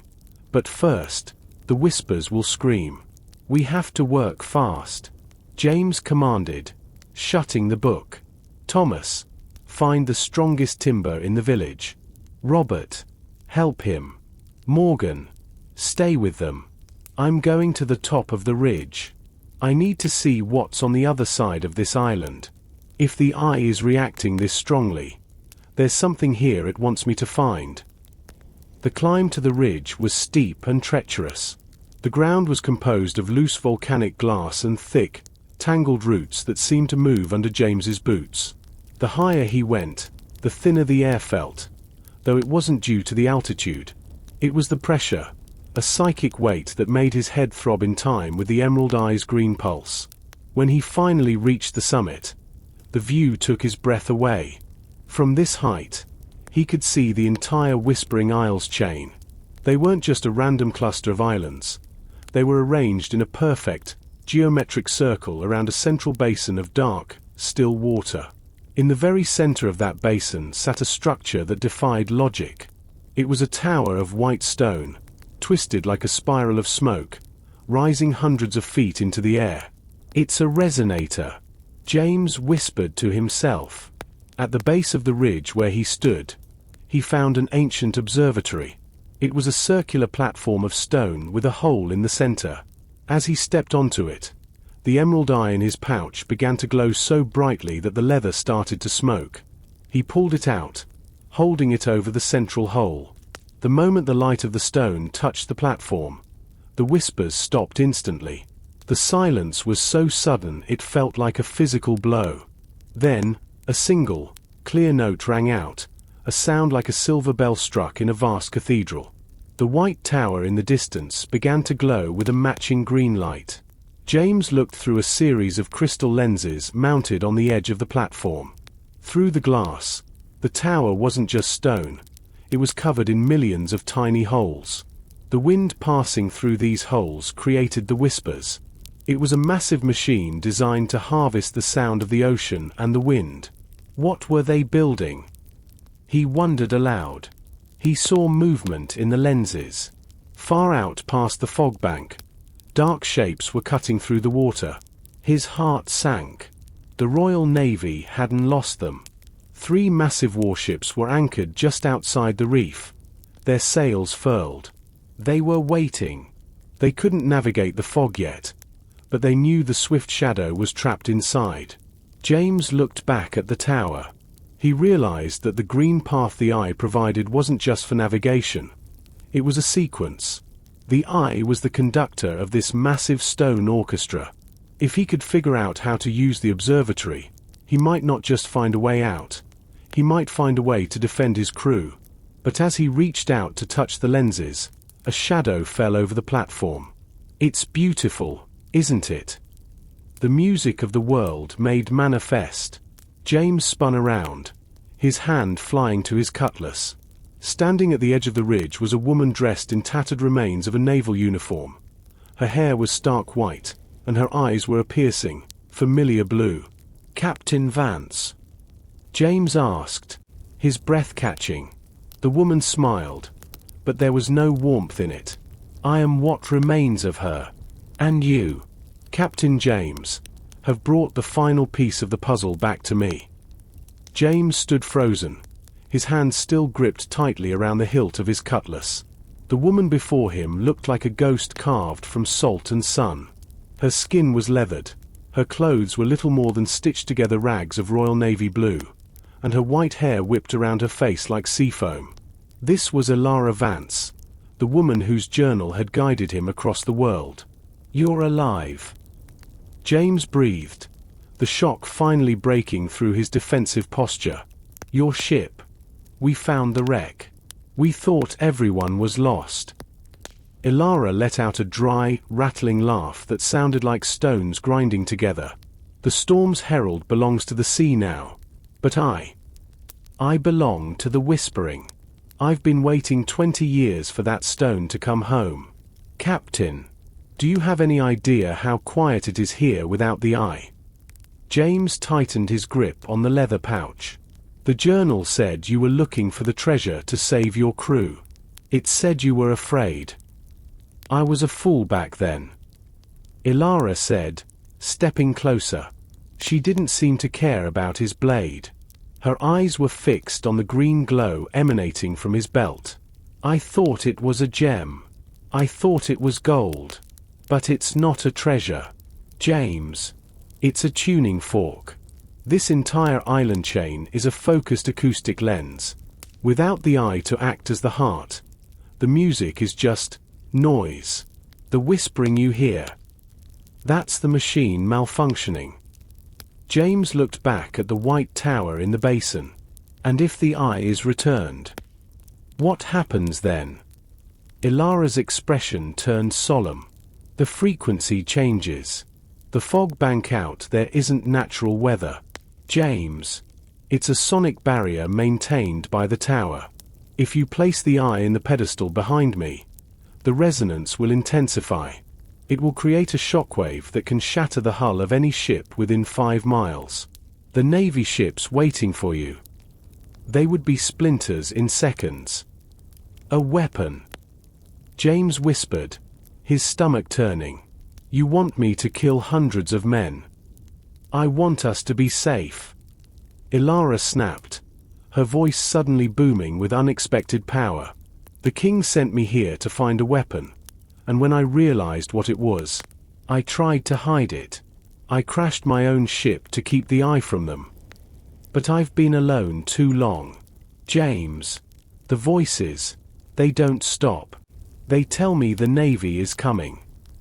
But first, the whispers will scream. We have to work fast, James commanded, shutting the book. Thomas, find the strongest timber in the village. Robert, help him. Morgan, stay with them. I'm going to the top of the ridge. I need to see what's on the other side of this island. If the eye is reacting this strongly, there's something here it wants me to find. The climb to the ridge was steep and treacherous. The ground was composed of loose volcanic glass and thick, tangled roots that seemed to move under James's boots. The higher he went, the thinner the air felt, though it wasn't due to the altitude. It was the pressure, a psychic weight that made his head throb in time with the emerald eye's green pulse. When he finally reached the summit, the view took his breath away. From this height, he could see the entire Whispering Isles chain. They weren't just a random cluster of islands. They were arranged in a perfect, geometric circle around a central basin of dark, still water. In the very center of that basin sat a structure that defied logic. It was a tower of white stone, twisted like a spiral of smoke, rising hundreds of feet into the air. It's a resonator, James whispered to himself. At the base of the ridge where he stood, he found an ancient observatory. It was a circular platform of stone with a hole in the center. As he stepped onto it, the emerald eye in his pouch began to glow so brightly that the leather started to smoke. He pulled it out, holding it over the central hole. The moment the light of the stone touched the platform, the whispers stopped instantly. The silence was so sudden it felt like a physical blow. Then, a single, clear note rang out, a sound like a silver bell struck in a vast cathedral. The white tower in the distance began to glow with a matching green light. James looked through a series of crystal lenses mounted on the edge of the platform. Through the glass, the tower wasn't just stone. It was covered in millions of tiny holes. The wind passing through these holes created the whispers. It was a massive machine designed to harvest the sound of the ocean and the wind. What were they building? He wondered aloud. He saw movement in the lenses. Far out past the fog bank, dark shapes were cutting through the water. His heart sank. The Royal Navy hadn't lost them. 3 massive warships were anchored just outside the reef, their sails furled. They were waiting. They couldn't navigate the fog yet, but they knew the swift shadow was trapped inside. James looked back at the tower. He realized that the green path the eye provided wasn't just for navigation. It was a sequence. The eye was the conductor of this massive stone orchestra. If he could figure out how to use the observatory, he might not just find a way out. He might find a way to defend his crew. But as he reached out to touch the lenses, a shadow fell over the platform. It's beautiful, isn't it? The music of the world made manifest. James spun around, his hand flying to his cutlass. Standing at the edge of the ridge was a woman dressed in tattered remains of a naval uniform. Her hair was stark white, and her eyes were a piercing, familiar blue. "Captain Vance?" James asked, his breath catching. The woman smiled, but there was no warmth in it. "I am what remains of her. And you, Captain James, have brought the final piece of the puzzle back to me." James stood frozen, his hand still gripped tightly around the hilt of his cutlass. The woman before him looked like a ghost carved from salt and sun. Her skin was leathered, her clothes were little more than stitched-together rags of Royal Navy blue, and her white hair whipped around her face like sea foam. This was Elara Vance, the woman whose journal had guided him across the world. "You're alive." James breathed, the shock finally breaking through his defensive posture. "Your ship. We found the wreck. We thought everyone was lost." Elara let out a dry, rattling laugh that sounded like stones grinding together. "The storm's herald belongs to the sea now. But I belong to the whispering. I've been waiting 20 years for that stone to come home. Captain, do you have any idea how quiet it is here without the eye?" James tightened his grip on the leather pouch. "The journal said you were looking for the treasure to save your crew. It said you were afraid." "I was a fool back then," Elara said, stepping closer. She didn't seem to care about his blade. Her eyes were fixed on the green glow emanating from his belt. "I thought it was a gem. I thought it was gold. But it's not a treasure, James. It's a tuning fork. This entire island chain is a focused acoustic lens. Without the eye to act as the heart, the music is just noise. The whispering you hear. That's the machine malfunctioning." James looked back at the white tower in the basin. "And if the eye is returned, what happens then?" Elara's expression turned solemn. "The frequency changes. The fog bank out there isn't natural weather, James. It's a sonic barrier maintained by the tower. If you place the eye in the pedestal behind me, the resonance will intensify. It will create a shockwave that can shatter the hull of any ship within 5 miles. The Navy ships waiting for you. They would be splinters in seconds." "A weapon," James whispered, his stomach turning. "You want me to kill hundreds of men?" "I want us to be safe," Elara snapped, her voice suddenly booming with unexpected power. "The king sent me here to find a weapon, and when I realized what it was, I tried to hide it. I crashed my own ship to keep the eye from them. But I've been alone too long. James, the voices, they don't stop. They tell me the Navy is coming.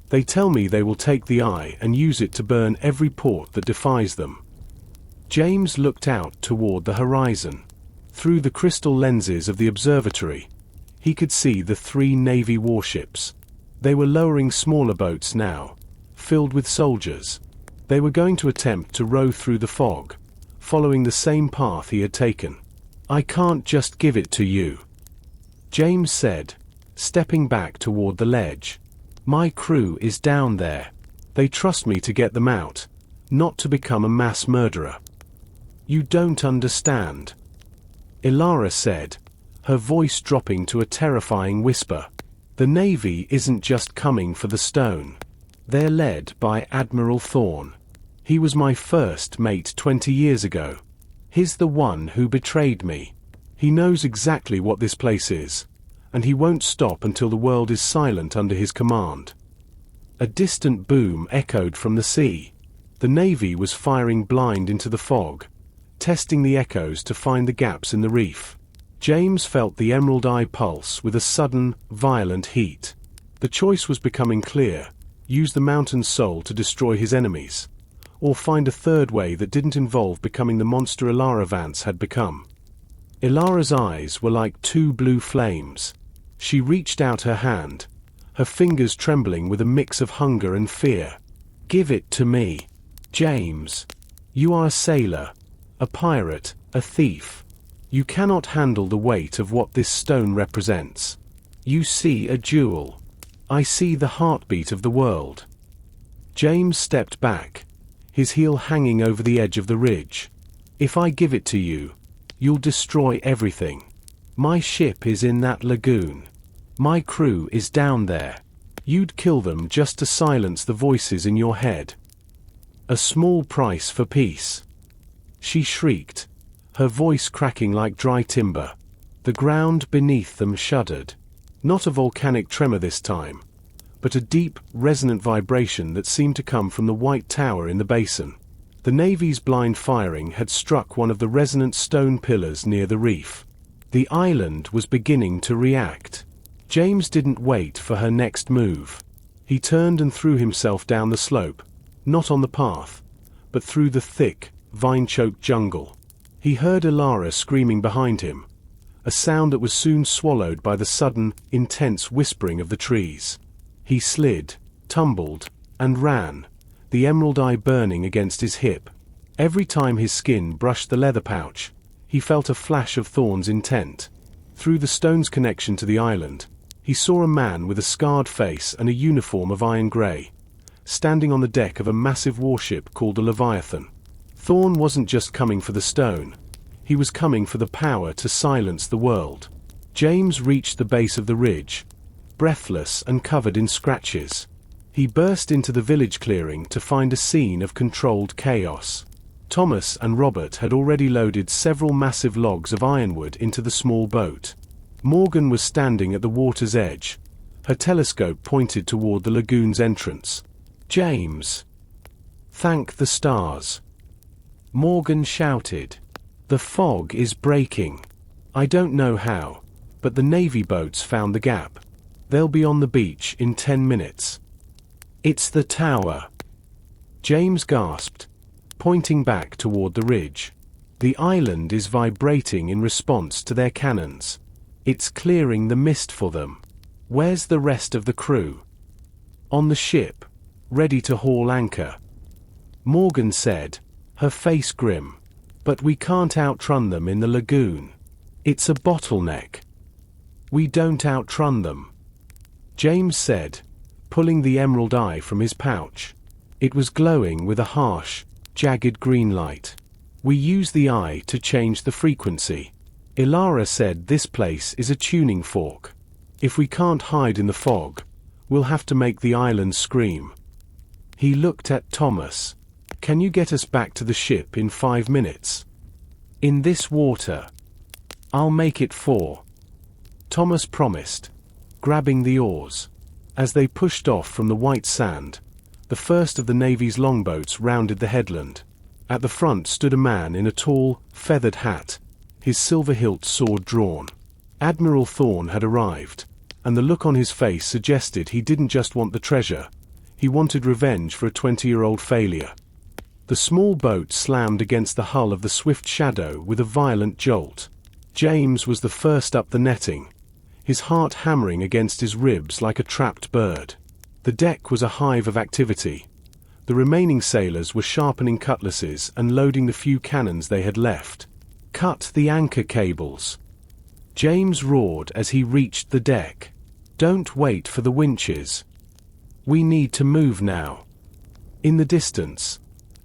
They tell me they will take the eye and use it to burn every port that defies them." James looked out toward the horizon. Through the crystal lenses of the observatory, he could see the 3 Navy warships. They were lowering smaller boats now, filled with soldiers. They were going to attempt to row through the fog, following the same path he had taken. "I can't just give it to you," James said, stepping back toward the ledge. "My crew is down there. They trust me to get them out, not to become a mass murderer." "You don't understand," Elara said, her voice dropping to a terrifying whisper. "The Navy isn't just coming for the stone. They're led by Admiral Thorne. He was my first mate 20 years ago. He's the one who betrayed me. He knows exactly what this place is, and he won't stop until the world is silent under his command." A distant boom echoed from the sea. The Navy was firing blind into the fog, testing the echoes to find the gaps in the reef. James felt the emerald eye pulse with a sudden, violent heat. The choice was becoming clear: use the mountain soul to destroy his enemies, or find a third way that didn't involve becoming the monster Ilara Vance had become. Ilara's eyes were like two blue flames. She reached out her hand, her fingers trembling with a mix of hunger and fear. "Give it to me, James. You are a sailor, a pirate, a thief. You cannot handle the weight of what this stone represents. You see a jewel. I see the heartbeat of the world." James stepped back, his heel hanging over the edge of the ridge. "If I give it to you, you'll destroy everything. My ship is in that lagoon. My crew is down there. You'd kill them just to silence the voices in your head. A small price for peace." She shrieked, her voice cracking like dry timber. The ground beneath them shuddered. Not a volcanic tremor this time, but a deep, resonant vibration that seemed to come from the white tower in the basin. The Navy's blind firing had struck one of the resonant stone pillars near the reef. The island was beginning to react. James didn't wait for her next move. He turned and threw himself down the slope, not on the path, but through the thick, vine-choked jungle. He heard Ilara screaming behind him, a sound that was soon swallowed by the sudden, intense whispering of the trees. He slid, tumbled, and ran, the emerald eye burning against his hip. Every time his skin brushed the leather pouch, he felt a flash of Thorne's intent. Through the stone's connection to the island, he saw a man with a scarred face and a uniform of iron grey, standing on the deck of a massive warship called the Leviathan. Thorne wasn't just coming for the stone. He was coming for the power to silence the world. James reached the base of the ridge, breathless and covered in scratches. He burst into the village clearing to find a scene of controlled chaos. Thomas and Robert had already loaded several massive logs of ironwood into the small boat. Morgan was standing at the water's edge, her telescope pointed toward the lagoon's entrance. "James! Thank the stars!" Morgan shouted. "The fog is breaking. I don't know how, but the Navy boats found the gap. They'll be on the beach in 10 minutes. It's the tower." James gasped, pointing back toward the ridge. "The island is vibrating in response to their cannons. It's clearing the mist for them. Where's the rest of the crew?" "On the ship, ready to haul anchor," Morgan said, her face grim. "But we can't outrun them in the lagoon. It's a bottleneck." "We don't outrun them," James said, pulling the emerald eye from his pouch. It was glowing with a harsh, jagged green light. "We use the eye to change the frequency. Ilara said this place is a tuning fork. If we can't hide in the fog, we'll have to make the island scream." He looked at Thomas. "Can you get us back to the ship in 5 minutes? In this water?" "I'll make it 4. Thomas promised, grabbing the oars. As they pushed off from the white sand, the first of the Navy's longboats rounded the headland. At the front stood a man in a tall, feathered hat, his silver-hilt sword drawn. Admiral Thorne had arrived, and the look on his face suggested he didn't just want the treasure, he wanted revenge for a 20-year-old failure. The small boat slammed against the hull of the Swift Shadow with a violent jolt. James was the first up the netting, his heart hammering against his ribs like a trapped bird. The deck was a hive of activity. The remaining sailors were sharpening cutlasses and loading the few cannons they had left. "Cut the anchor cables," James roared as he reached the deck. "Don't wait for the winches. We need to move now." In the distance,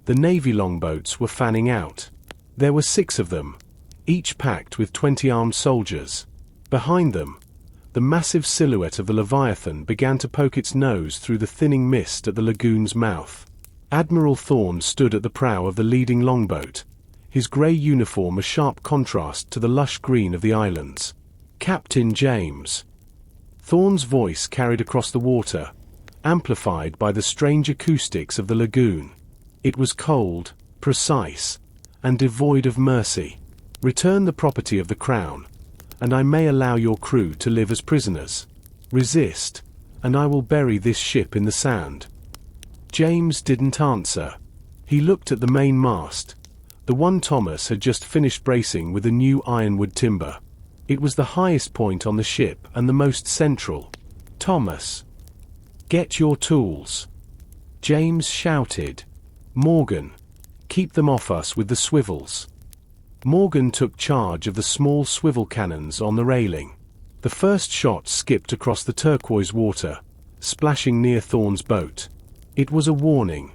the Navy longboats were fanning out. There were 6 of them, each packed with 20 armed soldiers. Behind them, the massive silhouette of the Leviathan began to poke its nose through the thinning mist at the lagoon's mouth. Admiral Thorne stood at the prow of the leading longboat, his grey uniform a sharp contrast to the lush green of the islands. "Captain James." Thorne's voice carried across the water, amplified by the strange acoustics of the lagoon. It was cold, precise, and devoid of mercy. "Return the property of the Crown, and I may allow your crew to live as prisoners. Resist, and I will bury this ship in the sand." James didn't answer. He looked at the main mast, the one Thomas had just finished bracing with a new ironwood timber. It was the highest point on the ship and the most central. "Thomas, get your tools," James shouted. "Morgan, keep them off us with the swivels." Morgan took charge of the small swivel cannons on the railing. The first shot skipped across the turquoise water, splashing near Thorne's boat. It was a warning,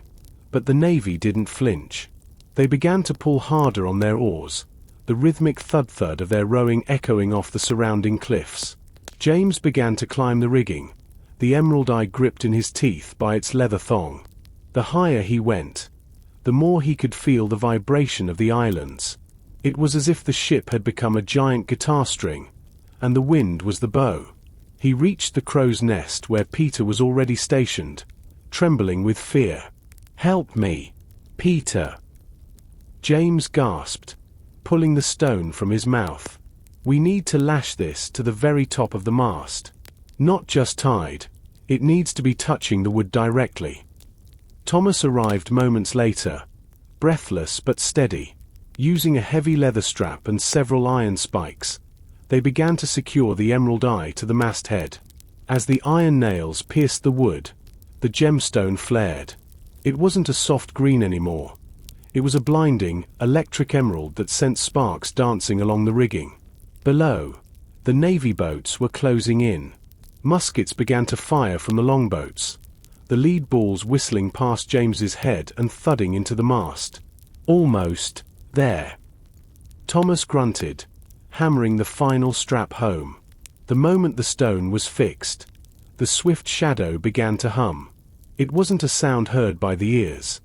but the Navy didn't flinch. They began to pull harder on their oars, the rhythmic thud-thud of their rowing echoing off the surrounding cliffs. James began to climb the rigging, the emerald eye gripped in his teeth by its leather thong. The higher he went, the more he could feel the vibration of the islands. It was as if the ship had become a giant guitar string, and the wind was the bow. He reached the crow's nest where Peter was already stationed, trembling with fear. "Help me, Peter!" James gasped, pulling the stone from his mouth. "We need to lash this to the very top of the mast. Not just tied, it needs to be touching the wood directly." Thomas arrived moments later, breathless but steady. Using a heavy leather strap and several iron spikes, they began to secure the emerald eye to the masthead. As the iron nails pierced the wood, the gemstone flared. It wasn't a soft green anymore. It was a blinding, electric emerald that sent sparks dancing along the rigging. Below, the Navy boats were closing in. Muskets began to fire from the longboats, the lead balls whistling past James's head and thudding into the mast. "Almost there," Thomas grunted, hammering the final strap home. The moment the stone was fixed, the swift shadow began to hum. It wasn't a sound heard by the ears,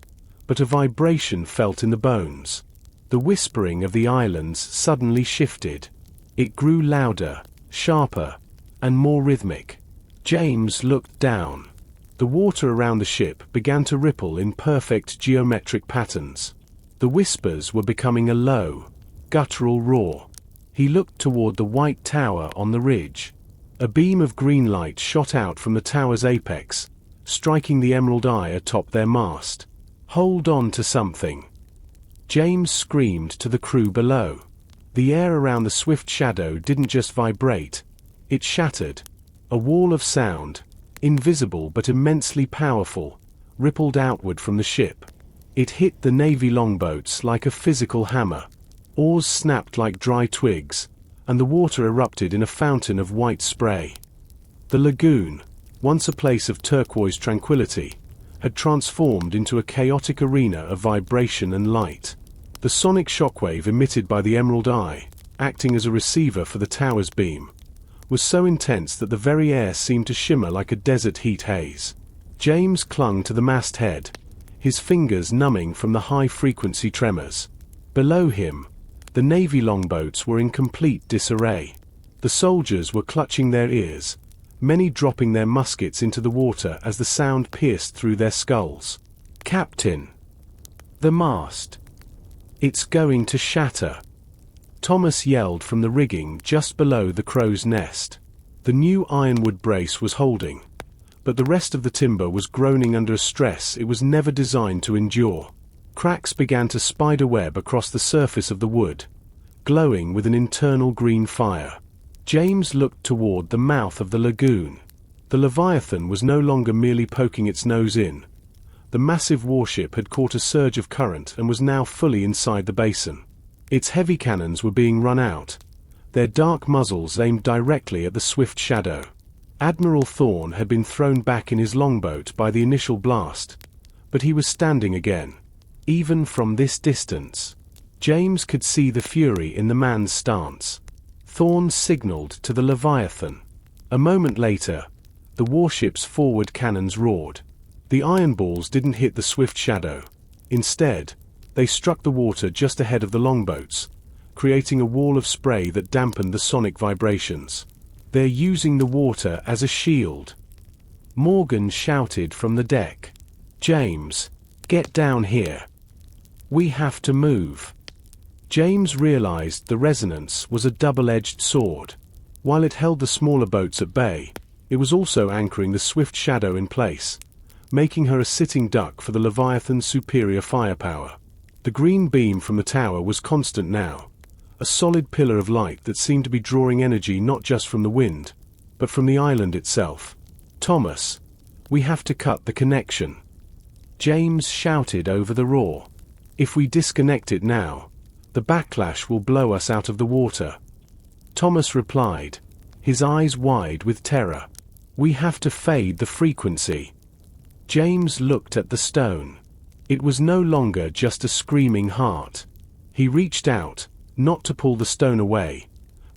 but a vibration felt in the bones. The whispering of the islands suddenly shifted. It grew louder, sharper, and more rhythmic. James looked down. The water around the ship began to ripple in perfect geometric patterns. The whispers were becoming a low, guttural roar. He looked toward the white tower on the ridge. A beam of green light shot out from the tower's apex, striking the emerald eye atop their mast. "Hold on to something," James screamed to the crew below. The air around the swift shadow didn't just vibrate, it shattered. A wall of sound, invisible but immensely powerful, rippled outward from the ship. It hit the Navy longboats like a physical hammer. Oars snapped like dry twigs, and the water erupted in a fountain of white spray. The lagoon, once a place of turquoise tranquility, had transformed into a chaotic arena of vibration and light. The sonic shockwave emitted by the emerald eye, acting as a receiver for the tower's beam, was so intense that the very air seemed to shimmer like a desert heat haze. James clung to the masthead, his fingers numbing from the high-frequency tremors. Below him, the Navy longboats were in complete disarray. The soldiers were clutching their ears, many dropping their muskets into the water as the sound pierced through their skulls. "Captain! The mast! It's going to shatter!" Thomas yelled from the rigging just below the crow's nest. The new ironwood brace was holding, but the rest of the timber was groaning under a stress it was never designed to endure. Cracks began to spider-web across the surface of the wood, glowing with an internal green fire. James looked toward the mouth of the lagoon. The Leviathan was no longer merely poking its nose in. The massive warship had caught a surge of current and was now fully inside the basin. Its heavy cannons were being run out, their dark muzzles aimed directly at the swift shadow. Admiral Thorne had been thrown back in his longboat by the initial blast, but he was standing again. Even from this distance, James could see the fury in the man's stance. Thorn signaled to the Leviathan. A moment later, the warship's forward cannons roared. The iron balls didn't hit the swift shadow. Instead, they struck the water just ahead of the longboats, creating a wall of spray that dampened the sonic vibrations. "They're using the water as a shield," Morgan shouted from the deck. "James, get down here. We have to move." James realized the resonance was a double-edged sword. While it held the smaller boats at bay, it was also anchoring the swift shadow in place, making her a sitting duck for the Leviathan's superior firepower. The green beam from the tower was constant now, a solid pillar of light that seemed to be drawing energy not just from the wind, but from the island itself. "Thomas, we have to cut the connection," James shouted over the roar. "If we disconnect it now, the backlash will blow us out of the water." Thomas replied, his eyes wide with terror. "We have to fade the frequency." James looked at the stone. It was no longer just a screaming heart. He reached out, not to pull the stone away,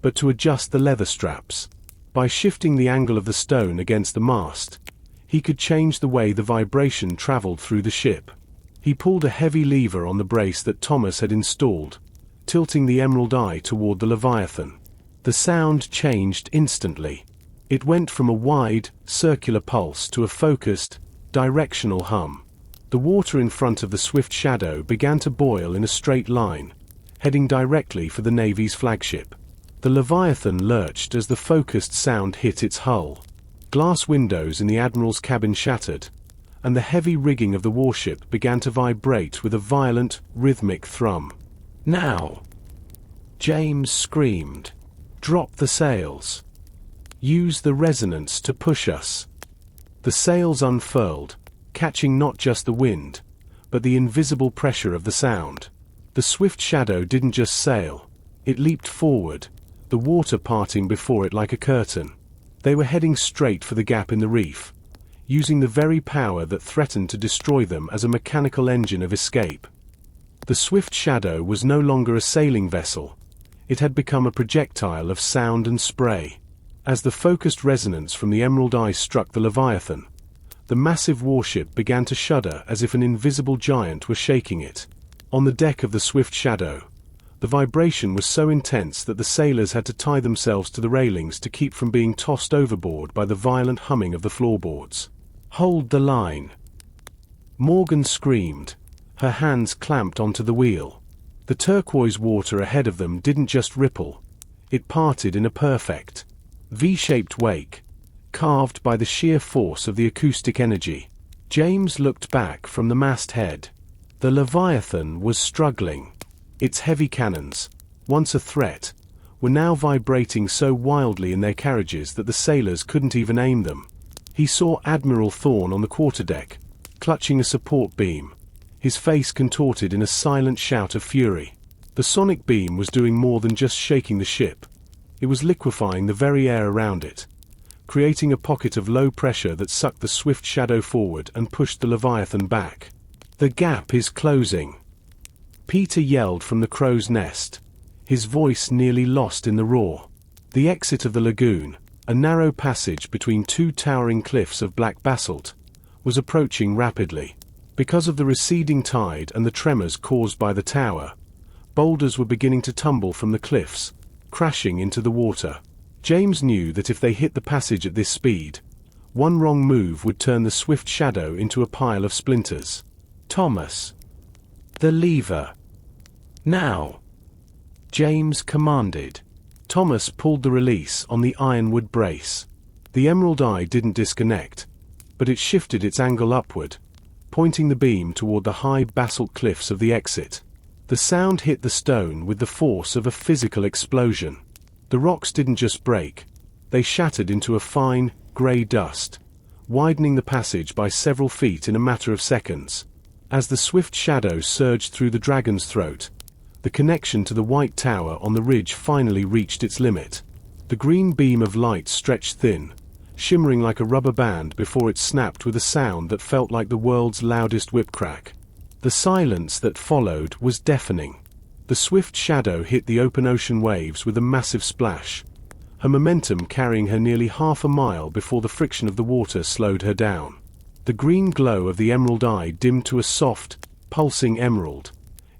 but to adjust the leather straps. By shifting the angle of the stone against the mast, he could change the way the vibration traveled through the ship. He pulled a heavy lever on the brace that Thomas had installed, tilting the emerald eye toward the Leviathan. The sound changed instantly. It went from a wide, circular pulse to a focused, directional hum. The water in front of the swift shadow began to boil in a straight line, heading directly for the Navy's flagship. The Leviathan lurched as the focused sound hit its hull. Glass windows in the Admiral's cabin shattered, and the heavy rigging of the warship began to vibrate with a violent, rhythmic thrum. "Now!" James screamed. "Drop the sails. Use the resonance to push us." The sails unfurled, catching not just the wind, but the invisible pressure of the sound. The swift shadow didn't just sail, it leaped forward, the water parting before it like a curtain. They were heading straight for the gap in the reef, using the very power that threatened to destroy them as a mechanical engine of escape. The swift shadow was no longer a sailing vessel. It had become a projectile of sound and spray. As the focused resonance from the emerald eye struck the Leviathan, the massive warship began to shudder as if an invisible giant were shaking it. On the deck of the swift shadow, the vibration was so intense that the sailors had to tie themselves to the railings to keep from being tossed overboard by the violent humming of the floorboards. "Hold the line!" Morgan screamed, her hands clamped onto the wheel. The turquoise water ahead of them didn't just ripple, it parted in a perfect, V-shaped wake, carved by the sheer force of the acoustic energy. James looked back from the masthead. The Leviathan was struggling. Its heavy cannons, once a threat, were now vibrating so wildly in their carriages that the sailors couldn't even aim them. He saw Admiral Thorn on the quarterdeck, clutching a support beam, his face contorted in a silent shout of fury. The sonic beam was doing more than just shaking the ship. It was liquefying the very air around it, creating a pocket of low pressure that sucked the swift shadow forward and pushed the Leviathan back. "The gap is closing," Peter yelled from the crow's nest, his voice nearly lost in the roar. The exit of the lagoon, a narrow passage between two towering cliffs of black basalt, was approaching rapidly. Because of the receding tide and the tremors caused by the tower, boulders were beginning to tumble from the cliffs, crashing into the water. James knew that if they hit the passage at this speed, one wrong move would turn the swift shadow into a pile of splinters. "Thomas! The lever! Now!" James commanded. Thomas pulled the release on the ironwood brace. The emerald eye didn't disconnect, but it shifted its angle upward, pointing the beam toward the high basalt cliffs of the exit. The sound hit the stone with the force of a physical explosion. The rocks didn't just break, they shattered into a fine, grey dust, widening the passage by several feet in a matter of seconds. As the swift shadow surged through the dragon's throat, the connection to the white tower on the ridge finally reached its limit. The green beam of light stretched thin, shimmering like a rubber band before it snapped with a sound that felt like the world's loudest whip crack. The silence that followed was deafening. The swift shadow hit the open ocean waves with a massive splash, her momentum carrying her nearly half a mile before the friction of the water slowed her down. The green glow of the emerald eye dimmed to a soft, pulsing emerald,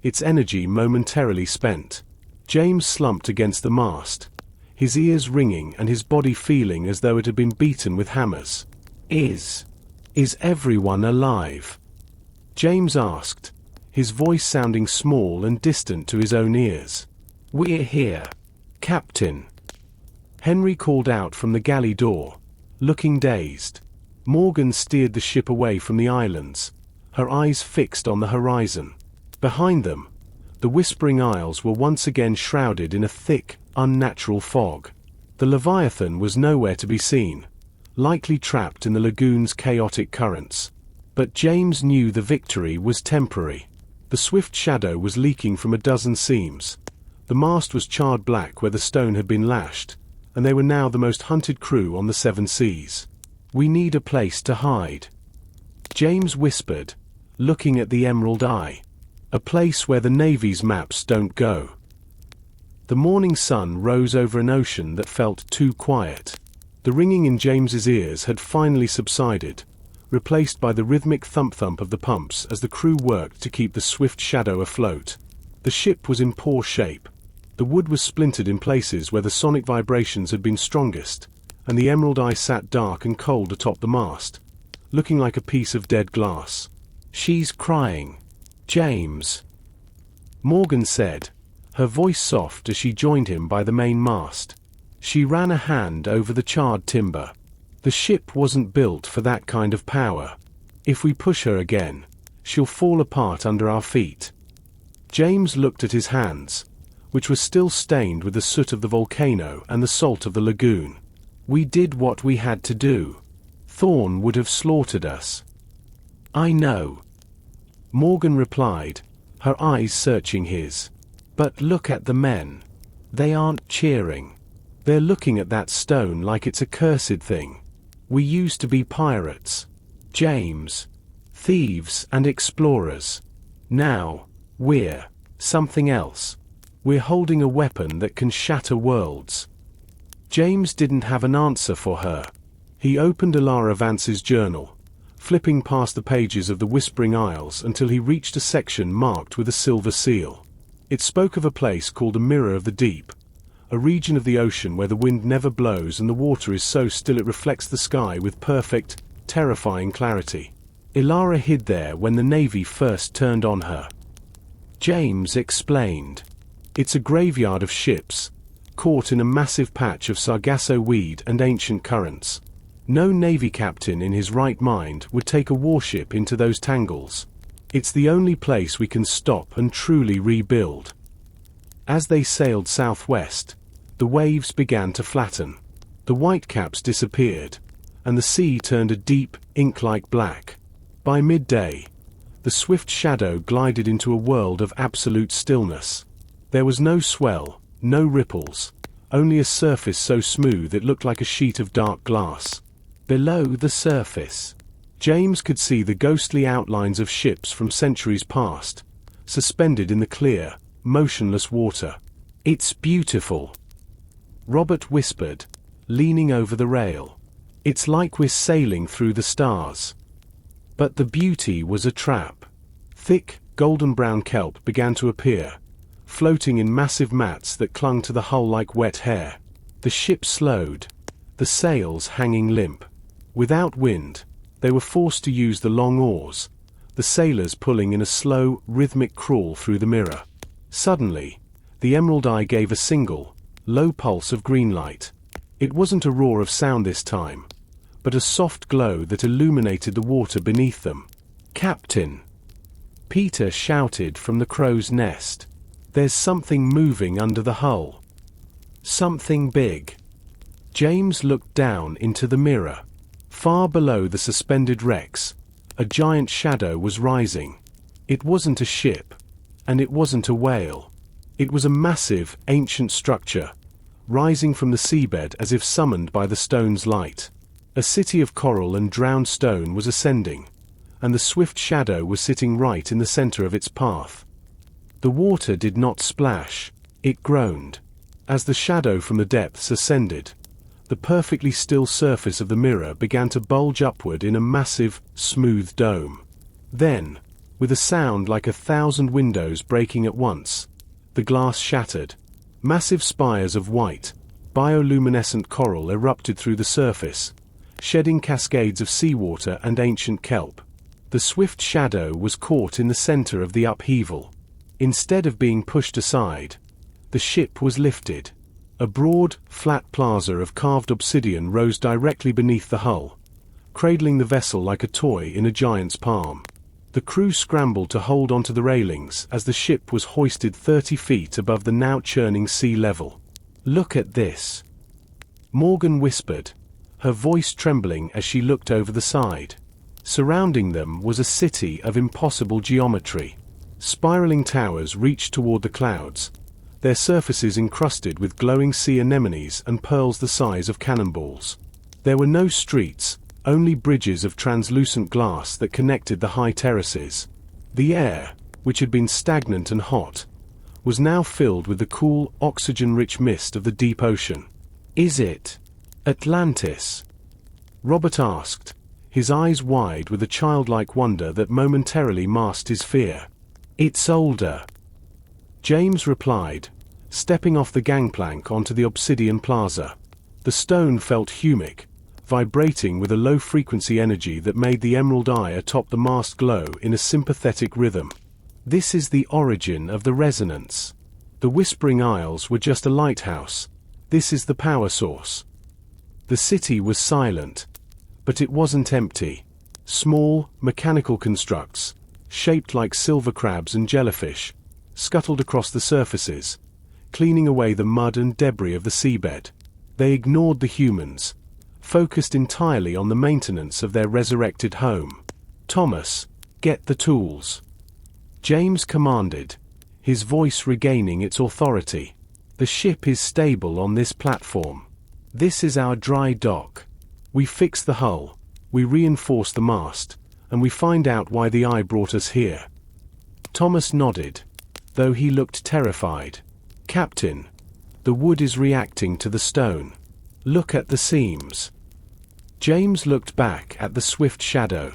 its energy momentarily spent. James slumped against the mast, his ears ringing and his body feeling as though it had been beaten with hammers. Is everyone alive?" James asked, his voice sounding small and distant to his own ears. "We're here, Captain," Henry called out from the galley door, looking dazed. Morgan steered the ship away from the islands, her eyes fixed on the horizon. Behind them, the Whispering Isles were once again shrouded in a thick, unnatural fog. The Leviathan was nowhere to be seen, likely trapped in the lagoon's chaotic currents. But James knew the victory was temporary. The swift shadow was leaking from a dozen seams. The mast was charred black where the stone had been lashed, and they were now the most hunted crew on the seven seas. "We need a place to hide," James whispered, looking at the emerald eye. "A place where the Navy's maps don't go." The morning sun rose over an ocean that felt too quiet. The ringing in James's ears had finally subsided, replaced by the rhythmic thump-thump of the pumps as the crew worked to keep the swift shadow afloat. The ship was in poor shape. The wood was splintered in places where the sonic vibrations had been strongest, and the emerald eye sat dark and cold atop the mast, looking like a piece of dead glass. "She's crying, James," Morgan said, her voice soft as she joined him by the main mast. She ran a hand over the charred timber. "The ship wasn't built for that kind of power. If we push her again, she'll fall apart under our feet." James looked at his hands, which were still stained with the soot of the volcano and the salt of the lagoon. "We did what we had to do. Thorn would have slaughtered us." "I know," Morgan replied, her eyes searching his. "But look at the men. They aren't cheering. They're looking at that stone like it's a cursed thing. We used to be pirates, James. Thieves and explorers. Now, we're something else. We're holding a weapon that can shatter worlds." James didn't have an answer for her. He opened Alara Vance's journal, flipping past the pages of the Whispering Isles until he reached a section marked with a silver seal. It spoke of a place called the Mirror of the Deep, a region of the ocean where the wind never blows and the water is so still it reflects the sky with perfect, terrifying clarity. Ilara hid there when the Navy first turned on her. James explained. "It's a graveyard of ships, caught in a massive patch of sargasso weed and ancient currents. No Navy captain in his right mind would take a warship into those tangles. It's the only place we can stop and truly rebuild." As they sailed southwest, the waves began to flatten. The whitecaps disappeared, and the sea turned a deep, ink-like black. By midday, the swift shadow glided into a world of absolute stillness. There was no swell, no ripples, only a surface so smooth it looked like a sheet of dark glass. Below the surface, James could see the ghostly outlines of ships from centuries past, suspended in the clear, motionless water. "It's beautiful," Robert whispered, leaning over the rail. "It's like we're sailing through the stars." But the beauty was a trap. Thick, golden-brown kelp began to appear, floating in massive mats that clung to the hull like wet hair. The ship slowed, the sails hanging limp. Without wind, they were forced to use the long oars, the sailors pulling in a slow, rhythmic crawl through the mirror. Suddenly, the emerald eye gave a single, low pulse of green light. It wasn't a roar of sound this time, but a soft glow that illuminated the water beneath them. "Captain!" Peter shouted from the crow's nest. "There's something moving under the hull. Something big." James looked down into the mirror. Far below the suspended wrecks, a giant shadow was rising. It wasn't a ship, and it wasn't a whale. It was a massive, ancient structure, rising from the seabed as if summoned by the stone's light. A city of coral and drowned stone was ascending, and the swift shadow was sitting right in the center of its path. The water did not splash, it groaned. As the shadow from the depths ascended, the perfectly still surface of the mirror began to bulge upward in a massive, smooth dome. Then, with a sound like 1,000 windows breaking at once, the glass shattered. Massive spires of white, bioluminescent coral erupted through the surface, shedding cascades of seawater and ancient kelp. The swift shadow was caught in the center of the upheaval. Instead of being pushed aside, the ship was lifted. A broad, flat plaza of carved obsidian rose directly beneath the hull, cradling the vessel like a toy in a giant's palm. The crew scrambled to hold onto the railings as the ship was hoisted 30 feet above the now churning sea level. "Look at this," Morgan whispered, her voice trembling as she looked over the side. Surrounding them was a city of impossible geometry. Spiraling towers reached toward the clouds, their surfaces encrusted with glowing sea anemones and pearls the size of cannonballs. There were no streets, only bridges of translucent glass that connected the high terraces. The air, which had been stagnant and hot, was now filled with the cool, oxygen-rich mist of the deep ocean. "Is it Atlantis?" Robert asked, his eyes wide with a childlike wonder that momentarily masked his fear. "It's older," James replied, stepping off the gangplank onto the obsidian plaza. The stone felt humic, vibrating with a low-frequency energy that made the emerald eye atop the mast glow in a sympathetic rhythm. "This is the origin of the resonance. The Whispering Isles were just a lighthouse. This is the power source." The city was silent, but it wasn't empty. Small, mechanical constructs, shaped like silver crabs and jellyfish, scuttled across the surfaces, cleaning away the mud and debris of the seabed. They ignored the humans, focused entirely on the maintenance of their resurrected home. "Thomas, get the tools," James commanded, his voice regaining its authority. "The ship is stable on this platform. This is our dry dock. We fix the hull, we reinforce the mast, and we find out why the eye brought us here." Thomas nodded, though he looked terrified. "Captain, the wood is reacting to the stone. Look at the seams." James looked back at the swift shadow.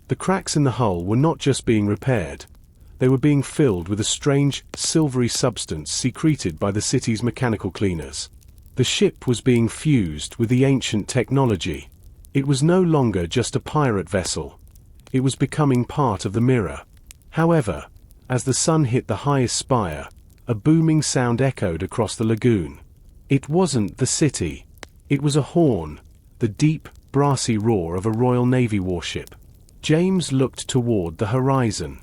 The cracks in the hull were not just being repaired, they were being filled with a strange, silvery substance secreted by the city's mechanical cleaners. The ship was being fused with the ancient technology. It was no longer just a pirate vessel. It was becoming part of the mirror. However, as the sun hit the highest spire, a booming sound echoed across the lagoon. It wasn't the city. It was a horn, the deep, brassy roar of a Royal Navy warship. James looked toward the horizon.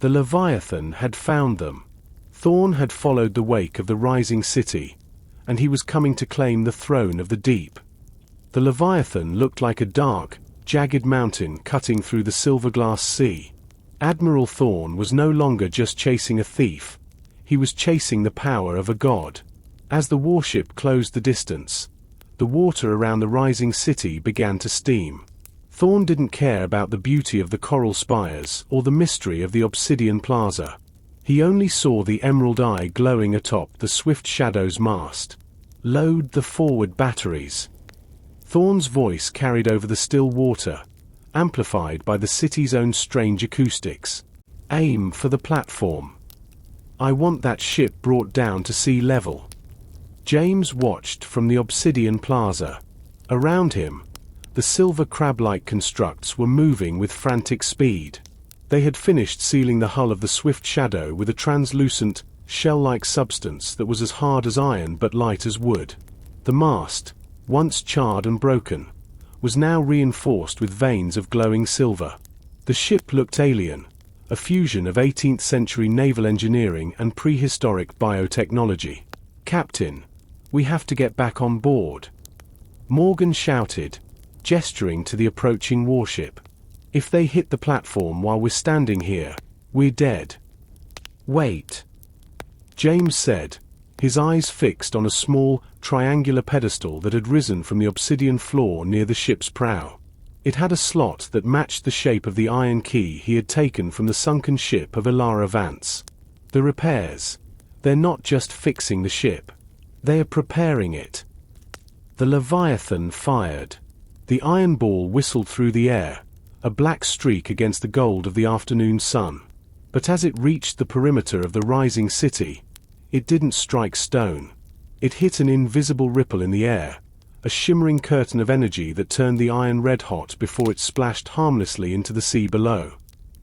The Leviathan had found them. Thorn had followed the wake of the rising city, and he was coming to claim the throne of the deep. The Leviathan looked like a dark, jagged mountain cutting through the silver-glass sea. Admiral Thorn was no longer just chasing a thief. He was chasing the power of a god. As the warship closed the distance, the water around the rising city began to steam. Thorn didn't care about the beauty of the coral spires or the mystery of the obsidian plaza. He only saw the emerald eye glowing atop the swift shadow's mast. "Load the forward batteries." Thorn's voice carried over the still water, amplified by the city's own strange acoustics. "Aim for the platform. I want that ship brought down to sea level." James watched from the obsidian plaza. Around him, the silver crab-like constructs were moving with frantic speed. They had finished sealing the hull of the swift shadow with a translucent, shell-like substance that was as hard as iron but light as wood. The mast, once charred and broken, was now reinforced with veins of glowing silver. The ship looked alien, a fusion of 18th century naval engineering and prehistoric biotechnology. "Captain, we have to get back on board," Morgan shouted, gesturing to the approaching warship. "If they hit the platform while we're standing here, we're dead." "Wait," James said, his eyes fixed on a small, triangular pedestal that had risen from the obsidian floor near the ship's prow. It had a slot that matched the shape of the iron key he had taken from the sunken ship of Ilara Vance. The repairs. They're not just fixing the ship. They are preparing it. The Leviathan fired. The iron ball whistled through the air, a black streak against the gold of the afternoon sun. But as it reached the perimeter of the rising city, it didn't strike stone. It hit an invisible ripple in the air, a shimmering curtain of energy that turned the iron red-hot before it splashed harmlessly into the sea below.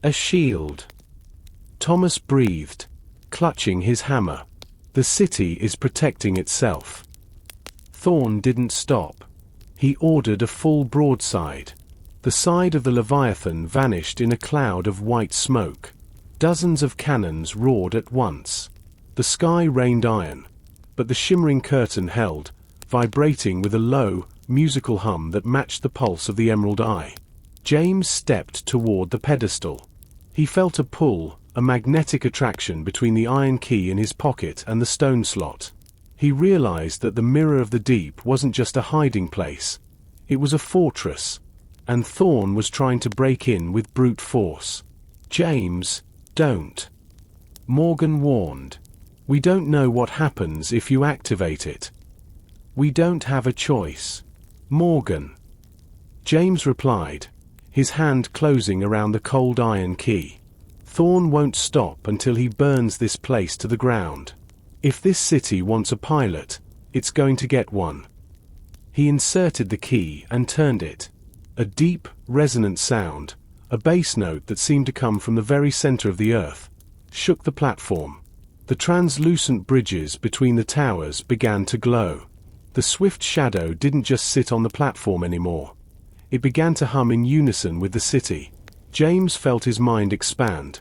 A shield. Thomas breathed, clutching his hammer. The city is protecting itself. Thorn didn't stop. He ordered a full broadside. The side of the Leviathan vanished in a cloud of white smoke. Dozens of cannons roared at once. The sky rained iron, but the shimmering curtain held, vibrating with a low, musical hum that matched the pulse of the emerald eye. James stepped toward the pedestal. He felt a pull, a magnetic attraction between the iron key in his pocket and the stone slot. He realized that the mirror of the deep wasn't just a hiding place. It was a fortress, and Thorn was trying to break in with brute force. James, don't. Morgan warned. We don't know what happens if you activate it. We don't have a choice. Morgan. James replied, his hand closing around the cold iron key. Thorn won't stop until he burns this place to the ground. If this city wants a pilot, it's going to get one. He inserted the key and turned it. A deep, resonant sound, a bass note that seemed to come from the very center of the earth, shook the platform. The translucent bridges between the towers began to glow. The swift shadow didn't just sit on the platform anymore. It began to hum in unison with the city. James felt his mind expand,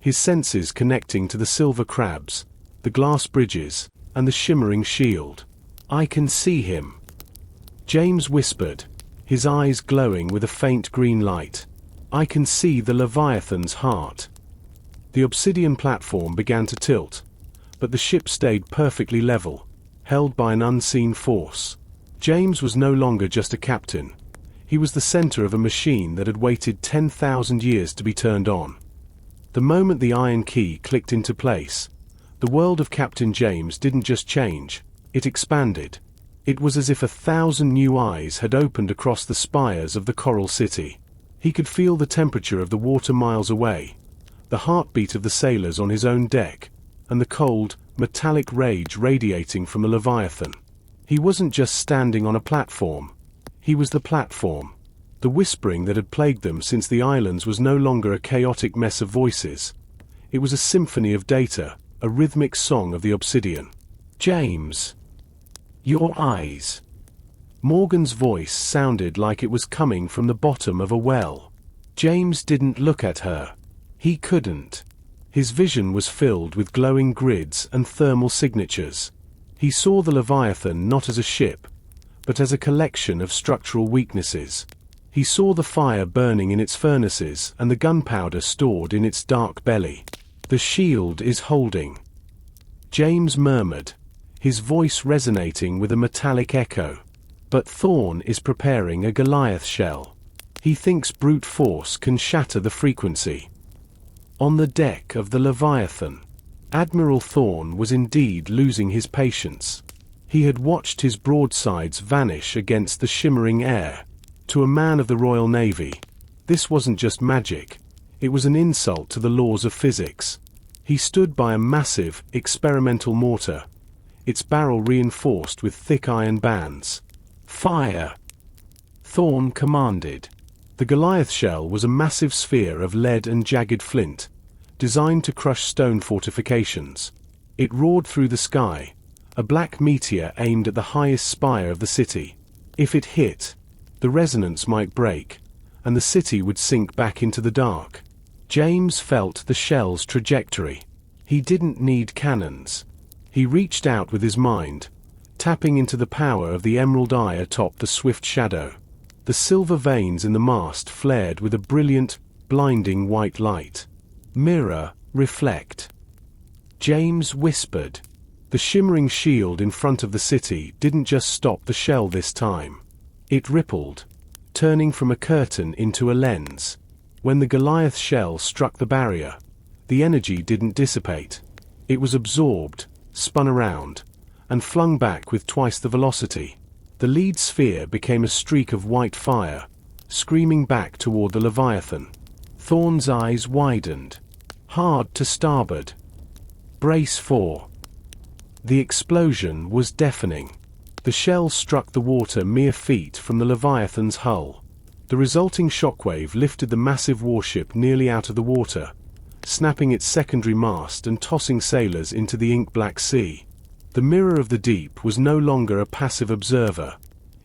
his senses connecting to the silver crabs, the glass bridges, and the shimmering shield. I can see him. James whispered, his eyes glowing with a faint green light. I can see the Leviathan's heart. The obsidian platform began to tilt, but the ship stayed perfectly level, held by an unseen force. James was no longer just a captain. He was the center of a machine that had waited 10,000 years to be turned on. The moment the iron key clicked into place, the world of Captain James didn't just change, it expanded. It was as if 1,000 new eyes had opened across the spires of the coral city. He could feel the temperature of the water miles away, the heartbeat of the sailors on his own deck, and the cold, metallic rage radiating from the Leviathan. He wasn't just standing on a platform. He was the platform. The whispering that had plagued them since the islands was no longer a chaotic mess of voices. It was a symphony of data, a rhythmic song of the obsidian. James. Your eyes. Morgan's voice sounded like it was coming from the bottom of a well. James didn't look at her. He couldn't. His vision was filled with glowing grids and thermal signatures. He saw the Leviathan not as a ship, but as a collection of structural weaknesses. He saw the fire burning in its furnaces and the gunpowder stored in its dark belly. The shield is holding. James murmured, his voice resonating with a metallic echo. But Thorn is preparing a Goliath shell. He thinks brute force can shatter the frequency. On the deck of the Leviathan, Admiral Thorn was indeed losing his patience. He had watched his broadsides vanish against the shimmering air. To a man of the Royal Navy, this wasn't just magic, it was an insult to the laws of physics. He stood by a massive, experimental mortar, its barrel reinforced with thick iron bands. Fire! Thorn commanded. The Goliath shell was a massive sphere of lead and jagged flint, designed to crush stone fortifications. It roared through the sky, a black meteor aimed at the highest spire of the city. If it hit, the resonance might break, and the city would sink back into the dark. James felt the shell's trajectory. He didn't need cannons. He reached out with his mind, tapping into the power of the emerald eye atop the swift shadow. The silver veins in the mast flared with a brilliant, blinding white light. Mirror, reflect. James whispered. The shimmering shield in front of the city didn't just stop the shell this time. It rippled, turning from a curtain into a lens. When the Goliath shell struck the barrier, the energy didn't dissipate. It was absorbed, spun around, and flung back with twice the velocity. The lead sphere became a streak of white fire, screaming back toward the Leviathan. Thorn's eyes widened. Hard to starboard. Brace for. The explosion was deafening. The shell struck the water mere feet from the Leviathan's hull. The resulting shockwave lifted the massive warship nearly out of the water, snapping its secondary mast and tossing sailors into the ink-black sea. The Mirror of the Deep was no longer a passive observer.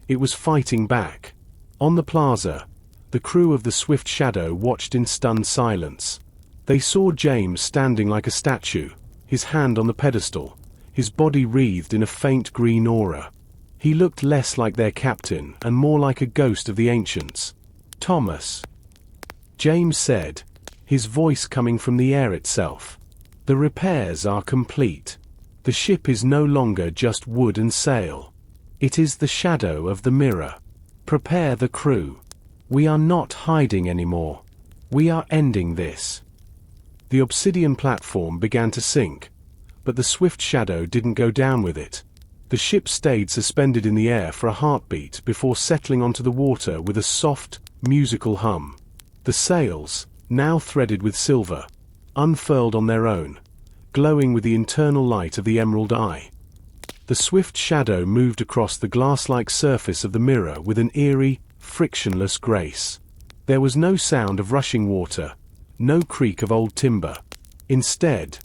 It was fighting back. On the plaza, the crew of the Swift Shadow watched in stunned silence. They saw James standing like a statue, his hand on the pedestal, his body wreathed in a faint green aura. He looked less like their captain and more like a ghost of the ancients. "Thomas," James said, his voice coming from the air itself. "The repairs are complete. The ship is no longer just wood and sail. It is the shadow of the mirror. Prepare the crew. We are not hiding anymore. We are ending this." The obsidian platform began to sink, but the Swift Shadow didn't go down with it. The ship stayed suspended in the air for a heartbeat before settling onto the water with a soft, musical hum. The sails, now threaded with silver, unfurled on their own, glowing with the internal light of the emerald eye. The Swift Shadow moved across the glass-like surface of the mirror with an eerie, frictionless grace. There was no sound of rushing water, no creak of old timber. Instead,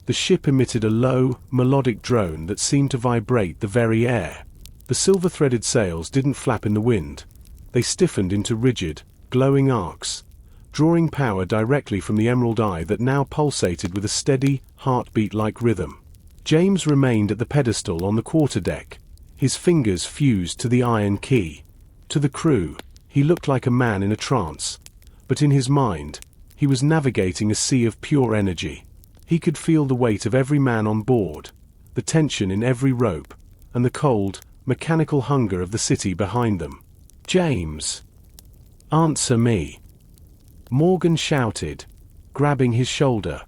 the ship emitted a low, melodic drone that seemed to vibrate the very air. The silver-threaded sails didn't flap in the wind. They stiffened into rigid, glowing arcs, drawing power directly from the emerald eye that now pulsated with a steady, heartbeat-like rhythm. James remained at the pedestal on the quarterdeck, his fingers fused to the iron key. To the crew, he looked like a man in a trance, but in his mind, he was navigating a sea of pure energy. He could feel the weight of every man on board, the tension in every rope, and the cold, mechanical hunger of the city behind them. "James! Answer me!" Morgan shouted, grabbing his shoulder.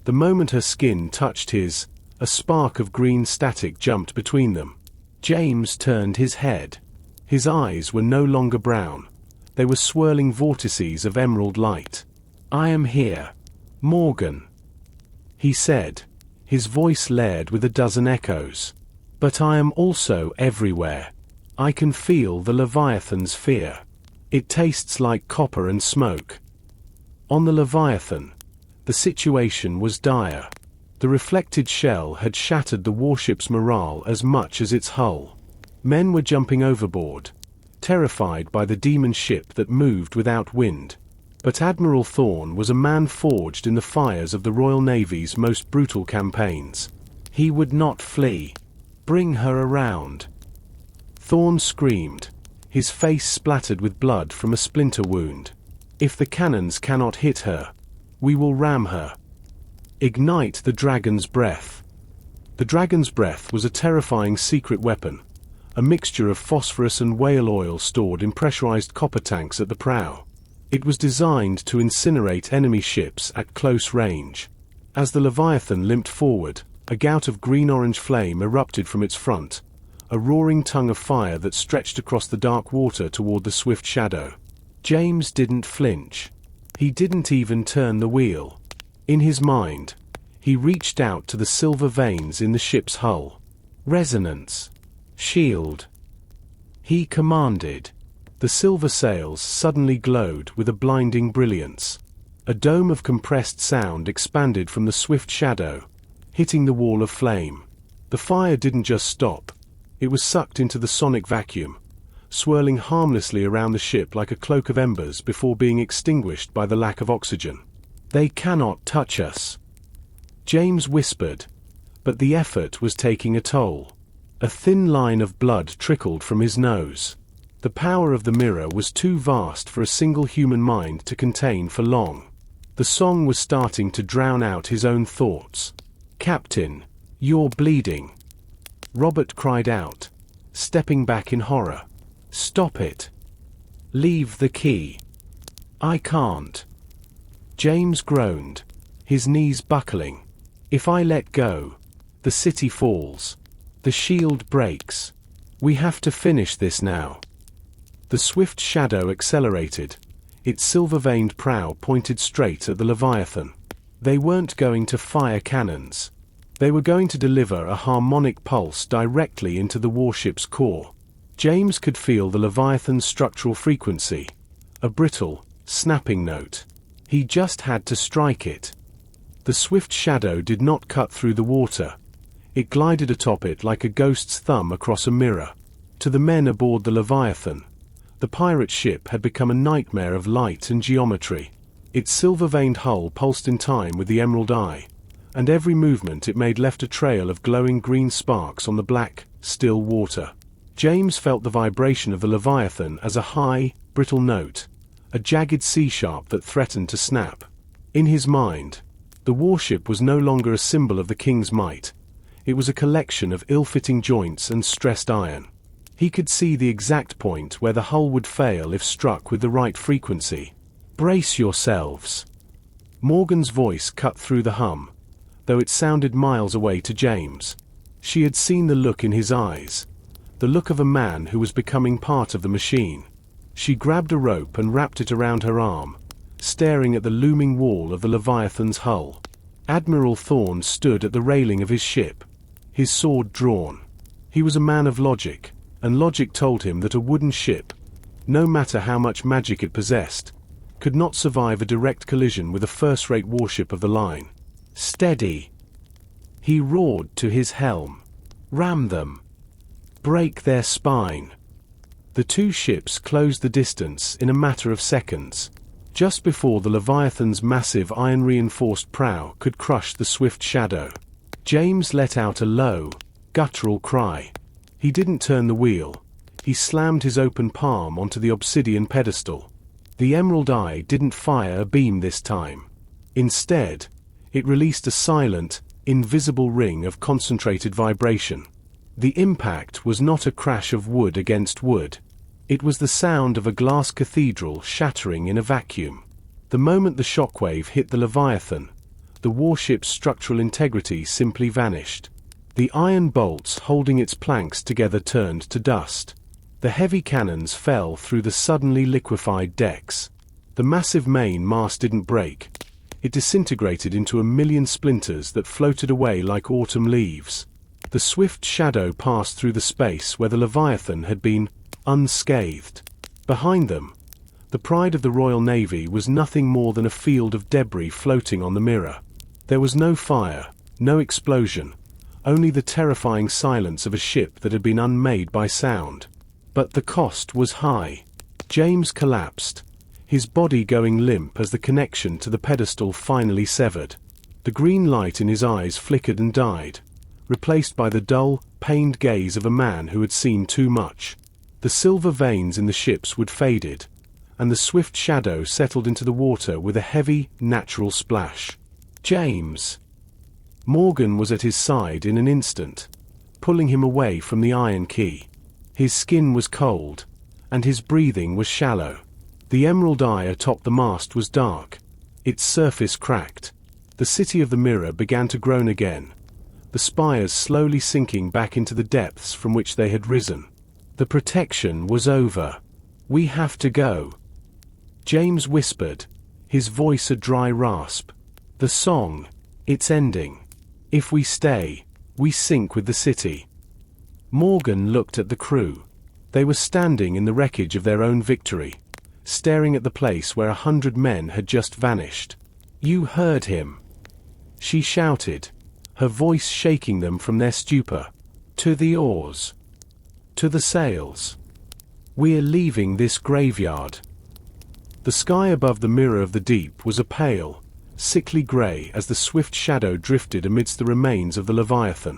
The moment her skin touched his, a spark of green static jumped between them. James turned his head. His eyes were no longer brown. They were swirling vortices of emerald light. "I am here, Morgan," he said, his voice layered with a dozen echoes. "But I am also everywhere. I can feel the Leviathan's fear. It tastes like copper and smoke." On the Leviathan, the situation was dire. The reflected shell had shattered the warship's morale as much as its hull. Men were jumping overboard, terrified by the demon ship that moved without wind. But Admiral Thorn was a man forged in the fires of the Royal Navy's most brutal campaigns. He would not flee. "Bring her around," Thorn screamed, his face splattered with blood from a splinter wound. "If the cannons cannot hit her, we will ram her. Ignite the Dragon's Breath." The Dragon's Breath was a terrifying secret weapon, a mixture of phosphorus and whale oil stored in pressurized copper tanks at the prow. It was designed to incinerate enemy ships at close range. As the Leviathan limped forward, a gout of green-orange flame erupted from its front, a roaring tongue of fire that stretched across the dark water toward the Swift Shadow. James didn't flinch. He didn't even turn the wheel. In his mind, he reached out to the silver veins in the ship's hull. "Resonance. Shield," he commanded. The silver sails suddenly glowed with a blinding brilliance. A dome of compressed sound expanded from the Swift Shadow, hitting the wall of flame. The fire didn't just stop. It was sucked into the sonic vacuum, swirling harmlessly around the ship like a cloak of embers before being extinguished by the lack of oxygen. "They cannot touch us," James whispered, but the effort was taking a toll. A thin line of blood trickled from his nose. The power of the mirror was too vast for a single human mind to contain for long. The song was starting to drown out his own thoughts. "Captain, you're bleeding," Robert cried out, stepping back in horror. "Stop it. Leave the key." "I can't," James groaned, his knees buckling. If I let go, the city falls. The shield breaks. We have to finish this now. The swift shadow accelerated. Its silver-veined prow pointed straight at the Leviathan. They weren't going to fire cannons. They were going to deliver a harmonic pulse directly into the warship's core. James could feel the Leviathan's structural frequency, a brittle, snapping note. He just had to strike it. The swift shadow did not cut through the water. It glided atop it like a ghost's thumb across a mirror. To the men aboard the Leviathan, the pirate ship had become a nightmare of light and geometry. Its silver-veined hull pulsed in time with the emerald eye, and every movement it made left a trail of glowing green sparks on the black, still water. James felt the vibration of the Leviathan as a high, brittle note, a jagged C-sharp that threatened to snap. In his mind, the warship was no longer a symbol of the king's might. It was a collection of ill-fitting joints and stressed iron. He could see the exact point where the hull would fail if struck with the right frequency. "Brace yourselves." Morgan's voice cut through the hum, though it sounded miles away to James. She had seen the look in his eyes, the look of a man who was becoming part of the machine. She grabbed a rope and wrapped it around her arm, staring at the looming wall of the Leviathan's hull. Admiral Thorne stood at the railing of his ship, his sword drawn. He was a man of logic, and logic told him that a wooden ship, no matter how much magic it possessed, could not survive a direct collision with a first-rate warship of the line. "Steady!" he roared to his helm. "Ram them! Break their spine!" The two ships closed the distance in a matter of seconds, just before the Leviathan's massive iron-reinforced prow could crush the swift shadow. James let out a low, guttural cry. He didn't turn the wheel. He slammed his open palm onto the obsidian pedestal. The emerald eye didn't fire a beam this time. Instead, it released a silent, invisible ring of concentrated vibration. The impact was not a crash of wood against wood. It was the sound of a glass cathedral shattering in a vacuum. The moment the shockwave hit the Leviathan, the warship's structural integrity simply vanished. The iron bolts holding its planks together turned to dust. The heavy cannons fell through the suddenly liquefied decks. The massive main mast didn't break. It disintegrated into a million splinters that floated away like autumn leaves. The swift shadow passed through the space where the Leviathan had been unscathed. Behind them, the pride of the Royal Navy was nothing more than a field of debris floating on the mirror. There was no fire, no explosion, only the terrifying silence of a ship that had been unmade by sound. But the cost was high. James collapsed, his body going limp as the connection to the pedestal finally severed. The green light in his eyes flickered and died, replaced by the dull, pained gaze of a man who had seen too much. The silver veins in the ship's wood faded, and the swift shadow settled into the water with a heavy, natural splash. "James!" Morgan was at his side in an instant, pulling him away from the iron key. His skin was cold, and his breathing was shallow. The emerald eye atop the mast was dark, its surface cracked. The city of the mirror began to groan again, the spires slowly sinking back into the depths from which they had risen. The protection was over. "We have to go," James whispered, his voice a dry rasp. "The song, it's ending. If we stay, we sink with the city." Morgan looked at the crew. They were standing in the wreckage of their own victory, staring at the place where 100 men had just vanished. "You heard him," she shouted, her voice shaking them from their stupor. "To the oars. To the sails. We're leaving this graveyard." The sky above the mirror of the deep was a pale, sickly grey as the swift shadow drifted amidst the remains of the Leviathan.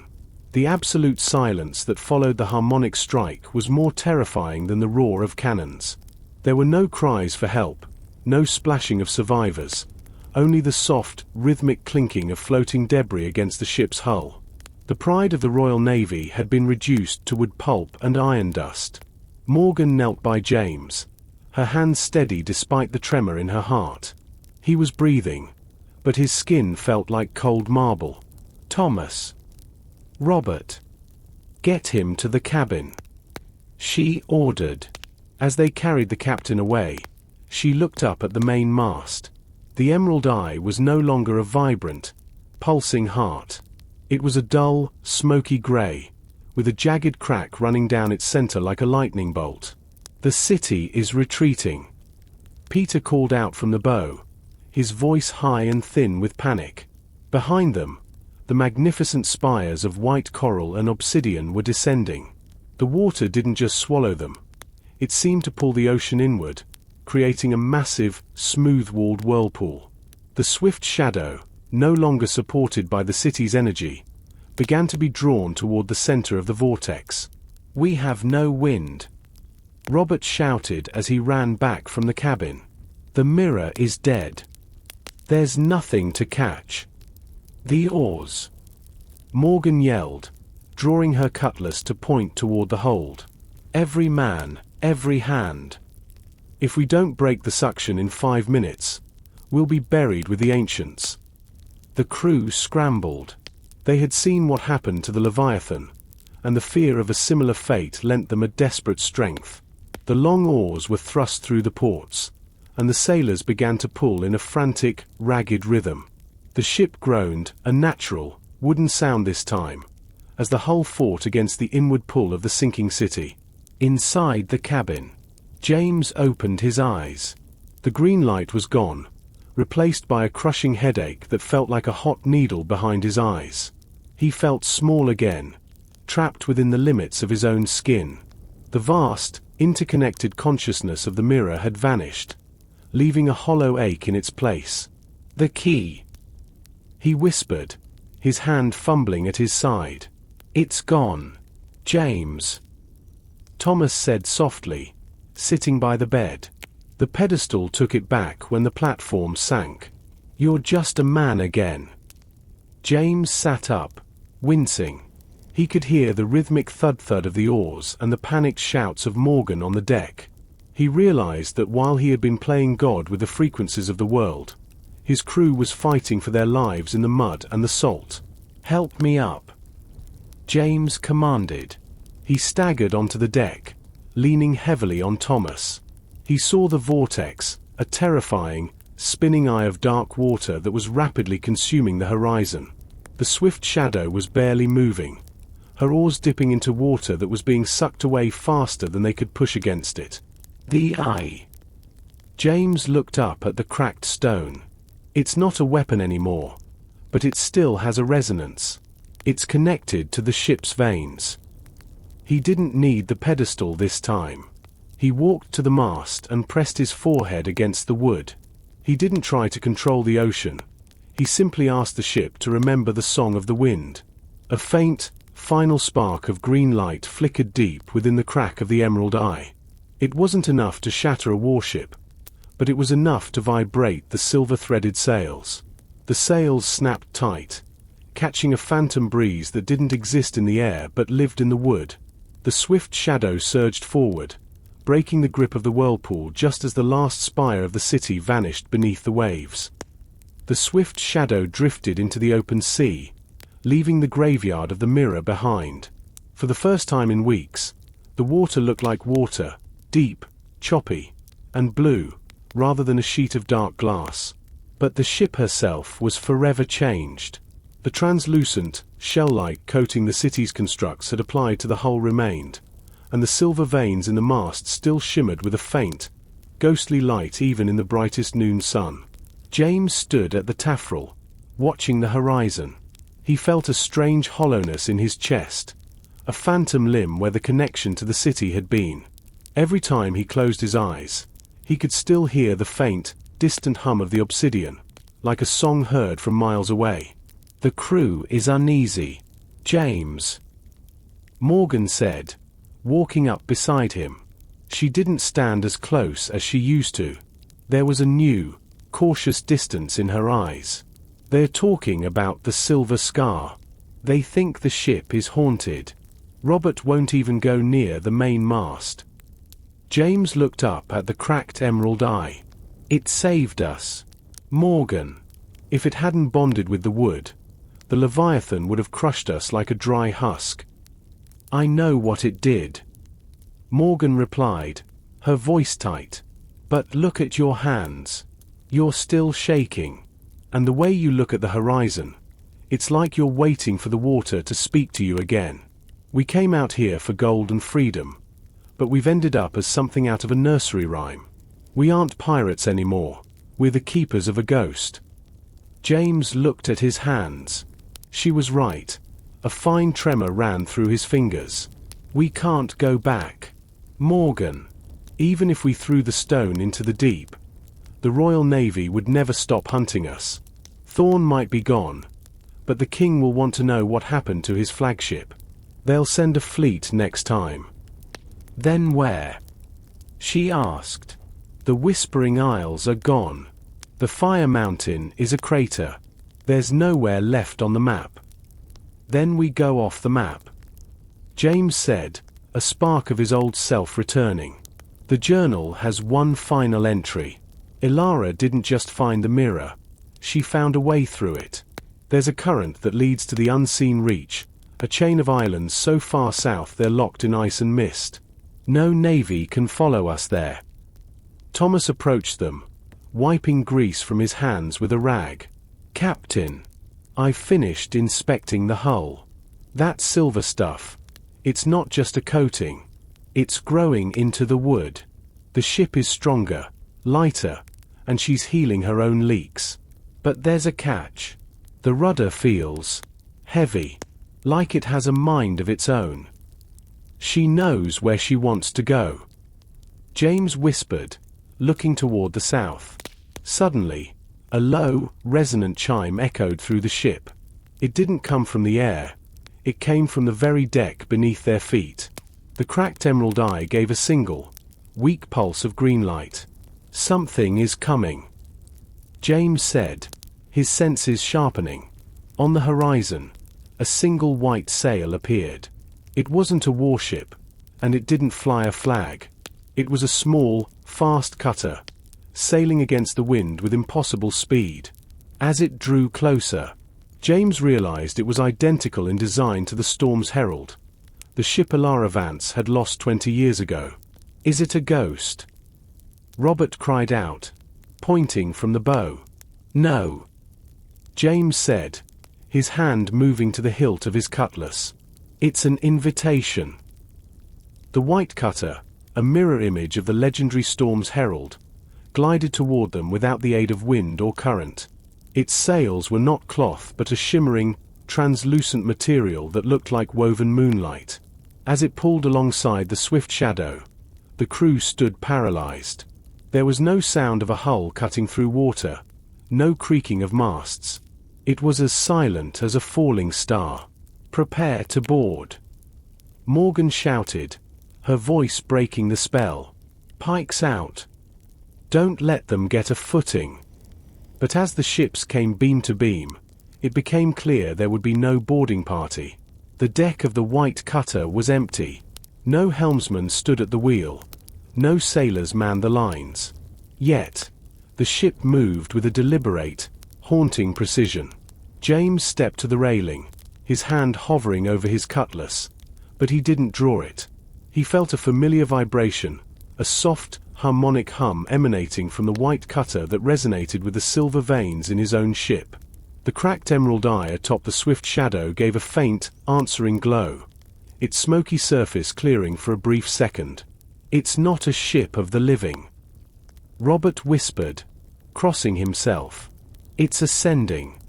The absolute silence that followed the harmonic strike was more terrifying than the roar of cannons. There were no cries for help, no splashing of survivors, only the soft, rhythmic clinking of floating debris against the ship's hull. The pride of the Royal Navy had been reduced to wood pulp and iron dust. Morgan knelt by James, her hands steady despite the tremor in her heart. He was breathing, but his skin felt like cold marble. Thomas. Robert. Get him to the cabin, she ordered. As they carried the captain away, she looked up at the main mast. The emerald eye was no longer a vibrant, pulsing heart. It was a dull, smoky grey, with a jagged crack running down its center like a lightning bolt. The city is retreating, Peter called out from the bow, his voice high and thin with panic. Behind them, the magnificent spires of white coral and obsidian were descending. The water didn't just swallow them. It seemed to pull the ocean inward, creating a massive, smooth-walled whirlpool. The swift shadow, no longer supported by the city's energy, began to be drawn toward the center of the vortex. "We have no wind," Robert shouted as he ran back from the cabin. "The mirror is dead. There's nothing to catch." "The oars," Morgan yelled, drawing her cutlass to point toward the hold. "Every man, every hand. If we don't break the suction in 5 minutes, we'll be buried with the ancients." The crew scrambled. They had seen what happened to the Leviathan, and the fear of a similar fate lent them a desperate strength. The long oars were thrust through the ports, and the sailors began to pull in a frantic, ragged rhythm. The ship groaned, a natural, wooden sound this time, as the hull fought against the inward pull of the sinking city. Inside the cabin, James opened his eyes. The green light was gone, replaced by a crushing headache that felt like a hot needle behind his eyes. He felt small again, trapped within the limits of his own skin. The vast, interconnected consciousness of the mirror had vanished, leaving a hollow ache in its place. "The key," he whispered, his hand fumbling at his side. "It's gone, James," Thomas said softly, sitting by the bed. The pedestal took it back when the platform sank. "You're just a man again." James sat up, wincing. He could hear the rhythmic thud-thud of the oars and the panicked shouts of Morgan on the deck. He realized that while he had been playing God with the frequencies of the world, his crew was fighting for their lives in the mud and the salt. "Help me up," James commanded. He staggered onto the deck, leaning heavily on Thomas. He saw the vortex, a terrifying, spinning eye of dark water that was rapidly consuming the horizon. The swift shadow was barely moving, her oars dipping into water that was being sucked away faster than they could push against it. "The eye." James looked up at the cracked stone. "It's not a weapon anymore, but it still has a resonance. It's connected to the ship's veins." He didn't need the pedestal this time. He walked to the mast and pressed his forehead against the wood. He didn't try to control the ocean. He simply asked the ship to remember the song of the wind. A faint, final spark of green light flickered deep within the crack of the emerald eye. It wasn't enough to shatter a warship, but it was enough to vibrate the silver-threaded sails. The sails snapped tight, catching a phantom breeze that didn't exist in the air but lived in the wood. The swift shadow surged forward, breaking the grip of the whirlpool just as the last spire of the city vanished beneath the waves. The swift shadow drifted into the open sea, leaving the graveyard of the mirror behind. For the first time in weeks, the water looked like water, deep, choppy, and blue, rather than a sheet of dark glass. But the ship herself was forever changed. The translucent, shell-like coating the city's constructs had applied to the hull remained, and the silver veins in the mast still shimmered with a faint, ghostly light even in the brightest noon sun. James stood at the taffrail, watching the horizon. He felt a strange hollowness in his chest, a phantom limb where the connection to the city had been. Every time he closed his eyes, he could still hear the faint, distant hum of the obsidian, like a song heard from miles away. "The crew is uneasy, James," Morgan said, walking up beside him. She didn't stand as close as she used to. There was a new, cautious distance in her eyes. "They're talking about the Silver Scar. They think the ship is haunted. Robert won't even go near the main mast." James looked up at the cracked emerald eye. "It saved us, Morgan. If it hadn't bonded with the wood, The Leviathan would have crushed us like a dry husk. I know what it did, Morgan replied, her voice tight. But look at your hands. You're still shaking. And the way you look at the horizon. It's like you're waiting for the water to speak to you again. We came out here for gold and freedom. But we've ended up as something out of a nursery rhyme. We aren't pirates anymore. We're the keepers of a ghost. James looked at his hands. She was right. A fine tremor ran through his fingers. We can't go back. Morgan. Even if we threw the stone into the deep, the Royal Navy would never stop hunting us. Thorn might be gone, but the king will want to know what happened to his flagship. They'll send a fleet next time. Then where? She asked. The Whispering Isles are gone. The Fire Mountain is a crater. There's nowhere left on the map. Then we go off the map, James said, a spark of his old self returning. The journal has one final entry. Ilara didn't just find the mirror. She found a way through it. There's a current that leads to the unseen reach, a chain of islands so far south they're locked in ice and mist. No navy can follow us there. Thomas approached them, wiping grease from his hands with a rag. Captain, I've finished inspecting the hull. That silver stuff. It's not just a coating. It's growing into the wood. The ship is stronger, lighter, and she's healing her own leaks. But there's a catch. The rudder feels heavy, like it has a mind of its own. She knows where she wants to go. James whispered, looking toward the south. Suddenly, a low, resonant chime echoed through the ship. It didn't come from the air. It came from the very deck beneath their feet. The cracked emerald eye gave a single, weak pulse of green light. Something is coming, James said, his senses sharpening. On the horizon, a single white sail appeared. It wasn't a warship, and it didn't fly a flag. It was a small, fast cutter, sailing against the wind with impossible speed. As it drew closer, James realized it was identical in design to the Storm's Herald, the ship Ilara Vance had lost 20 years ago. Is it a ghost? Robert cried out, pointing from the bow. No, James said, his hand moving to the hilt of his cutlass. It's an invitation. The white cutter, a mirror image of the legendary Storm's Herald, glided toward them without the aid of wind or current. Its sails were not cloth but a shimmering, translucent material that looked like woven moonlight. As it pulled alongside the swift shadow, the crew stood paralyzed. There was no sound of a hull cutting through water, no creaking of masts. It was as silent as a falling star. Prepare to board, Morgan shouted, her voice breaking the spell. Pikes out. Don't let them get a footing. But as the ships came beam to beam, it became clear there would be no boarding party. The deck of the white cutter was empty. No helmsman stood at the wheel. No sailors manned the lines. Yet, the ship moved with a deliberate, haunting precision. James stepped to the railing, his hand hovering over his cutlass, but he didn't draw it. He felt a familiar vibration, a soft, harmonic hum emanating from the white cutter that resonated with the silver veins in his own ship. The cracked emerald eye atop the swift shadow gave a faint, answering glow, its smoky surface clearing for a brief second. It's not a ship of the living, Robert whispered, crossing himself. It's ascending.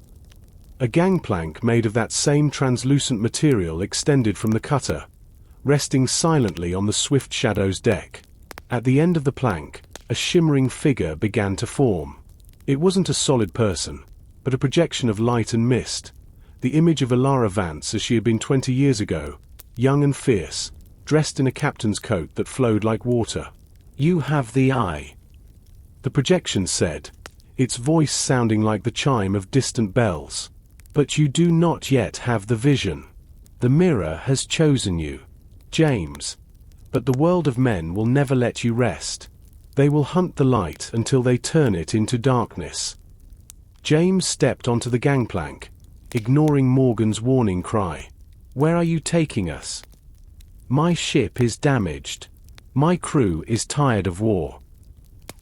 A gangplank made of that same translucent material extended from the cutter, resting silently on the swift shadow's deck. At the end of the plank, a shimmering figure began to form. It wasn't a solid person, but a projection of light and mist, the image of Ilara Vance as she had been 20 years ago, young and fierce, dressed in a captain's coat that flowed like water. You have the eye, the projection said, its voice sounding like the chime of distant bells. But you do not yet have the vision. The mirror has chosen you, James. But the world of men will never let you rest. They will hunt the light until they turn it into darkness. James stepped onto the gangplank, ignoring Morgan's warning cry. "Where are you taking us?" "My ship is damaged. My crew is tired of war.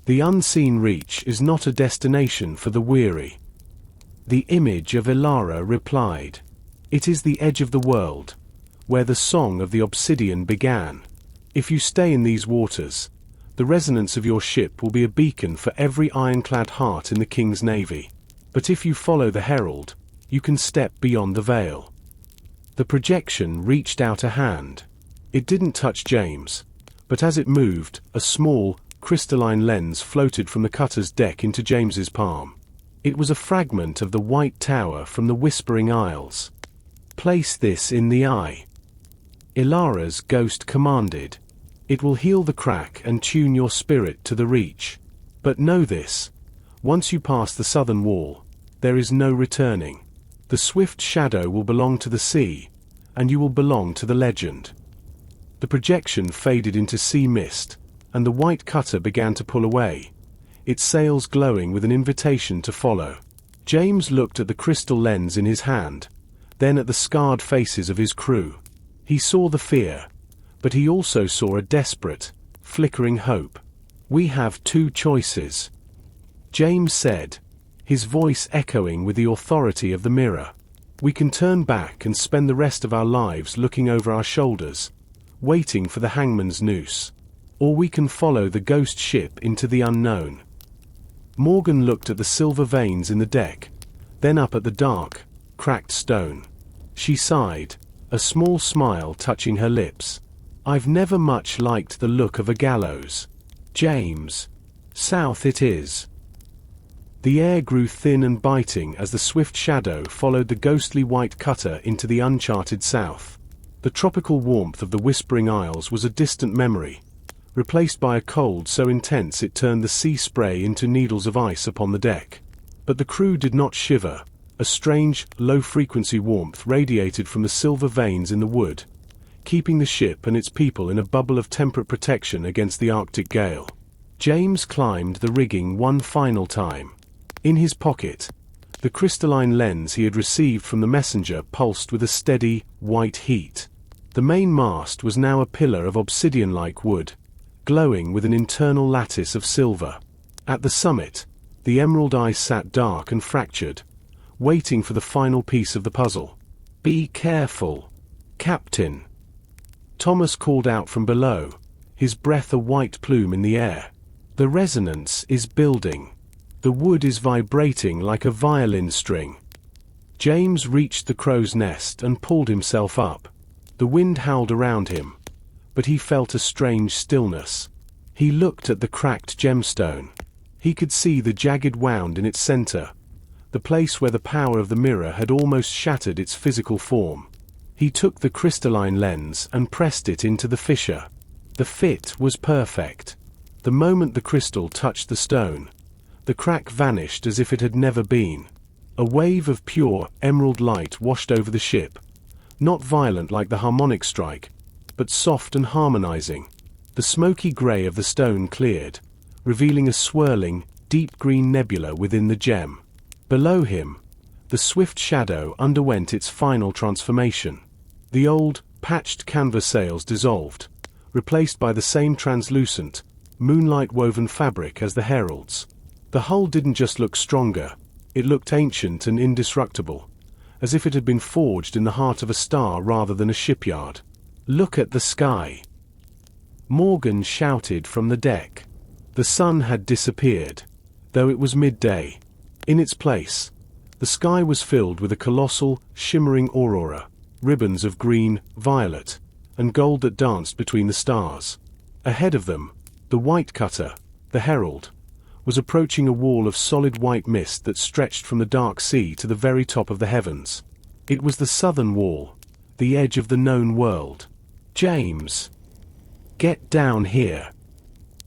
The unseen reach is not a destination for the weary." The image of Ilara replied, "It is the edge of the world, where the song of the obsidian began. If you stay in these waters, the resonance of your ship will be a beacon for every ironclad heart in the King's Navy. But if you follow the herald, you can step beyond the veil." The projection reached out a hand. It didn't touch James, but as it moved, a small, crystalline lens floated from the cutter's deck into James's palm. It was a fragment of the White Tower from the Whispering Isles. "Place this in the eye," Ilara's ghost commanded. "It will heal the crack and tune your spirit to the reach. But know this, once you pass the southern wall, there is no returning. The swift shadow will belong to the sea, and you will belong to the legend." The projection faded into sea mist, and the white cutter began to pull away, its sails glowing with an invitation to follow. James looked at the crystal lens in his hand, then at the scarred faces of his crew. He saw the fear, but he also saw a desperate, flickering hope. "We have two choices," James said, his voice echoing with the authority of the mirror. "We can turn back and spend the rest of our lives looking over our shoulders, waiting for the hangman's noose. Or we can follow the ghost ship into the unknown." Morgan looked at the silver veins in the deck, then up at the dark, cracked stone. She sighed, a small smile touching her lips. "I've never much liked the look of a gallows. James. South it is." The air grew thin and biting as the swift shadow followed the ghostly white cutter into the uncharted south. The tropical warmth of the Whispering Isles was a distant memory, replaced by a cold so intense it turned the sea spray into needles of ice upon the deck. But the crew did not shiver. A strange, low-frequency warmth radiated from the silver veins in the wood, keeping the ship and its people in a bubble of temperate protection against the Arctic gale. James climbed the rigging one final time. In his pocket, the crystalline lens he had received from the messenger pulsed with a steady, white heat. The main mast was now a pillar of obsidian-like wood, glowing with an internal lattice of silver. At the summit, the emerald eye sat dark and fractured, waiting for the final piece of the puzzle. "Be careful, Captain," Thomas called out from below, his breath a white plume in the air. "The resonance is building. The wood is vibrating like a violin string." James reached the crow's nest and pulled himself up. The wind howled around him, but he felt a strange stillness. He looked at the cracked gemstone. He could see the jagged wound in its center, the place where the power of the mirror had almost shattered its physical form. He took the crystalline lens and pressed it into the fissure. The fit was perfect. The moment the crystal touched the stone, the crack vanished as if it had never been. A wave of pure, emerald light washed over the ship, not violent like the harmonic strike, but soft and harmonizing. The smoky gray of the stone cleared, revealing a swirling, deep green nebula within the gem. Below him, the swift shadow underwent its final transformation. The old, patched canvas sails dissolved, replaced by the same translucent, moonlight-woven fabric as the heralds. The hull didn't just look stronger, it looked ancient and indestructible, as if it had been forged in the heart of a star rather than a shipyard. "Look at the sky!" Morgan shouted from the deck. The sun had disappeared, though it was midday. In its place, the sky was filled with a colossal, shimmering aurora, ribbons of green, violet, and gold that danced between the stars. Ahead of them, the white cutter, the herald, was approaching a wall of solid white mist that stretched from the dark sea to the very top of the heavens. It was the southern wall, the edge of the known world. "James, get down here."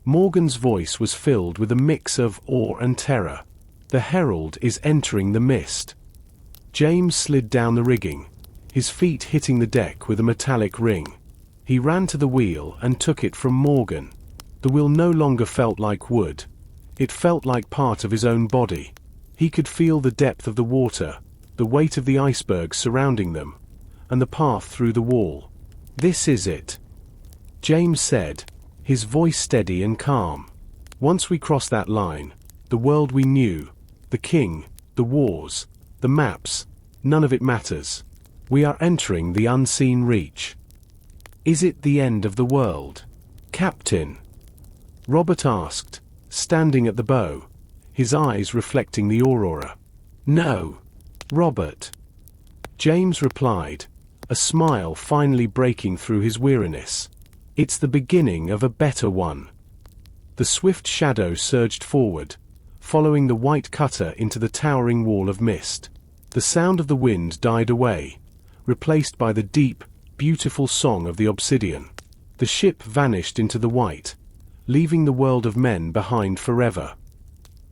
Morgan's voice was filled with a mix of awe and terror. "The herald is entering the mist." James slid down the rigging, his feet hitting the deck with a metallic ring. He ran to the wheel and took it from Morgan. The wheel no longer felt like wood. It felt like part of his own body. He could feel the depth of the water, the weight of the icebergs surrounding them, and the path through the wall. "This is it," James said, his voice steady and calm. "Once we cross that line, the world we knew, the king, the wars, the maps, none of it matters. We are entering the unseen reach." "Is it the end of the world, Captain?" Robert asked, standing at the bow, his eyes reflecting the aurora. "No, Robert," James replied, a smile finally breaking through his weariness. "It's the beginning of a better one." The swift shadow surged forward, following the white cutter into the towering wall of mist. The sound of the wind died away, replaced by the deep, beautiful song of the obsidian. The ship vanished into the white, leaving the world of men behind forever.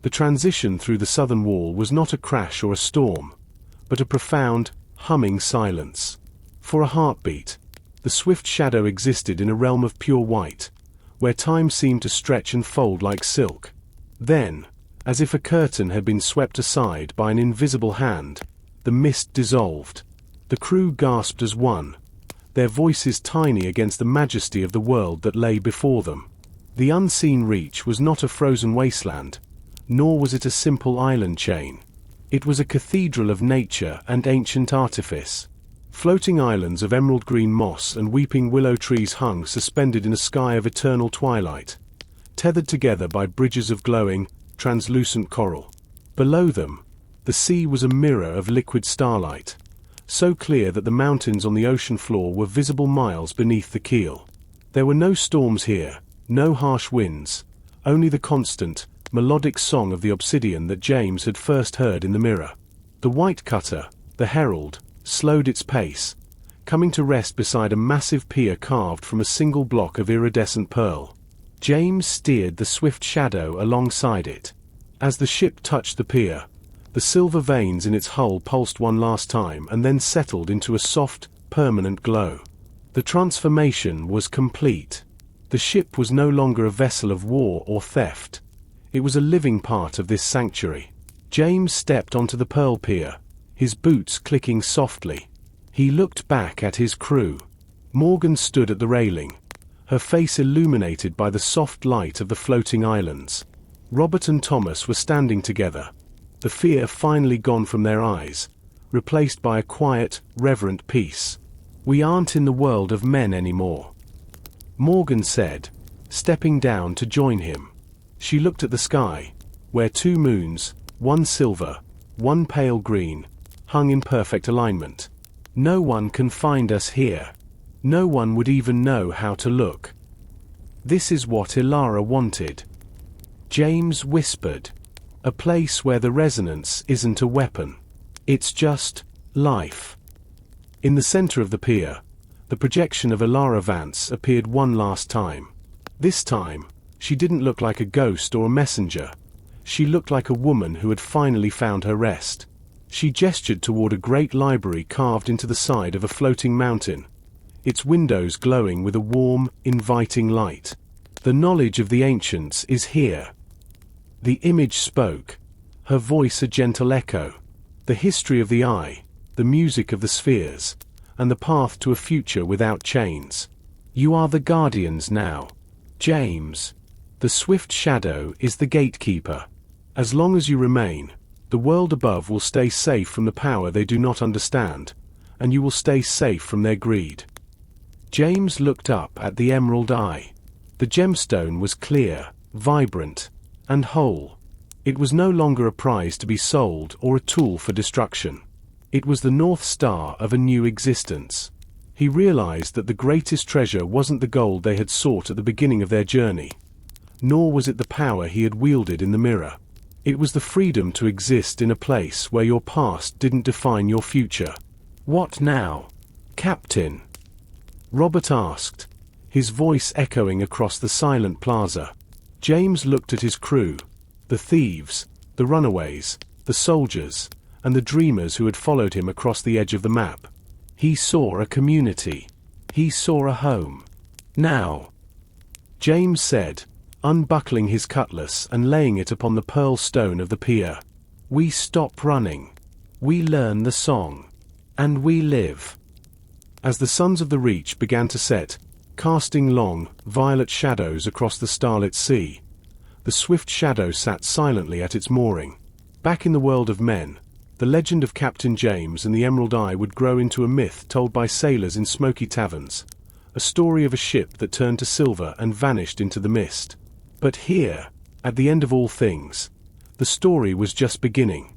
The transition through the southern wall was not a crash or a storm, but a profound, humming silence. For a heartbeat, the swift shadow existed in a realm of pure white, where time seemed to stretch and fold like silk. Then, as if a curtain had been swept aside by an invisible hand, the mist dissolved. The crew gasped as one, their voices tiny against the majesty of the world that lay before them. The unseen reach was not a frozen wasteland, nor was it a simple island chain. It was a cathedral of nature and ancient artifice. Floating islands of emerald green moss and weeping willow trees hung suspended in a sky of eternal twilight, tethered together by bridges of glowing, translucent coral. Below them, the sea was a mirror of liquid starlight, so clear that the mountains on the ocean floor were visible miles beneath the keel. There were no storms here, no harsh winds, only the constant, melodic song of the obsidian that James had first heard in the mirror. The white cutter, the Herald, slowed its pace, coming to rest beside a massive pier carved from a single block of iridescent pearl. James steered the swift shadow alongside it. As the ship touched the pier, the silver veins in its hull pulsed one last time and then settled into a soft, permanent glow. The transformation was complete. The ship was no longer a vessel of war or theft. It was a living part of this sanctuary. James stepped onto the pearl pier, his boots clicking softly. He looked back at his crew. Morgan stood at the railing, her face illuminated by the soft light of the floating islands. Robert and Thomas were standing together, the fear finally gone from their eyes, replaced by a quiet, reverent peace. "We aren't in the world of men anymore," Morgan said, stepping down to join him. She looked at the sky, where two moons, one silver, one pale green, hung in perfect alignment. "No one can find us here. No one would even know how to look. This is what Ilara wanted," James whispered. "A place where the resonance isn't a weapon. It's just life." In the center of the pier, the projection of Ilara Vance appeared one last time. This time, she didn't look like a ghost or a messenger. She looked like a woman who had finally found her rest. She gestured toward a great library carved into the side of a floating mountain, its windows glowing with a warm, inviting light. "The knowledge of the ancients is here." The image spoke, her voice a gentle echo. The history of the eye, the music of the spheres, and the path to a future without chains. "You are the guardians now, James. The swift shadow is the gatekeeper. As long as you remain, the world above will stay safe from the power they do not understand, and you will stay safe from their greed." James looked up at the emerald eye. The gemstone was clear, vibrant, and whole. It was no longer a prize to be sold or a tool for destruction. It was the North Star of a new existence. He realized that the greatest treasure wasn't the gold they had sought at the beginning of their journey, nor was it the power he had wielded in the mirror. It was the freedom to exist in a place where your past didn't define your future. "What now, Captain?" Robert asked, his voice echoing across the silent plaza. James looked at his crew, the thieves, the runaways, the soldiers, and the dreamers who had followed him across the edge of the map. He saw a community. He saw a home. "Now," James said, unbuckling his cutlass and laying it upon the pearl stone of the pier, "we stop running. We learn the song. And we live. As the suns of the Reach began to set, casting long, violet shadows across the starlit sea, the swift shadow sat silently at its mooring. Back in the world of men, the legend of Captain James and the Emerald Eye would grow into a myth told by sailors in smoky taverns, a story of a ship that turned to silver and vanished into the mist. But here, at the end of all things, the story was just beginning.